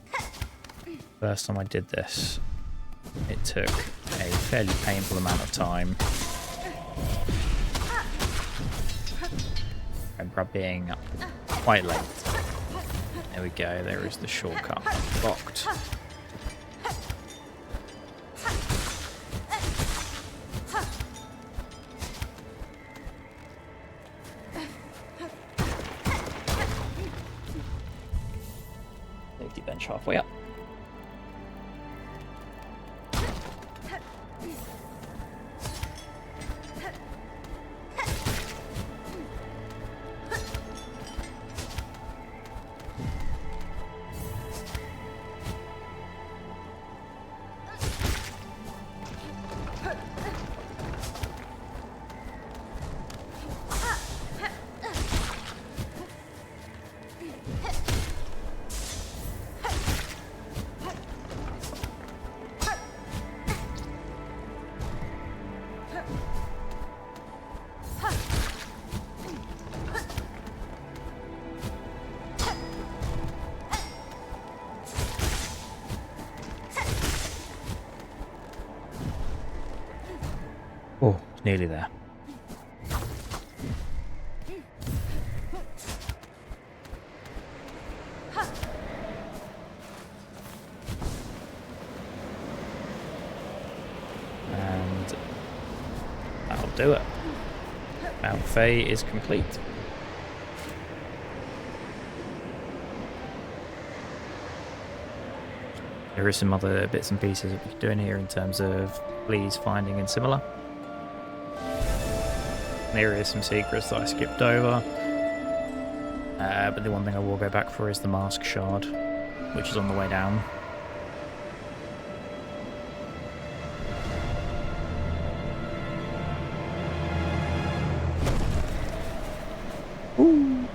first time I did this, it took a fairly painful amount of time. I remember being quite late. There we go, there is the shortcut. Locked. Safety bench halfway up. Oh, nearly there. And that'll do it. Mount Faye is complete. There is some other bits and pieces that we can do in here in terms of fleas finding and similar. There is some secrets that I skipped over. But the one thing I will go back for is the mask shard, which is on the way down. Ooh.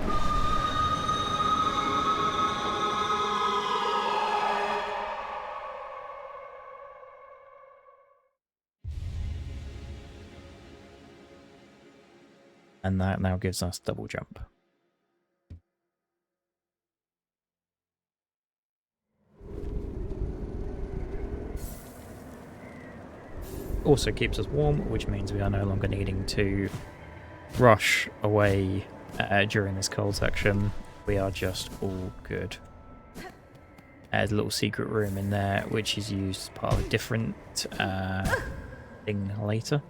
And that now gives us double jump. Also keeps us warm, which means we are no longer needing to rush away during this cold section. We are just all good. There's a little secret room in there, which is used as part of a different thing later.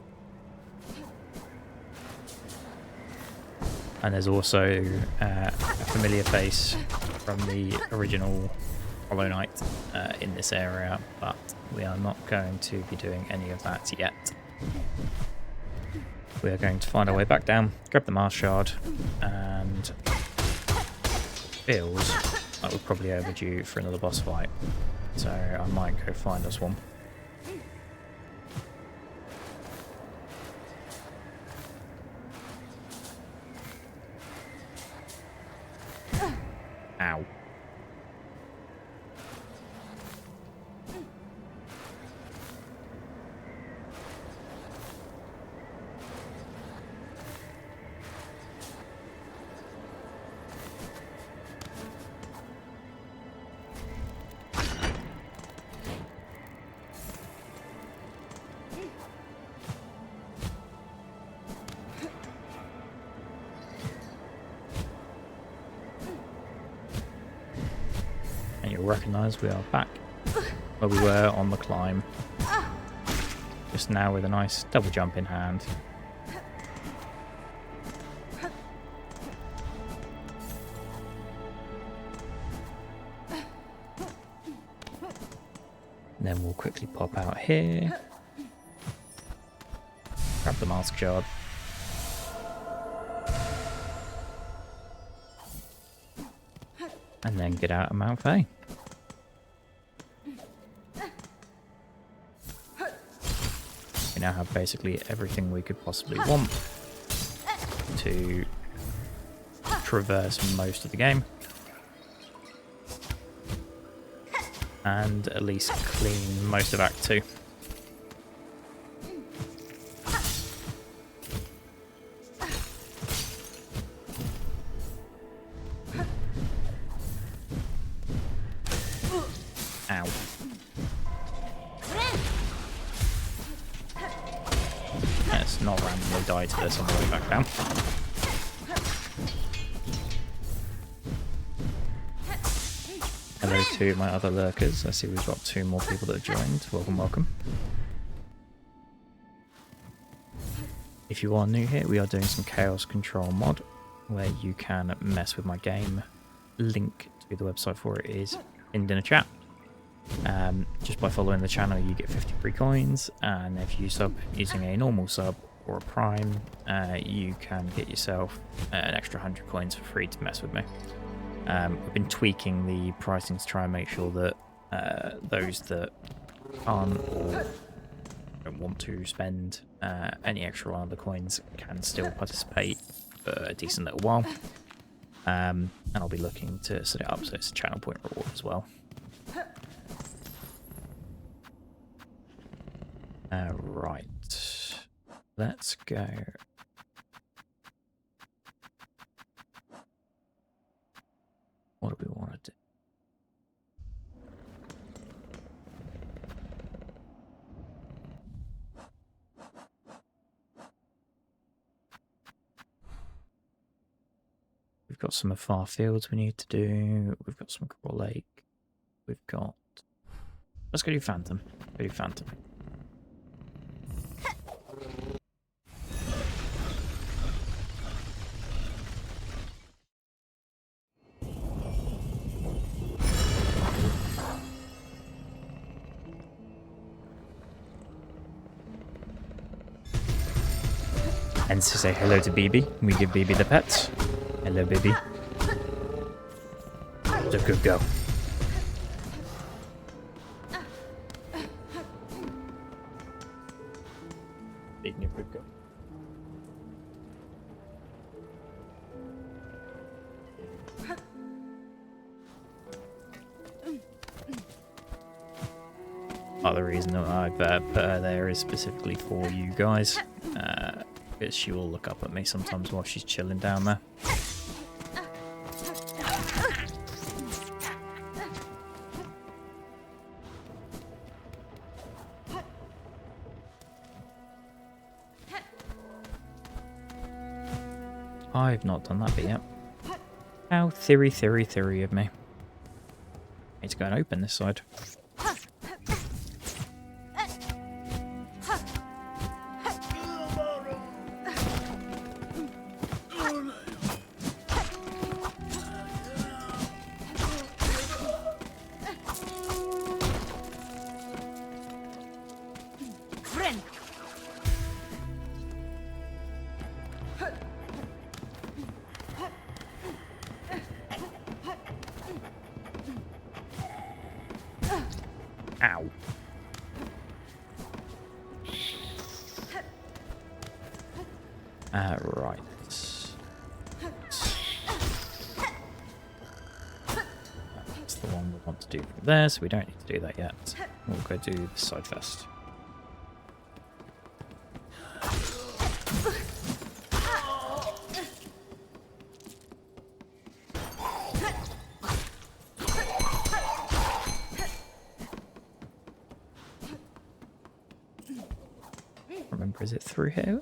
And there's also a familiar face from the original Hollow Knight in this area, but we are not going to be doing any of that yet. We are going to find our way back down, grab the Mars Shard, and feels like we're probably overdue for another boss fight. So I might go find us one. Ow. you'll recognise we are back where we were on the climb. Just now with a nice double jump in hand. And then we'll quickly pop out here. Grab the mask shard. And then get out of Mount Faye. We now have basically everything we could possibly want to traverse most of the game. And at least clean most of Act 2. Ow. Let's not randomly die to this on the way back down. Hello to my other lurkers. I see we've got 2 more people that have joined. Welcome, welcome. If you are new here, we are doing some Chaos Control mod where you can mess with my game. Link to the website for it is pinned in a chat. Just by following the channel you get 50 free coins, and if you sub using a normal sub or a prime, you can get yourself an extra 100 coins for free to mess with me. We've been tweaking the pricing to try and make sure that those that can't or don't want to spend any extra on other coins can still participate for a decent little while. And I'll be looking to set it up so it's a channel point reward as well. Right, let's go. What do we want to do? We've got some far fields we need to do. We've got some Coral Lake. We've got... Let's go do Phantom. Go do Phantom. And to say hello to BB, we give BB the pets. Hello, baby. It's a good girl. Being a good girl. Part of the reason that I put her there is specifically for you guys. Because she will look up at me sometimes while she's chilling down there. I've not done that bit yet. How theory of me. Need to go and open this side. Ow. Right. That's the one we want to do from there, so we don't need to do that yet. We'll go do this side first. Remember, is it through here?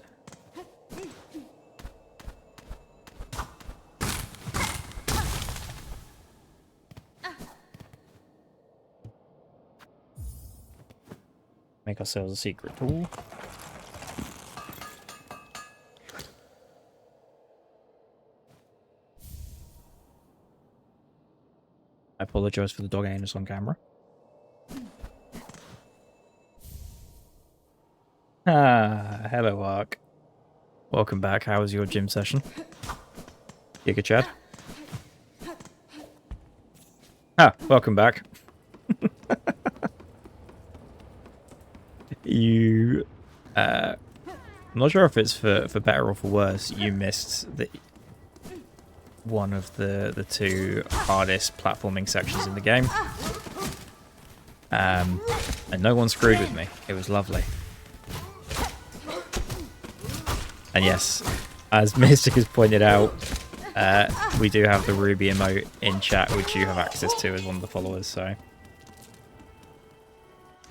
Make ourselves a secret tool. I apologize for the dog anus on camera. Ah, hello, Ark. Welcome back. How was your gym session? Giga Chad? Ah, welcome back. You, I'm not sure if it's for better or for worse. You missed one of the two hardest platforming sections in the game. And no one screwed with me. It was lovely. And yes, as Mystic has pointed out, we do have the Ruby emote in chat, which you have access to as one of the followers, so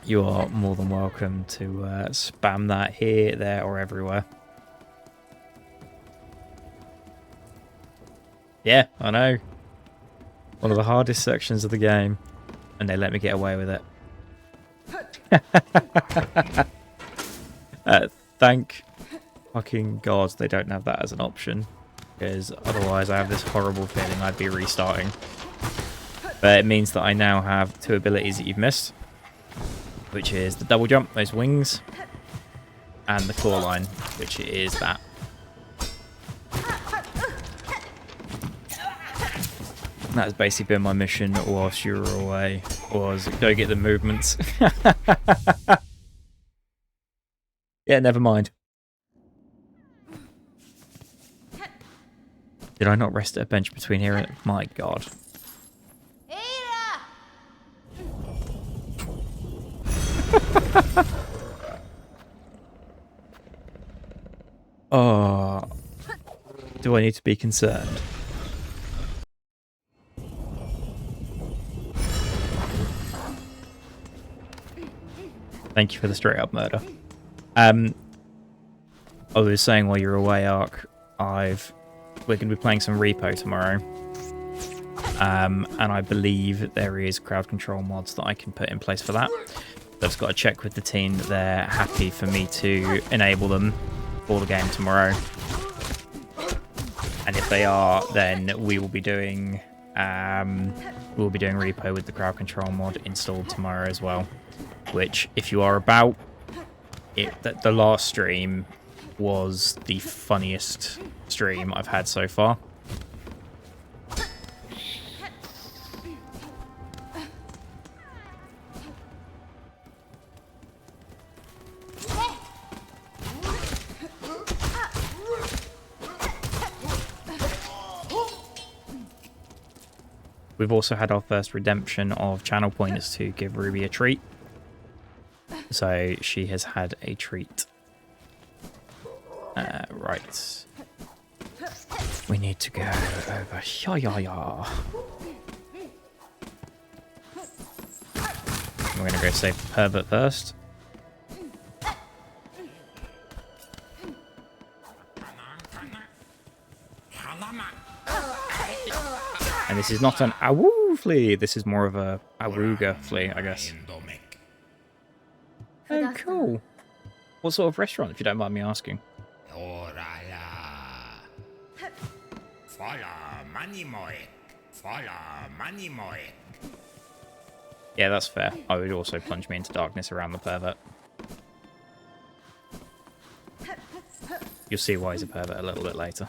you are more than welcome to spam that here, there, or everywhere. Yeah, I know. One of the hardest sections of the game, and they let me get away with it. Thank fucking God they don't have that as an option, because otherwise I have this horrible feeling I'd be restarting. But it means that I now have two abilities that you've missed, which is the double jump, those wings, and the claw line, which is that. That has basically been my mission whilst you were away, was go get the movements. Yeah, never mind. Did I not rest at a bench between here and... My God. Oh. Do I need to be concerned? Thank you for the straight up murder. I was saying while you're away, Ark, we're going to be playing some Repo tomorrow. And I believe there is crowd control mods that I can put in place for that. I've just got to check with the team that they're happy for me to enable them for the game tomorrow. And if they are, then we will be doing Repo with the crowd control mod installed tomorrow as well. Which, if you are about, the last stream was the funniest stream I've had so far. We've also had our first redemption of channel points to give Ruby a treat. So she has had a treat. Right. We need to go over here. We're going to go save the pervert first. And this is not an awoo flea. This is more of a awooga flea, I guess. Oh, cool. What sort of restaurant, if you don't mind me asking? Yeah, that's fair. I would also plunge me into darkness around the pervert. You'll see why he's a pervert a little bit later.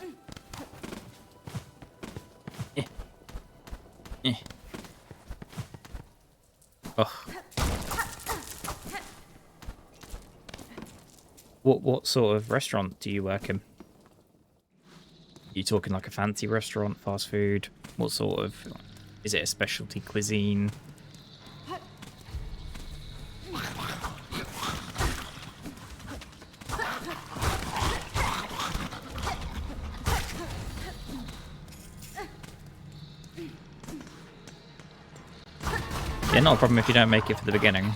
Ugh. What sort of restaurant do you work in? You talking like a fancy restaurant, fast food? What sort of... Is it a specialty cuisine? Yeah, not a problem if you don't make it for the beginning.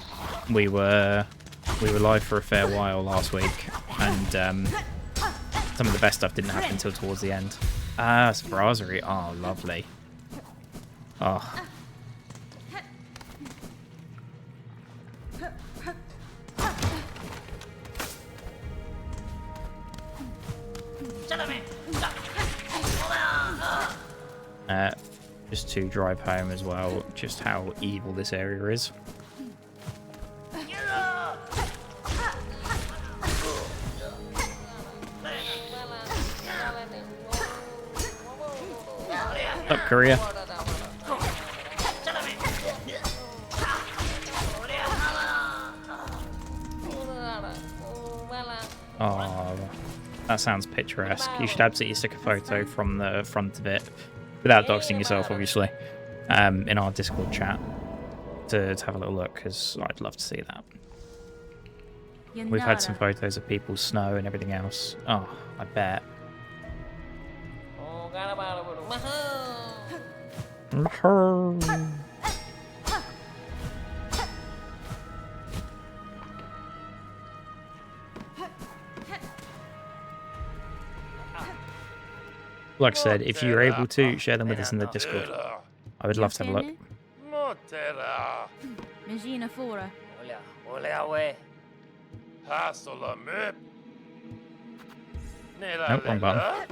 We were live for a fair while last week, and some of the best stuff didn't happen until towards the end. Ah, it's brasserie. Oh, lovely. Oh. Just to drive home as well, just how evil this area is. Up, Korea. Oh, that sounds picturesque. You should absolutely stick a photo from the front of it, without doxing yourself, obviously, in our Discord chat to have a little look, because I'd love to see that. We've had some photos of people's snow and everything else. Oh, I bet. Like I said, if you're able to, share them with us in the Discord. I would love to have a look.
Regina Fora.
Nope, wrong button.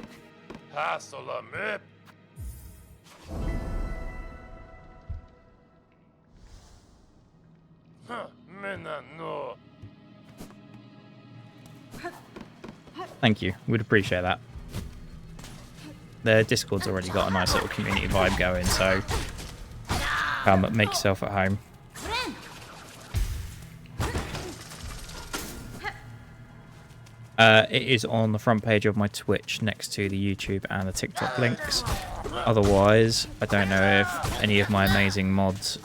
Thank you. We'd appreciate that. The Discord's already got a nice little community vibe going, so come make yourself at home. It is on the front page of my Twitch next to the YouTube and the TikTok links. Otherwise, I don't know if any of my amazing mods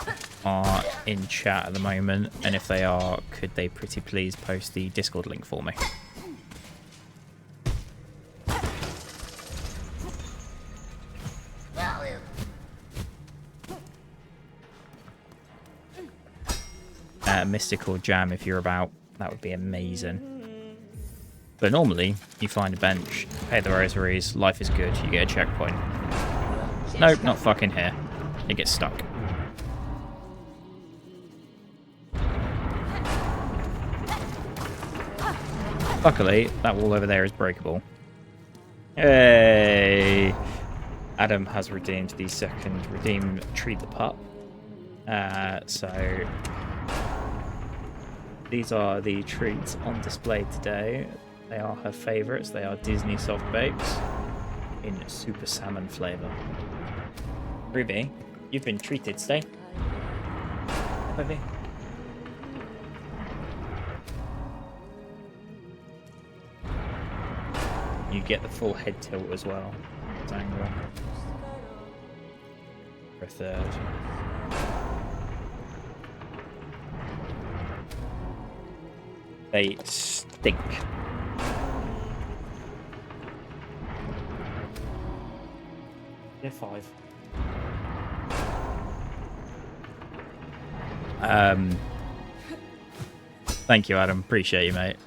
are in chat at the moment, and if they are, could they pretty please post the Discord link for me? Mystical Jam if you're about, that would be amazing. But normally, you find a bench, pay the rosaries, life is good, you get a checkpoint. Nope, not fucking here. It gets stuck. Luckily, that wall over there is breakable. Hey! Adam has redeemed the second redeem Treat the Pup. So these are the treats on display today. They are her favourites. They are Disney soft bakes in super salmon flavour. Ruby, you've been treated today. Baby. You get the full head tilt as well. Angle. For a third. They stink. They're 5. Thank you, Adam. Appreciate you, mate.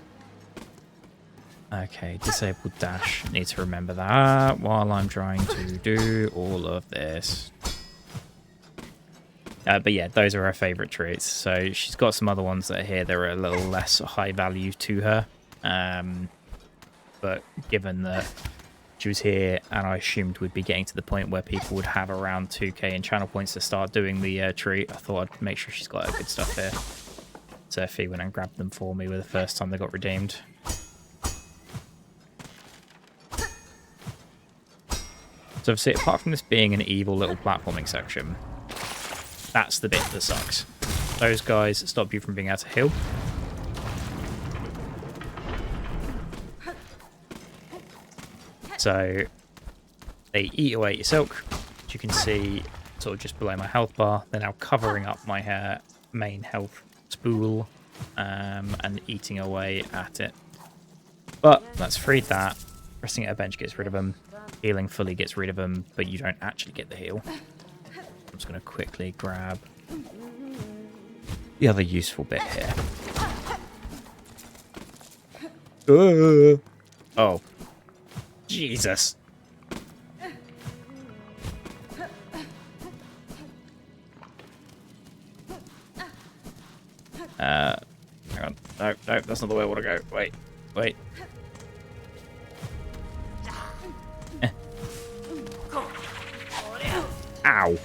Okay, disabled dash. Need to remember that while I'm trying to do all of this. But yeah, those are her favourite treats. So she's got some other ones that are here that are a little less high value to her. But given that she was here and I assumed we'd be getting to the point where people would have around 2k in channel points to start doing the treat, I thought I'd make sure she's got her good stuff here. So Fee went and grabbed them for me with the first time they got redeemed. So obviously, apart from this being an evil little platforming section, that's the bit that sucks. Those guys stop you from being able to heal. So they eat away at your silk, which you can see sort of just below my health bar. They're now covering up my main health spool and eating away at it. But that's freed that. Pressing at a bench gets rid of them. Healing fully gets rid of them, but you don't actually get the heal. I'm just going to quickly grab the other useful bit here. Oh. Jesus. Hang on. No, that's not the way I want to go. Wait. Ow.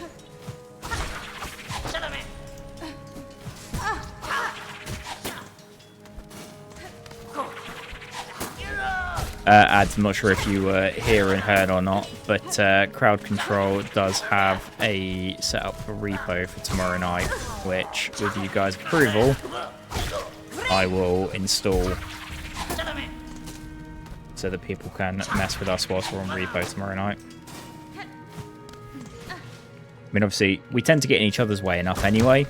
Ads, I'm not sure if you were here and heard or not, but Crowd Control does have a setup for repo for tomorrow night, which, with you guys' approval, I will install so that people can mess with us whilst we're on repo tomorrow night. I mean, obviously, we tend to get in each other's way enough anyway,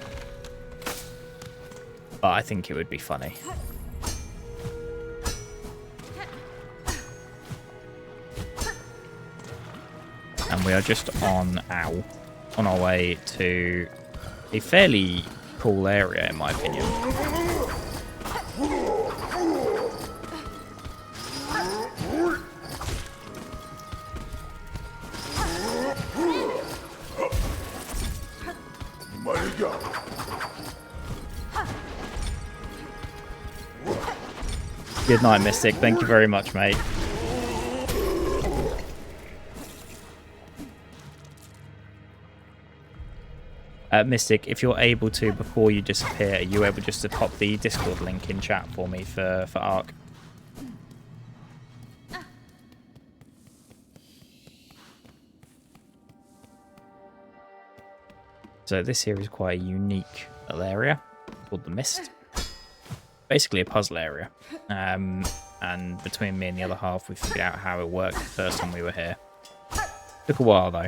but I think it would be funny. And we are just on our way to a fairly cool area, in my opinion. Good night, Mystic. Thank you very much, mate. Mystic, if you're able to, before you disappear, are you able just to pop the Discord link in chat for me for Ark? So this here is quite a unique little area called the Mist. Basically a puzzle area. And between me and the other half, we figured out how it worked the first time we were here. Took a while though.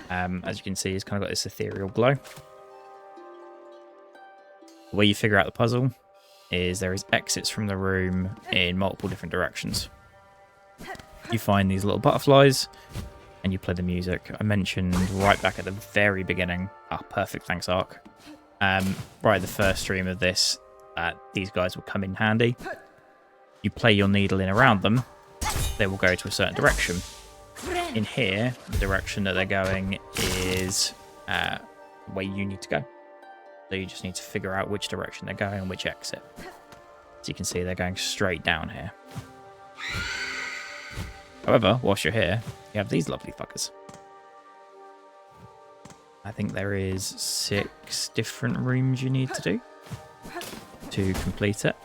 As you can see, it's kind of got this ethereal glow. The way you figure out the puzzle is there is exits from the room in multiple different directions. You find these little butterflies and you play the music. I mentioned right back at the very beginning. Ah, perfect, thanks Ark. Right at the first stream of this, these guys will come in handy. You play your needle in around them, they will go to a certain direction. In here, the direction that they're going is the way you need to go. So you just need to figure out which direction they're going and which exit. As you can see, they're going straight down here. However, whilst you're here, you have these lovely fuckers. I think there is 6 different rooms you need to do to complete it.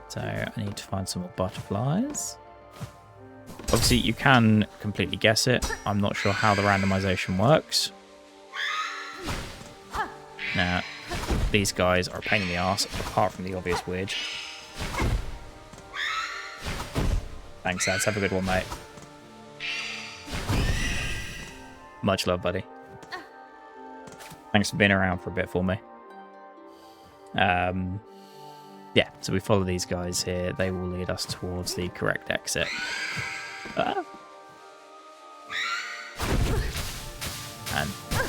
So I need to find some more butterflies. Obviously, you can completely guess it. I'm not sure how the randomization works. Now, these guys are a pain in the arse, apart from the obvious weird. Thanks, Ads. Have a good one, mate. Much love, buddy. Thanks for being around for a bit for me. Yeah, so we follow these guys here. They will lead us towards the correct exit. And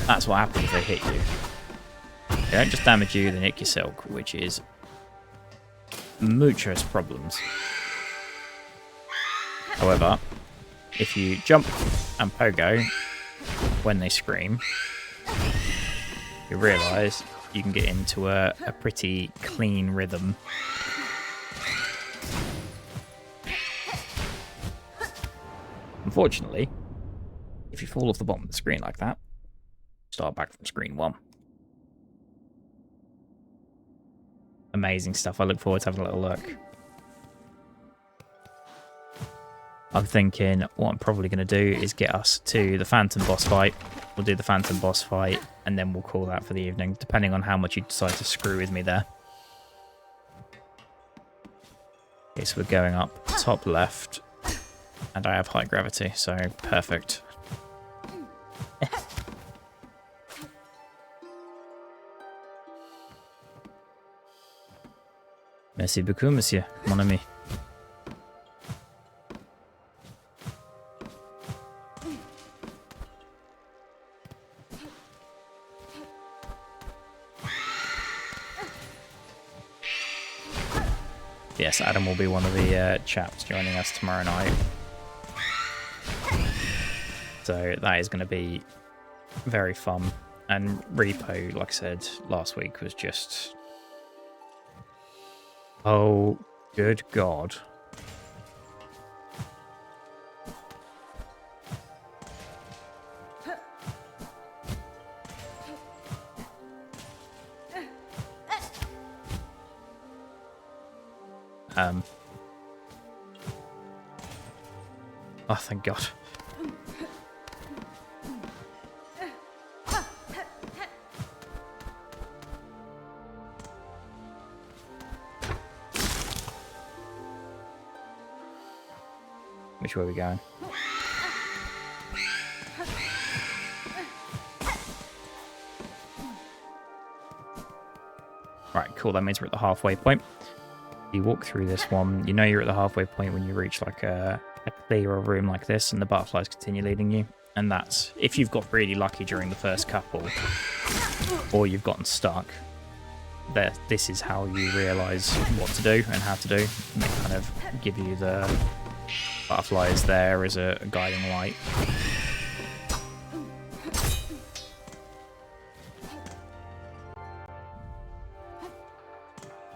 that's what happens if they hit you. They don't just damage you, they nick your silk, which is muchos problems. However, if you jump and pogo when they scream, you realise you can get into a pretty clean rhythm. Unfortunately, if you fall off the bottom of the screen like that, start back from screen 1. Amazing stuff. I look forward to having a little look. I'm thinking what I'm probably going to do is get us to the Phantom boss fight. We'll do the Phantom boss fight, and then we'll call that for the evening, depending on how much you decide to screw with me there. Okay, so we're going up top left, and I have high gravity, so perfect. Merci beaucoup, monsieur, mon ami. Yes, Adam will be one of the chaps joining us tomorrow night. So that is going to be very fun. And Repo, like I said last week, was just... oh, good God. Oh, thank God. Which way are we going? Right, cool. That means we're at the halfway point. You walk through this one. You know you're at the halfway point when you reach like a clearer room like this, and the butterflies continue leading you. And that's if you've got really lucky during the first couple, or you've gotten stuck. This is how you realise what to do and how to do. And they kind of give you the butterflies there as a guiding light.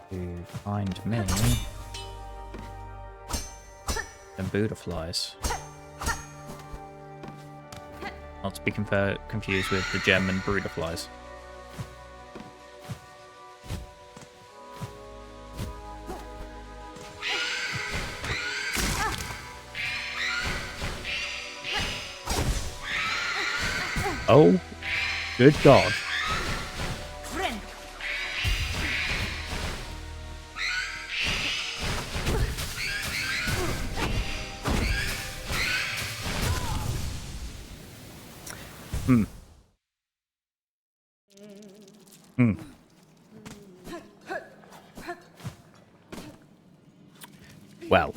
To find me and butterflies. Not to be confused with the German broodflies. Oh, good God. Well.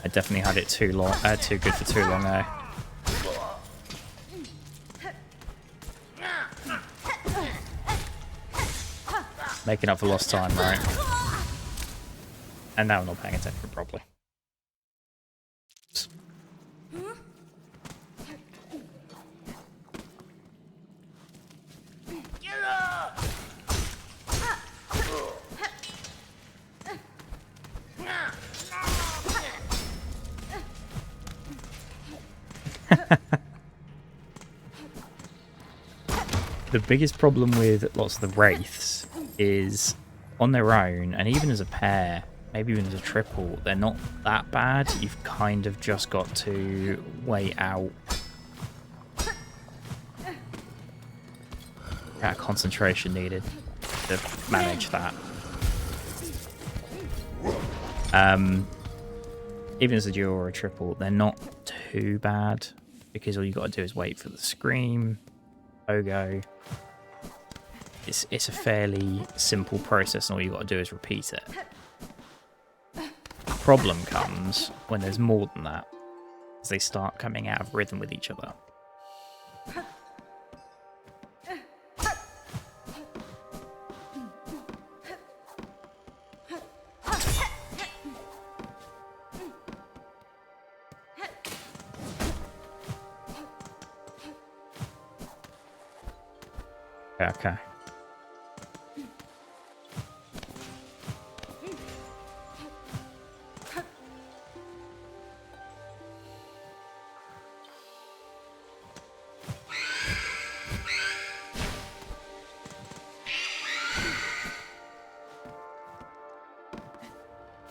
I definitely had it too long. Too good for too long there. Making up for lost time, right? And now I'm not paying attention properly. The biggest problem with lots of the wraiths is on their own, and even as a pair, maybe even as a triple, they're not that bad. You've kind of just got to wait out that concentration needed to manage that. Even as a duo or a triple, they're not too bad because all you got to do is wait for the scream, pogo. It's a fairly simple process, and all you got to do is repeat it. The problem comes when there's more than that, as they start coming out of rhythm with each other. Okay.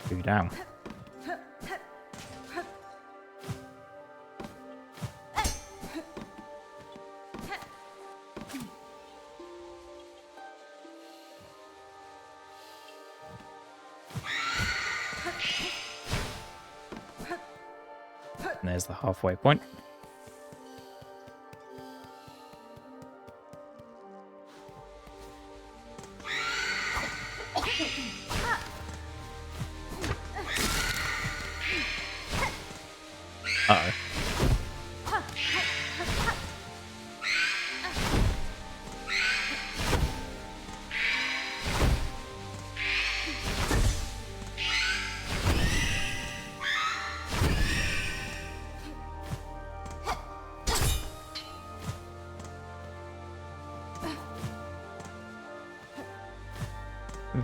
Two down. And there's the halfway point. Uh-oh.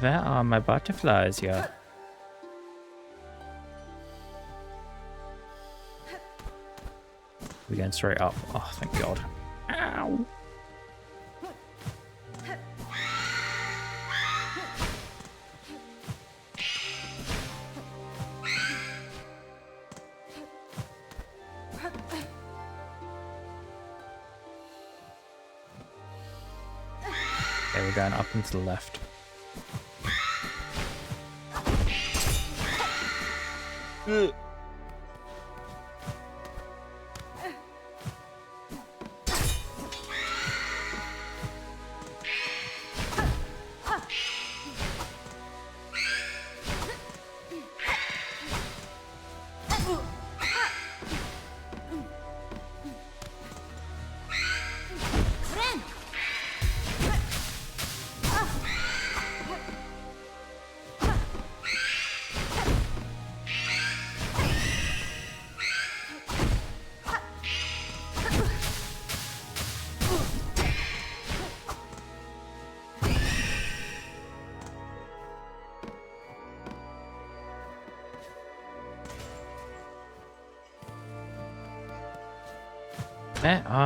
Where are my butterflies here? We're going straight up. Oh, thank God. Ow! Okay, we're going up and to the left.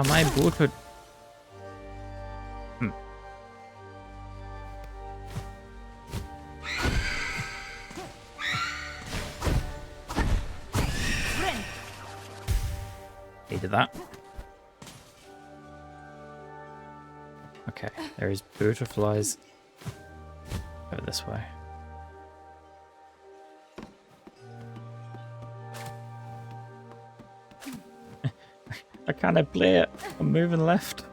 My Bluetooth. He did that. Okay, there is butterflies over this way. I can't play it. I'm moving left.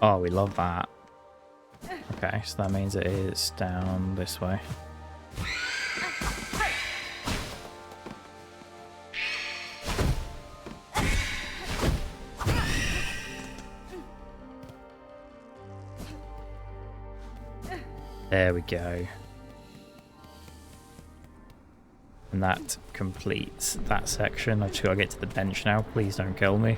Oh, we love that. Okay, so that means it is down this way. There we go. And that completes that section. I've just got to get to the bench now. Please don't kill me.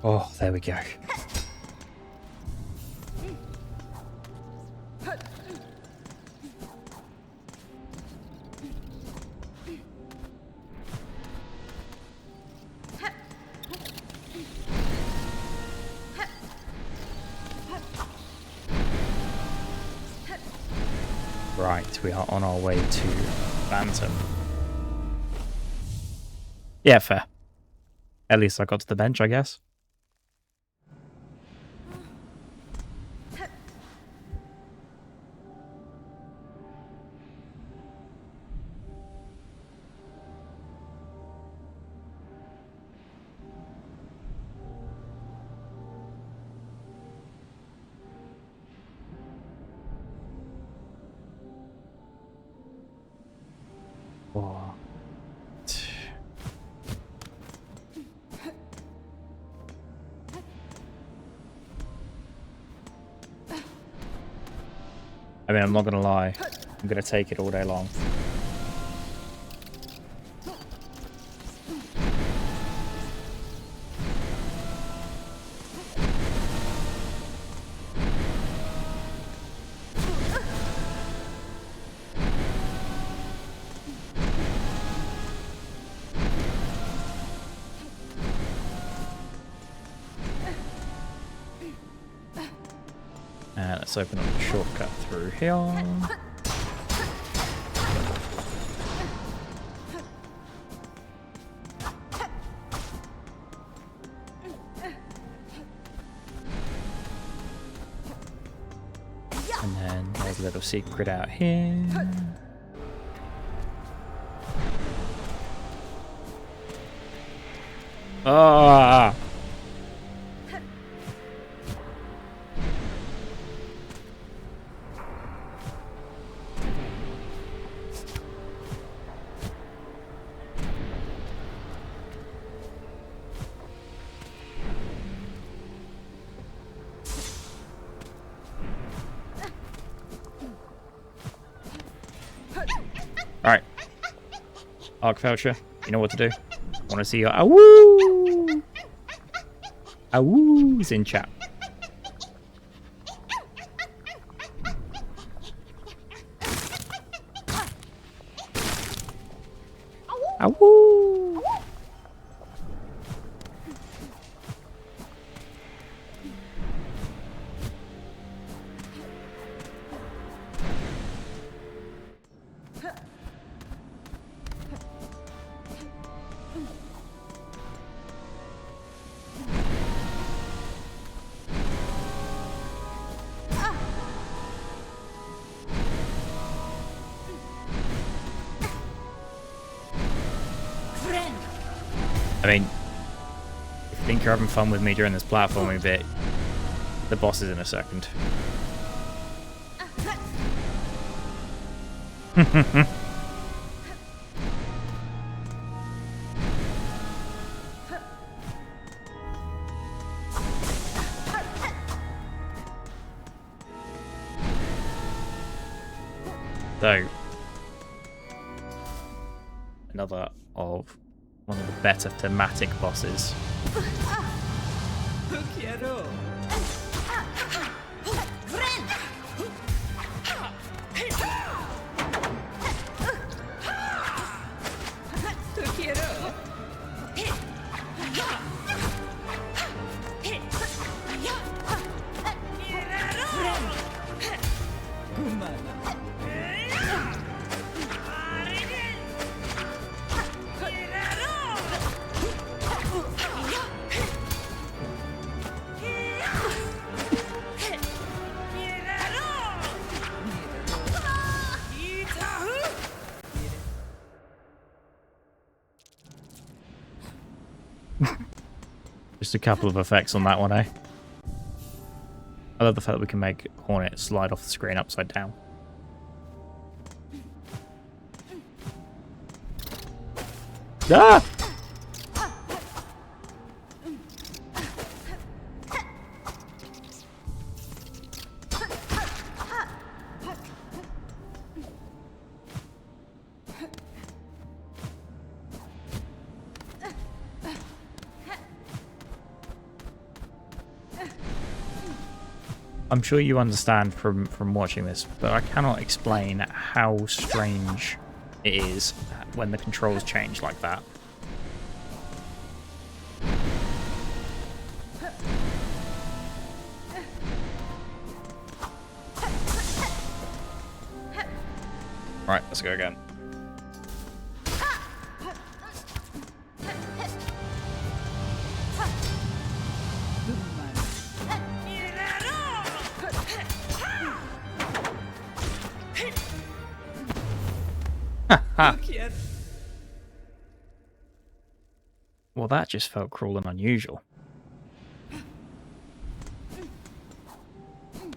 Oh, there we go. Right, we are on our way to Phantom. Yeah, fair. At least I got to the bench, I guess. Oh. I mean, I'm not gonna lie. I'm gonna take it all day long. Let's open up the shortcut through here. And then there's a little secret out here. Ah! Arcfelcher, you know what to do. I want to see your awoo! Awoo's in chat. Awoo! I mean, if you think you're having fun with me during this platforming bit, the boss is in a second. So, another of one of the better thematic bosses. Just a couple of effects on that one, eh? I love the fact that we can make Hornet slide off the screen upside down. Ah! I'm sure you understand from watching this, but I cannot explain how strange it is when the controls change like that. Right, let's go again. Well, that just felt cruel and unusual.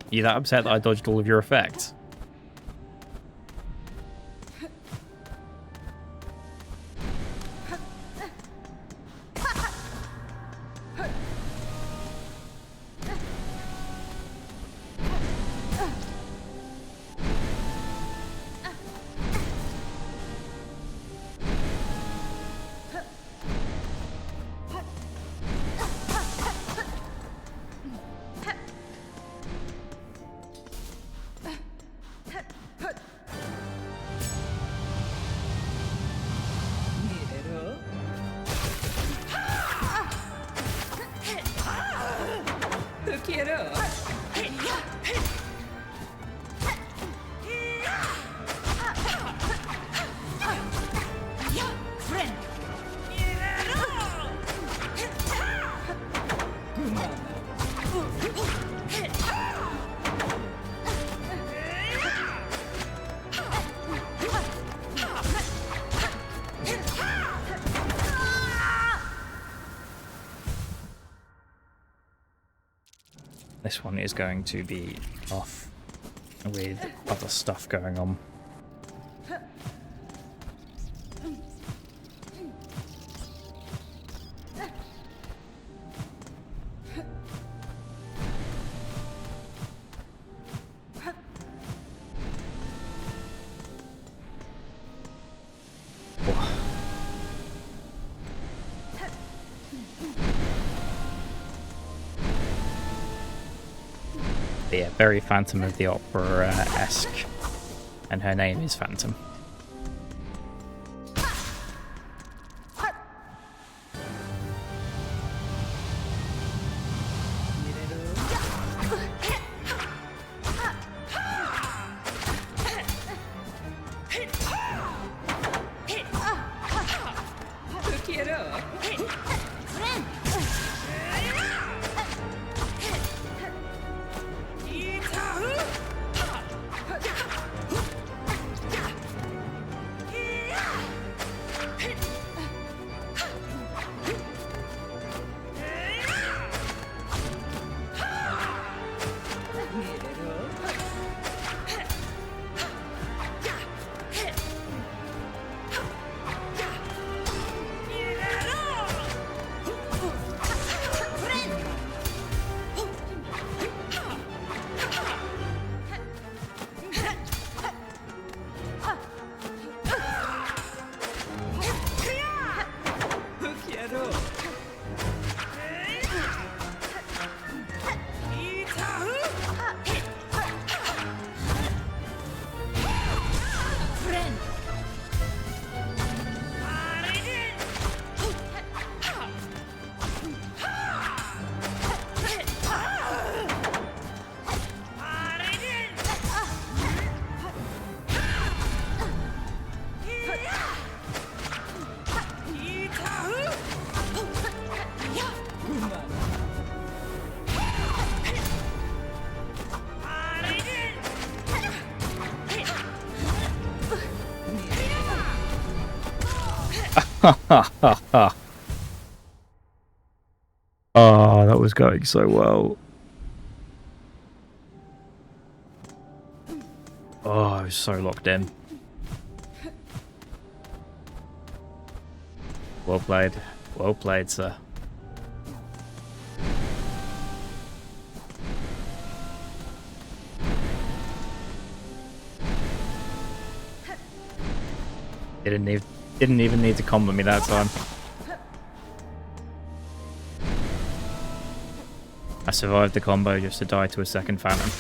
You that upset that I dodged all of your effects? This one is going to be off with other stuff going on. Yeah, very Phantom of the Opera-esque. And her name is Phantom. Oh, that was going so well. Oh, I was so locked in. Well played. Well played, sir. Didn't even need to combo me that time. I survived the combo just to die to a second Phantom.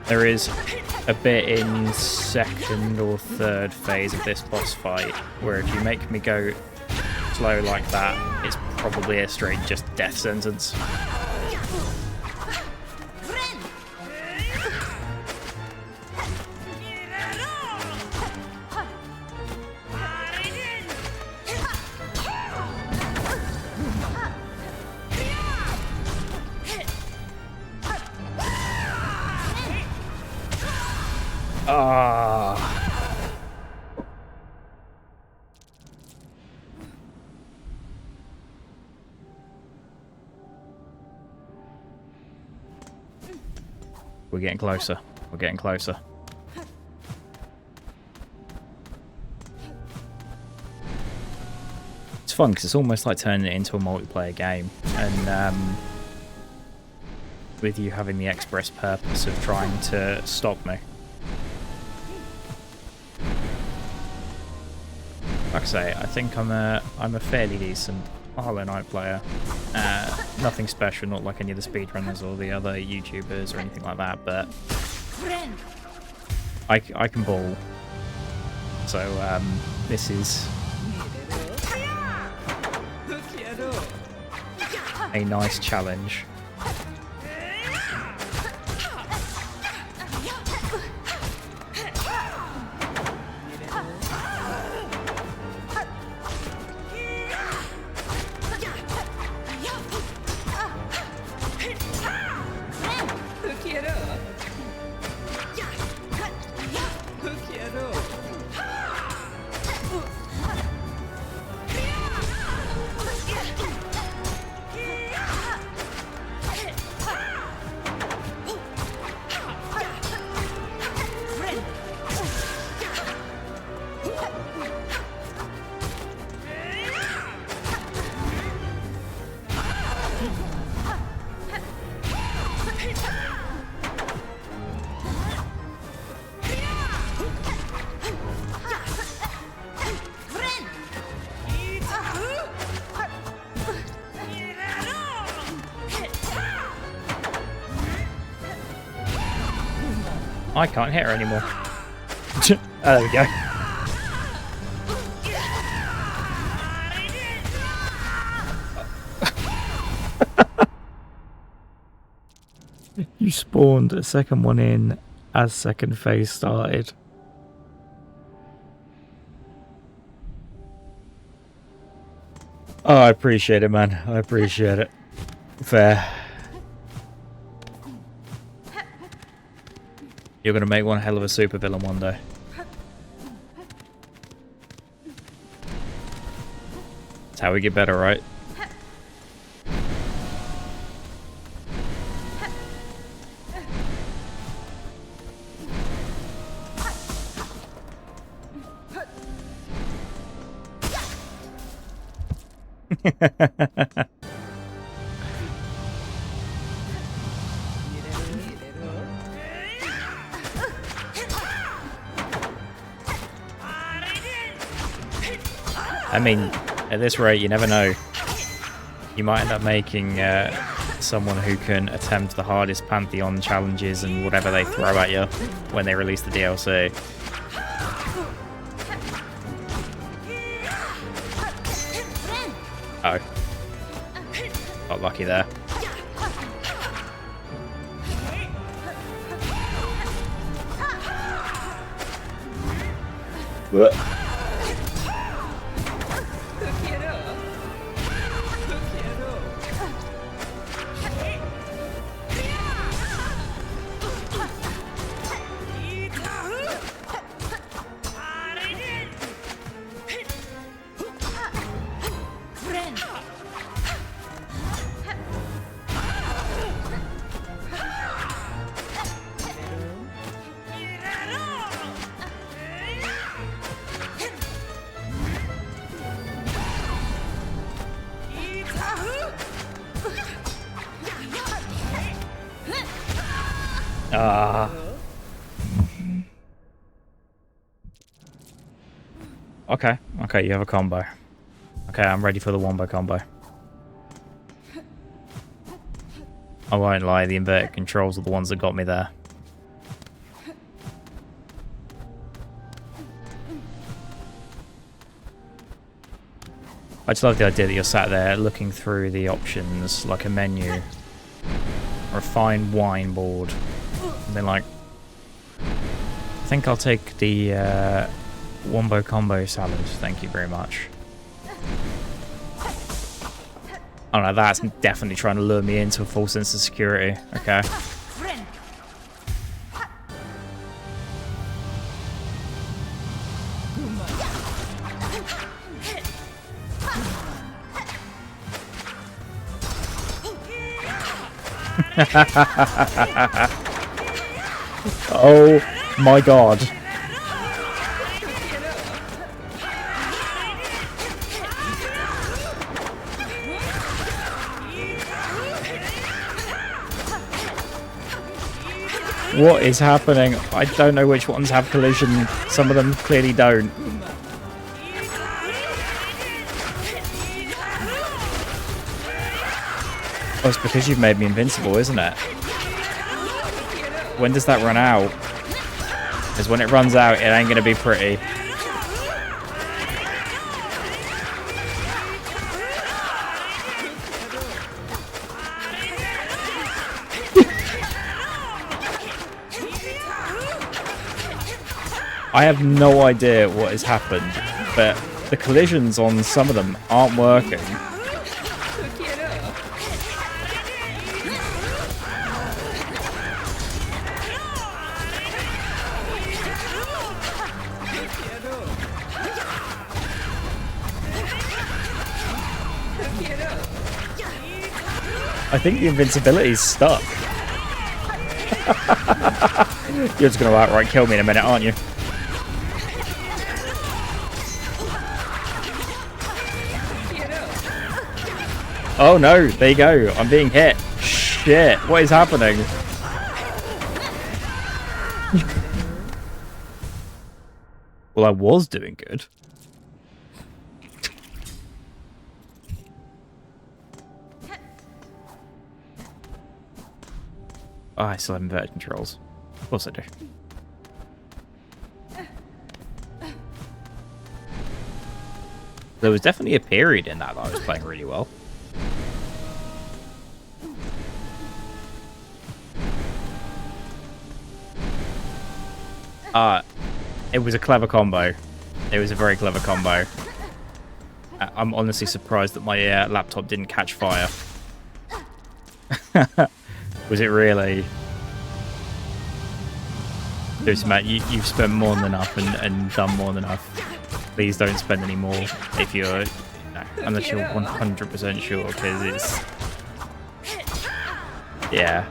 There is a bit in second or third phase of this boss fight where if you make me go slow like that, it's probably a straight just death sentence. We're getting closer. We're getting closer. It's fun because it's almost like turning it into a multiplayer game, and with you having the express purpose of trying to stop me. Like I say, I think I'm a fairly decent Hollow Knight player. Nothing special, not like any of the speedrunners or the other YouTubers or anything like that, but I can ball. So this is a nice challenge. I can't hit her anymore. Oh, there we go. You spawned a second one in as second phase started. Oh, I appreciate it, man. I appreciate it. Fair. You're gonna make one hell of a supervillain one day. That's how we get better, right? I mean, at this rate, you never know. You might end up making someone who can attempt the hardest Pantheon challenges and whatever they throw at you when they release the DLC. Oh. Got lucky there. What? Okay, you have a combo. Okay, I'm ready for the wombo combo. I won't lie, the inverted controls are the ones that got me there. I just love the idea that you're sat there looking through the options like a menu or a fine wine board. And then like, I think I'll take the wombo combo salad, thank you very much. Oh no, that's definitely trying to lure me into a false sense of security. Okay. Oh my god. What is happening? I don't know which ones have collision. Some of them clearly don't. Oh, it's because you've made me invincible, isn't it? When does that run out? Because when it runs out, it ain't going to be pretty. I have no idea what has happened, but the collisions on some of them aren't working. I think the invincibility's stuck. You're just going to outright kill me in a minute, aren't you? Oh no, there you go. I'm being hit. Shit, what is happening? Well, I was doing good. Oh, I still have inverted controls. course I do. There was definitely a period in that I was playing really well. It was a clever combo. It was a very clever combo. I'm honestly surprised that my laptop didn't catch fire. Was it really? Dude, Matt, you've spent more than enough and done more than enough. Please don't spend any more if you're... No, unless you're 100% sure, because it's... Yeah.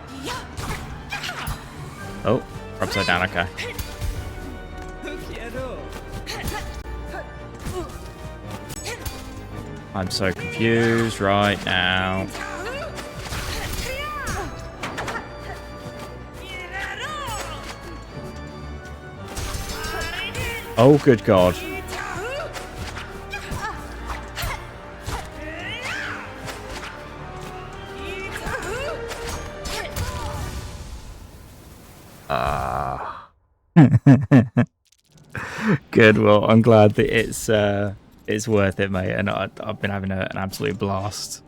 Oh, upside down, okay. I'm so confused right now. Oh, good God. Good. Well, I'm glad that it's worth it, mate. And I've been having an absolute blast.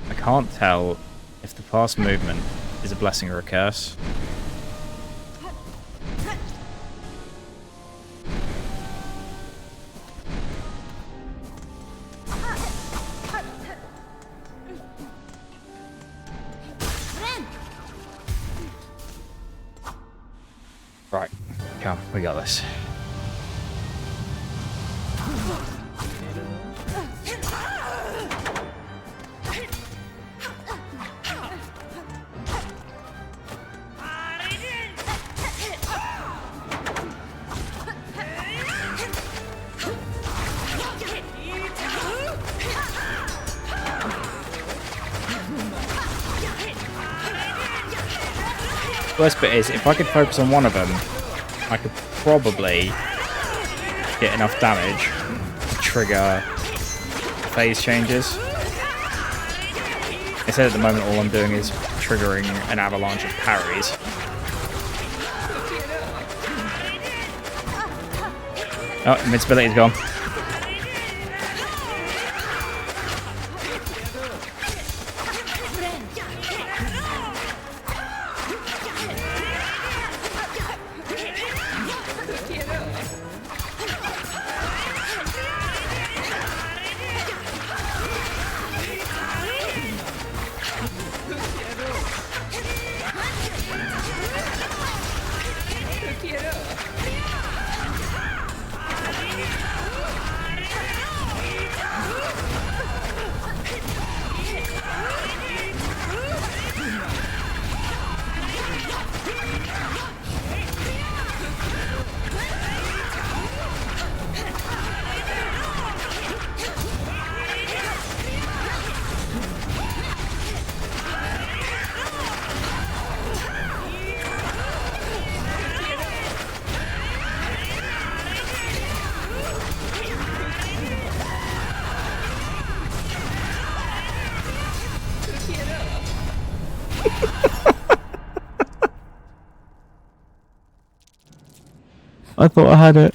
I can't tell if the fast movement is a blessing or a curse. Right, come, we got this. Worst bit is, if I could focus on one of them, I could probably get enough damage to trigger phase changes. Instead, at the moment, all I'm doing is triggering an avalanche of parries. Oh, invincibility's gone. I thought I had it.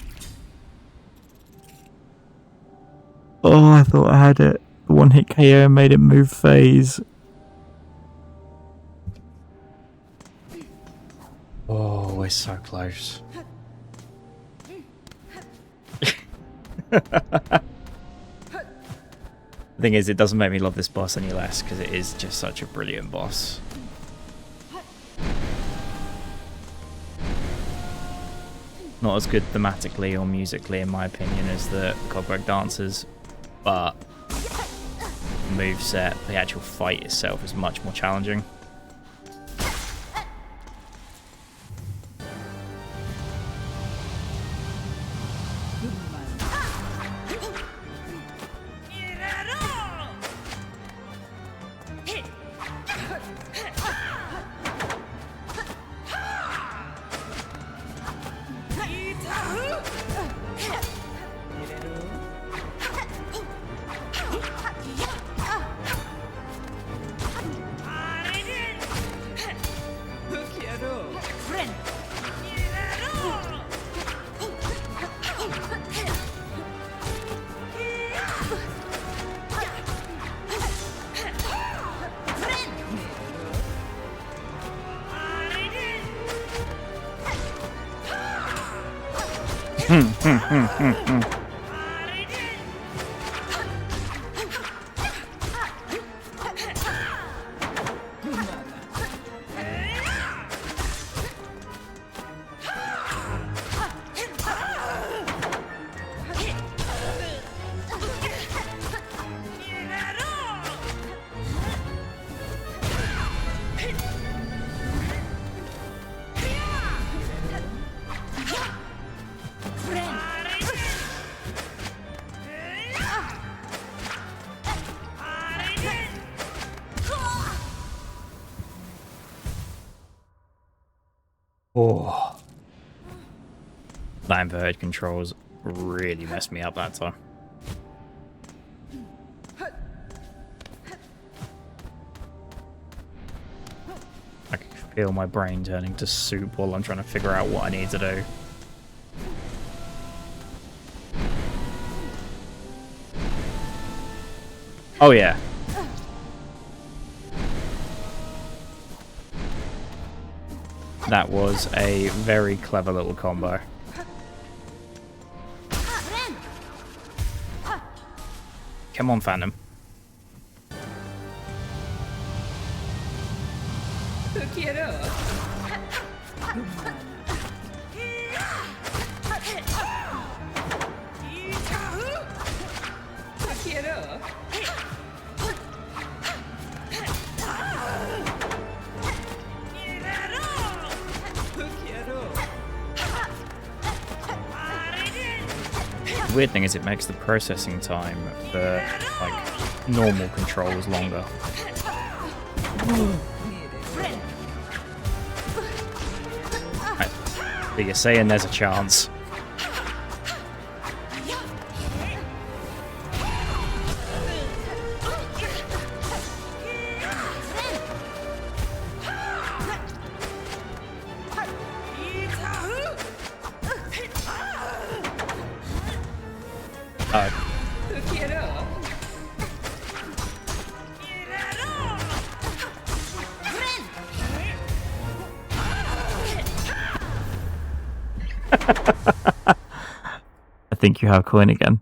Oh, I thought I had it. The one hit KO made it move phase. Oh, we're so close. The thing is, it doesn't make me love this boss any less because it is just such a brilliant boss. Not as good thematically or musically, in my opinion, as the Clockwork Dancers, but moveset, the actual fight itself is much more challenging. Oh. That inverted controls really messed me up that time. I can feel my brain turning to soup while I'm trying to figure out what I need to do. Oh yeah. That was a very clever little combo. Come on, Phantom. The weird thing is it makes the processing time for like normal controls longer. Right. So you're saying there's a chance. I think you have coin again.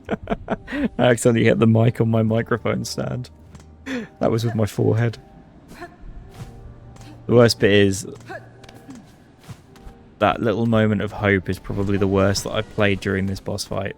I accidentally hit the mic on my microphone stand. That was with my forehead. The worst bit is that little moment of hope is probably the worst that I've played during this boss fight.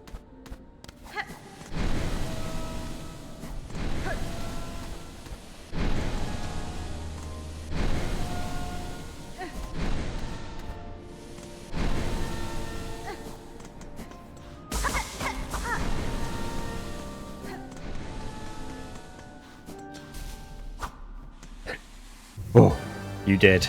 Oh, you did.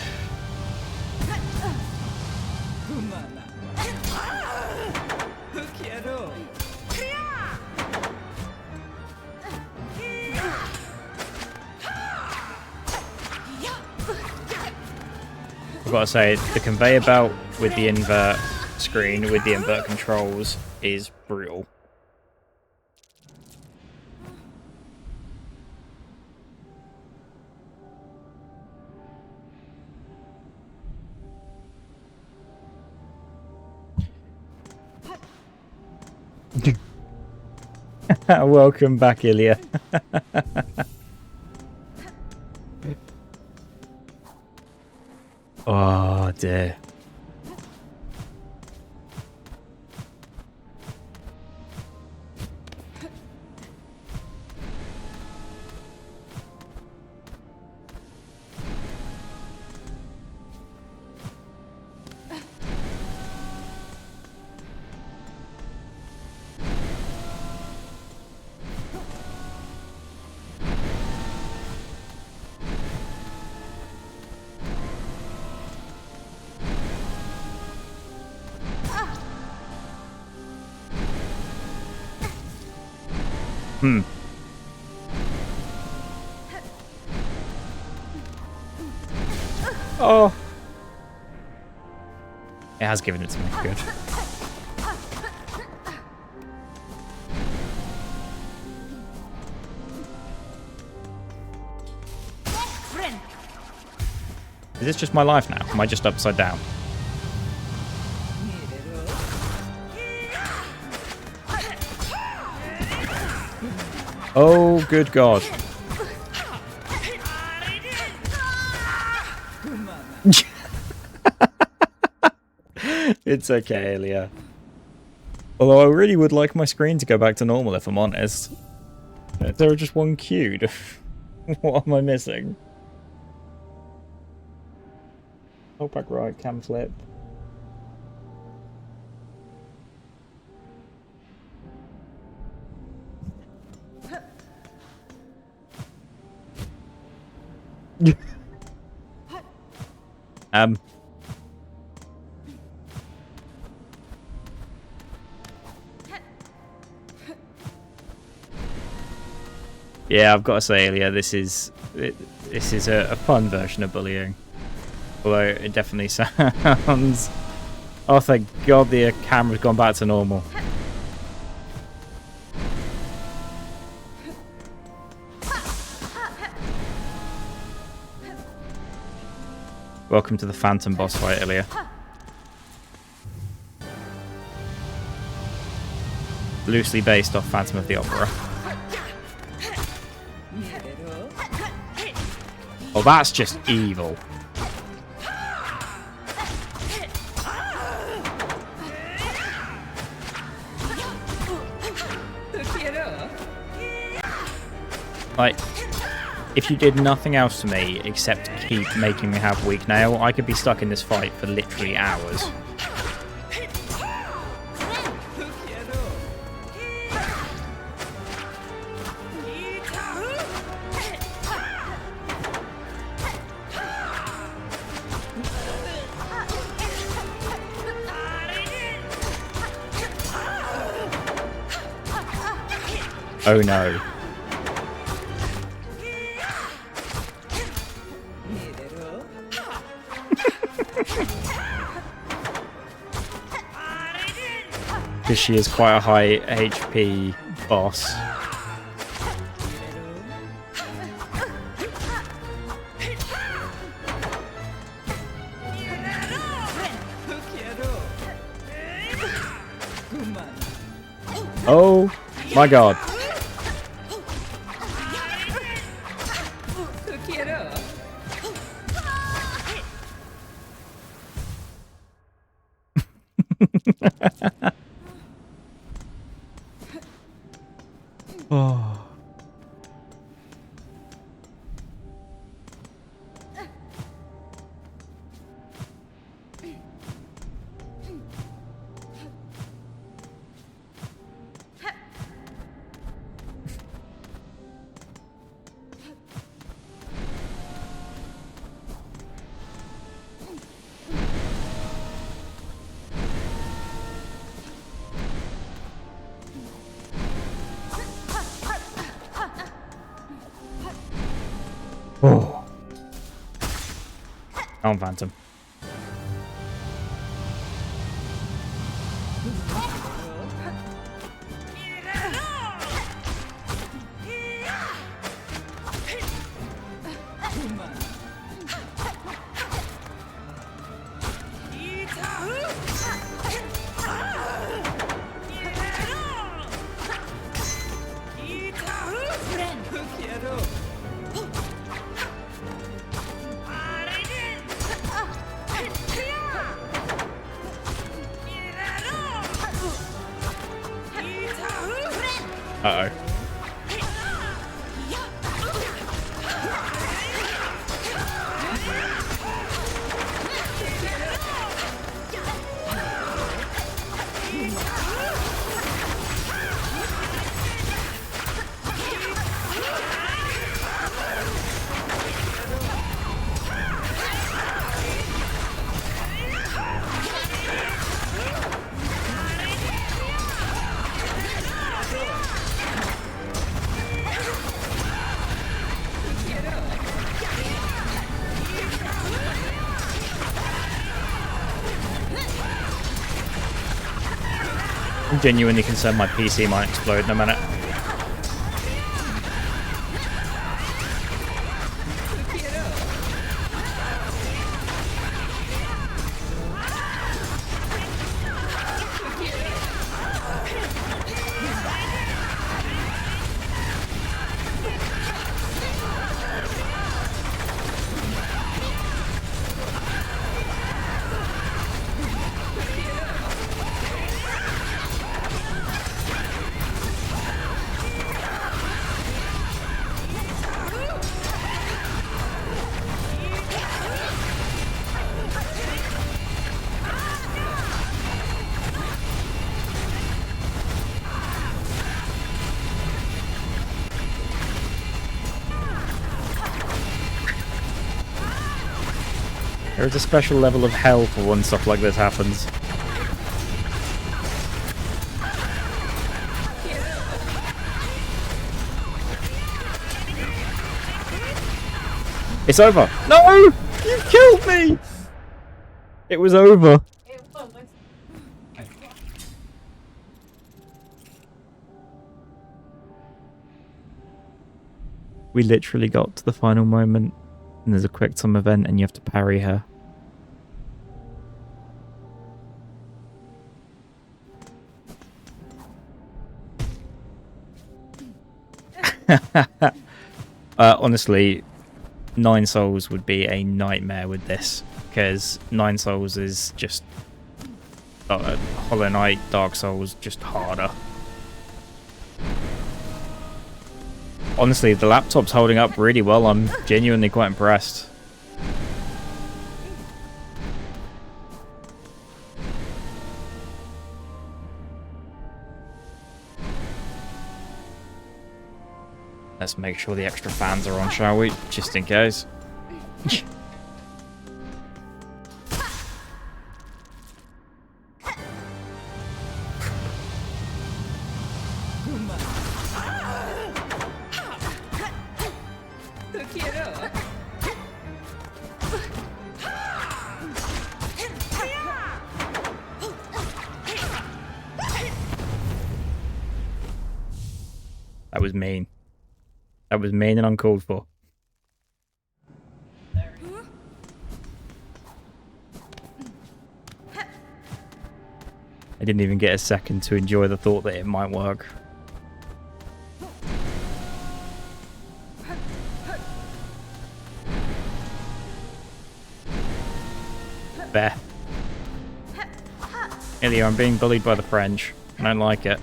I've got to say, the conveyor belt with the invert screen, with the invert controls, is brutal. Welcome back, Ilya. Oh dear. Oh. It has given it to me. Good. Is this just my life now? Am I just upside down? Oh, good God. It's okay, Elia. Although I really would like my screen to go back to normal, if I'm honest. There are just one queued. What am I missing? Hold back right, cam flip. Yeah, I've got to say, Elia, this is a fun version of bullying. Although it definitely sounds... Oh, thank God the camera's gone back to normal. Welcome to the Phantom boss fight, Elia. Loosely based off Phantom of the Opera. Oh, that's just evil. Like, if you did nothing else to me except keep making me have weak nail, I could be stuck in this fight for literally hours. Oh no. Because she is quite a high HP boss. Oh my God. Oh. Oh. On Phantom. Uh-oh. I'm genuinely concerned my PC might explode in a minute. There is a special level of hell for when stuff like this happens. It's over. No! You killed me! It was over. We literally got to the final moment, and there's a quick time event, and you have to parry her. Honestly, 9 souls would be a nightmare with this, because 9 souls is just Hollow Knight, Dark Souls, just harder. Honestly, the laptop's holding up really well. I'm genuinely quite impressed. Let's make sure the extra fans are on, shall we? Just in case. That was mean. That was mean and uncalled for. I didn't even get a second to enjoy the thought that it might work. There. Ilya, I'm being bullied by the French. I don't like it.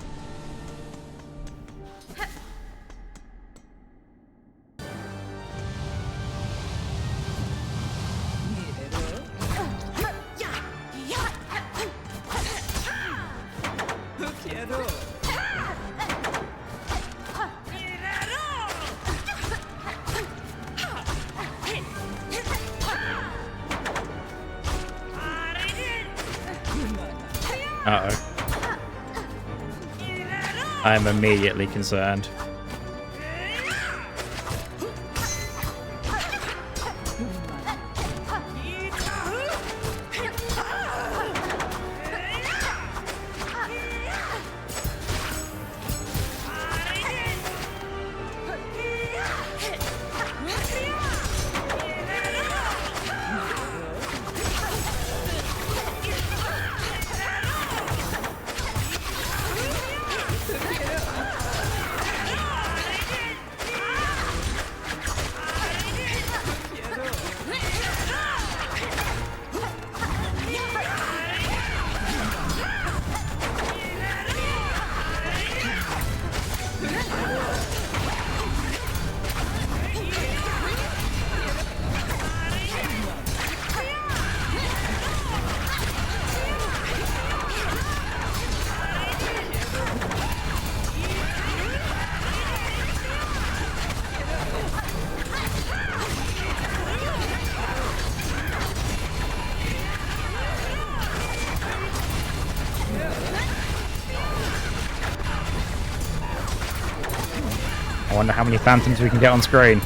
Uh-oh. I am immediately concerned. I wonder how many phantoms we can get on screen.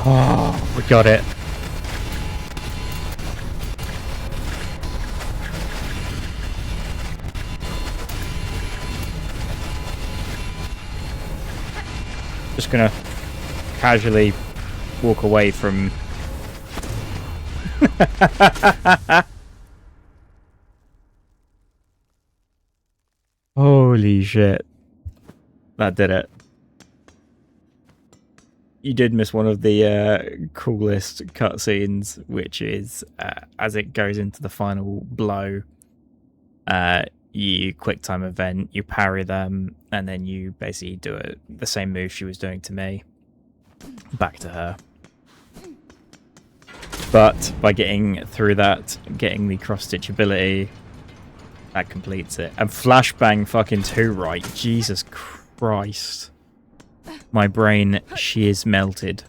Oh, we got it. Just gonna casually walk away from. Holy shit. That did it. You did miss one of the coolest cutscenes, which is as it goes into the final blow, you quick time event, you parry them, and then you basically do it the same move she was doing to me back to her. But by getting through that, getting the cross stitch ability, that completes it. And flashbang fucking 2 right. Jesus Christ. My brain, she is melted.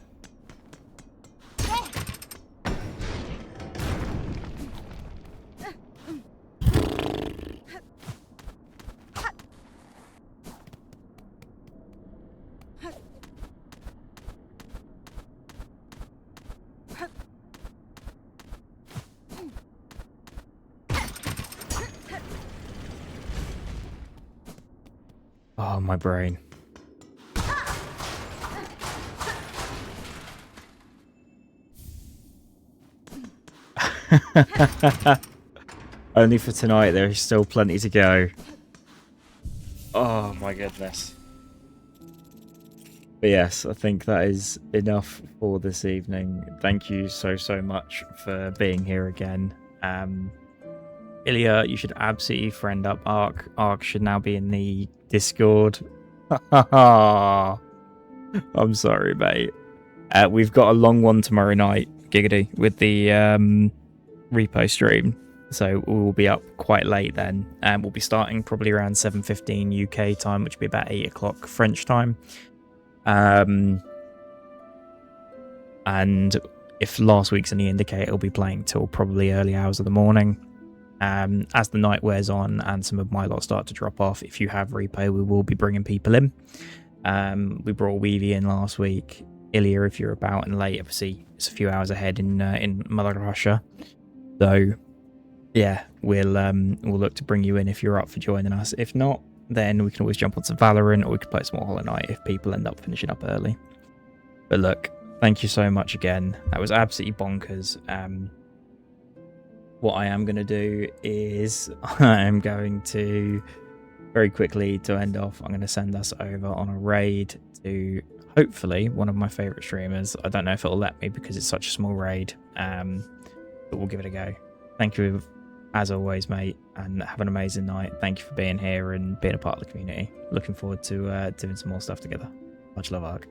Oh, my brain. Only for tonight, there is still plenty to go. Oh my goodness. But yes, I think that is enough for this evening. Thank you so much for being here again. Ilya, you should absolutely friend up Ark. Ark should now be in the Discord. I'm sorry, mate. We've got a long one tomorrow night, Giggity, with the repo stream. So we'll be up quite late then. We'll be starting probably around 7:15 UK time, which will be about 8 o'clock French time. And if last week's any indicator, it'll be playing till probably early hours of the morning. As the night wears on and some of my lot start to drop off, if you have replay, we will be bringing people in. We brought Weavy in last week. Ilya, if you're about and late, obviously it's a few hours ahead in Mother Russia. So yeah, we'll look to bring you in if you're up for joining us. If not, then we can always jump on some Valorant, or we could play some more Hollow Knight if people end up finishing up early. But look, thank you so much again. That was absolutely bonkers. What I am going to do is I'm going to very quickly, to end off, I'm going to send us over on a raid to hopefully one of my favorite streamers. I don't know if it'll let me because it's such a small raid, but we'll give it a go. Thank you as always, mate, and have an amazing night. Thank you for being here and being a part of the community. Looking forward to doing some more stuff together. Much love, Ark.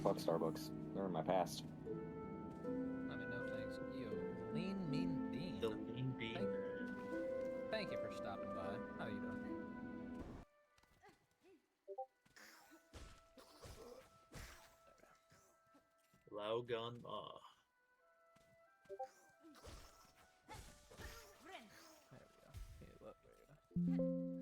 Fuck Starbucks. They're in my past.
I mean, no thanks. You lean mean bean.
The lean bean.
Thank you for stopping by. How are you doing?
Lao Gun Ma.
There we go. Hey, look, there we go.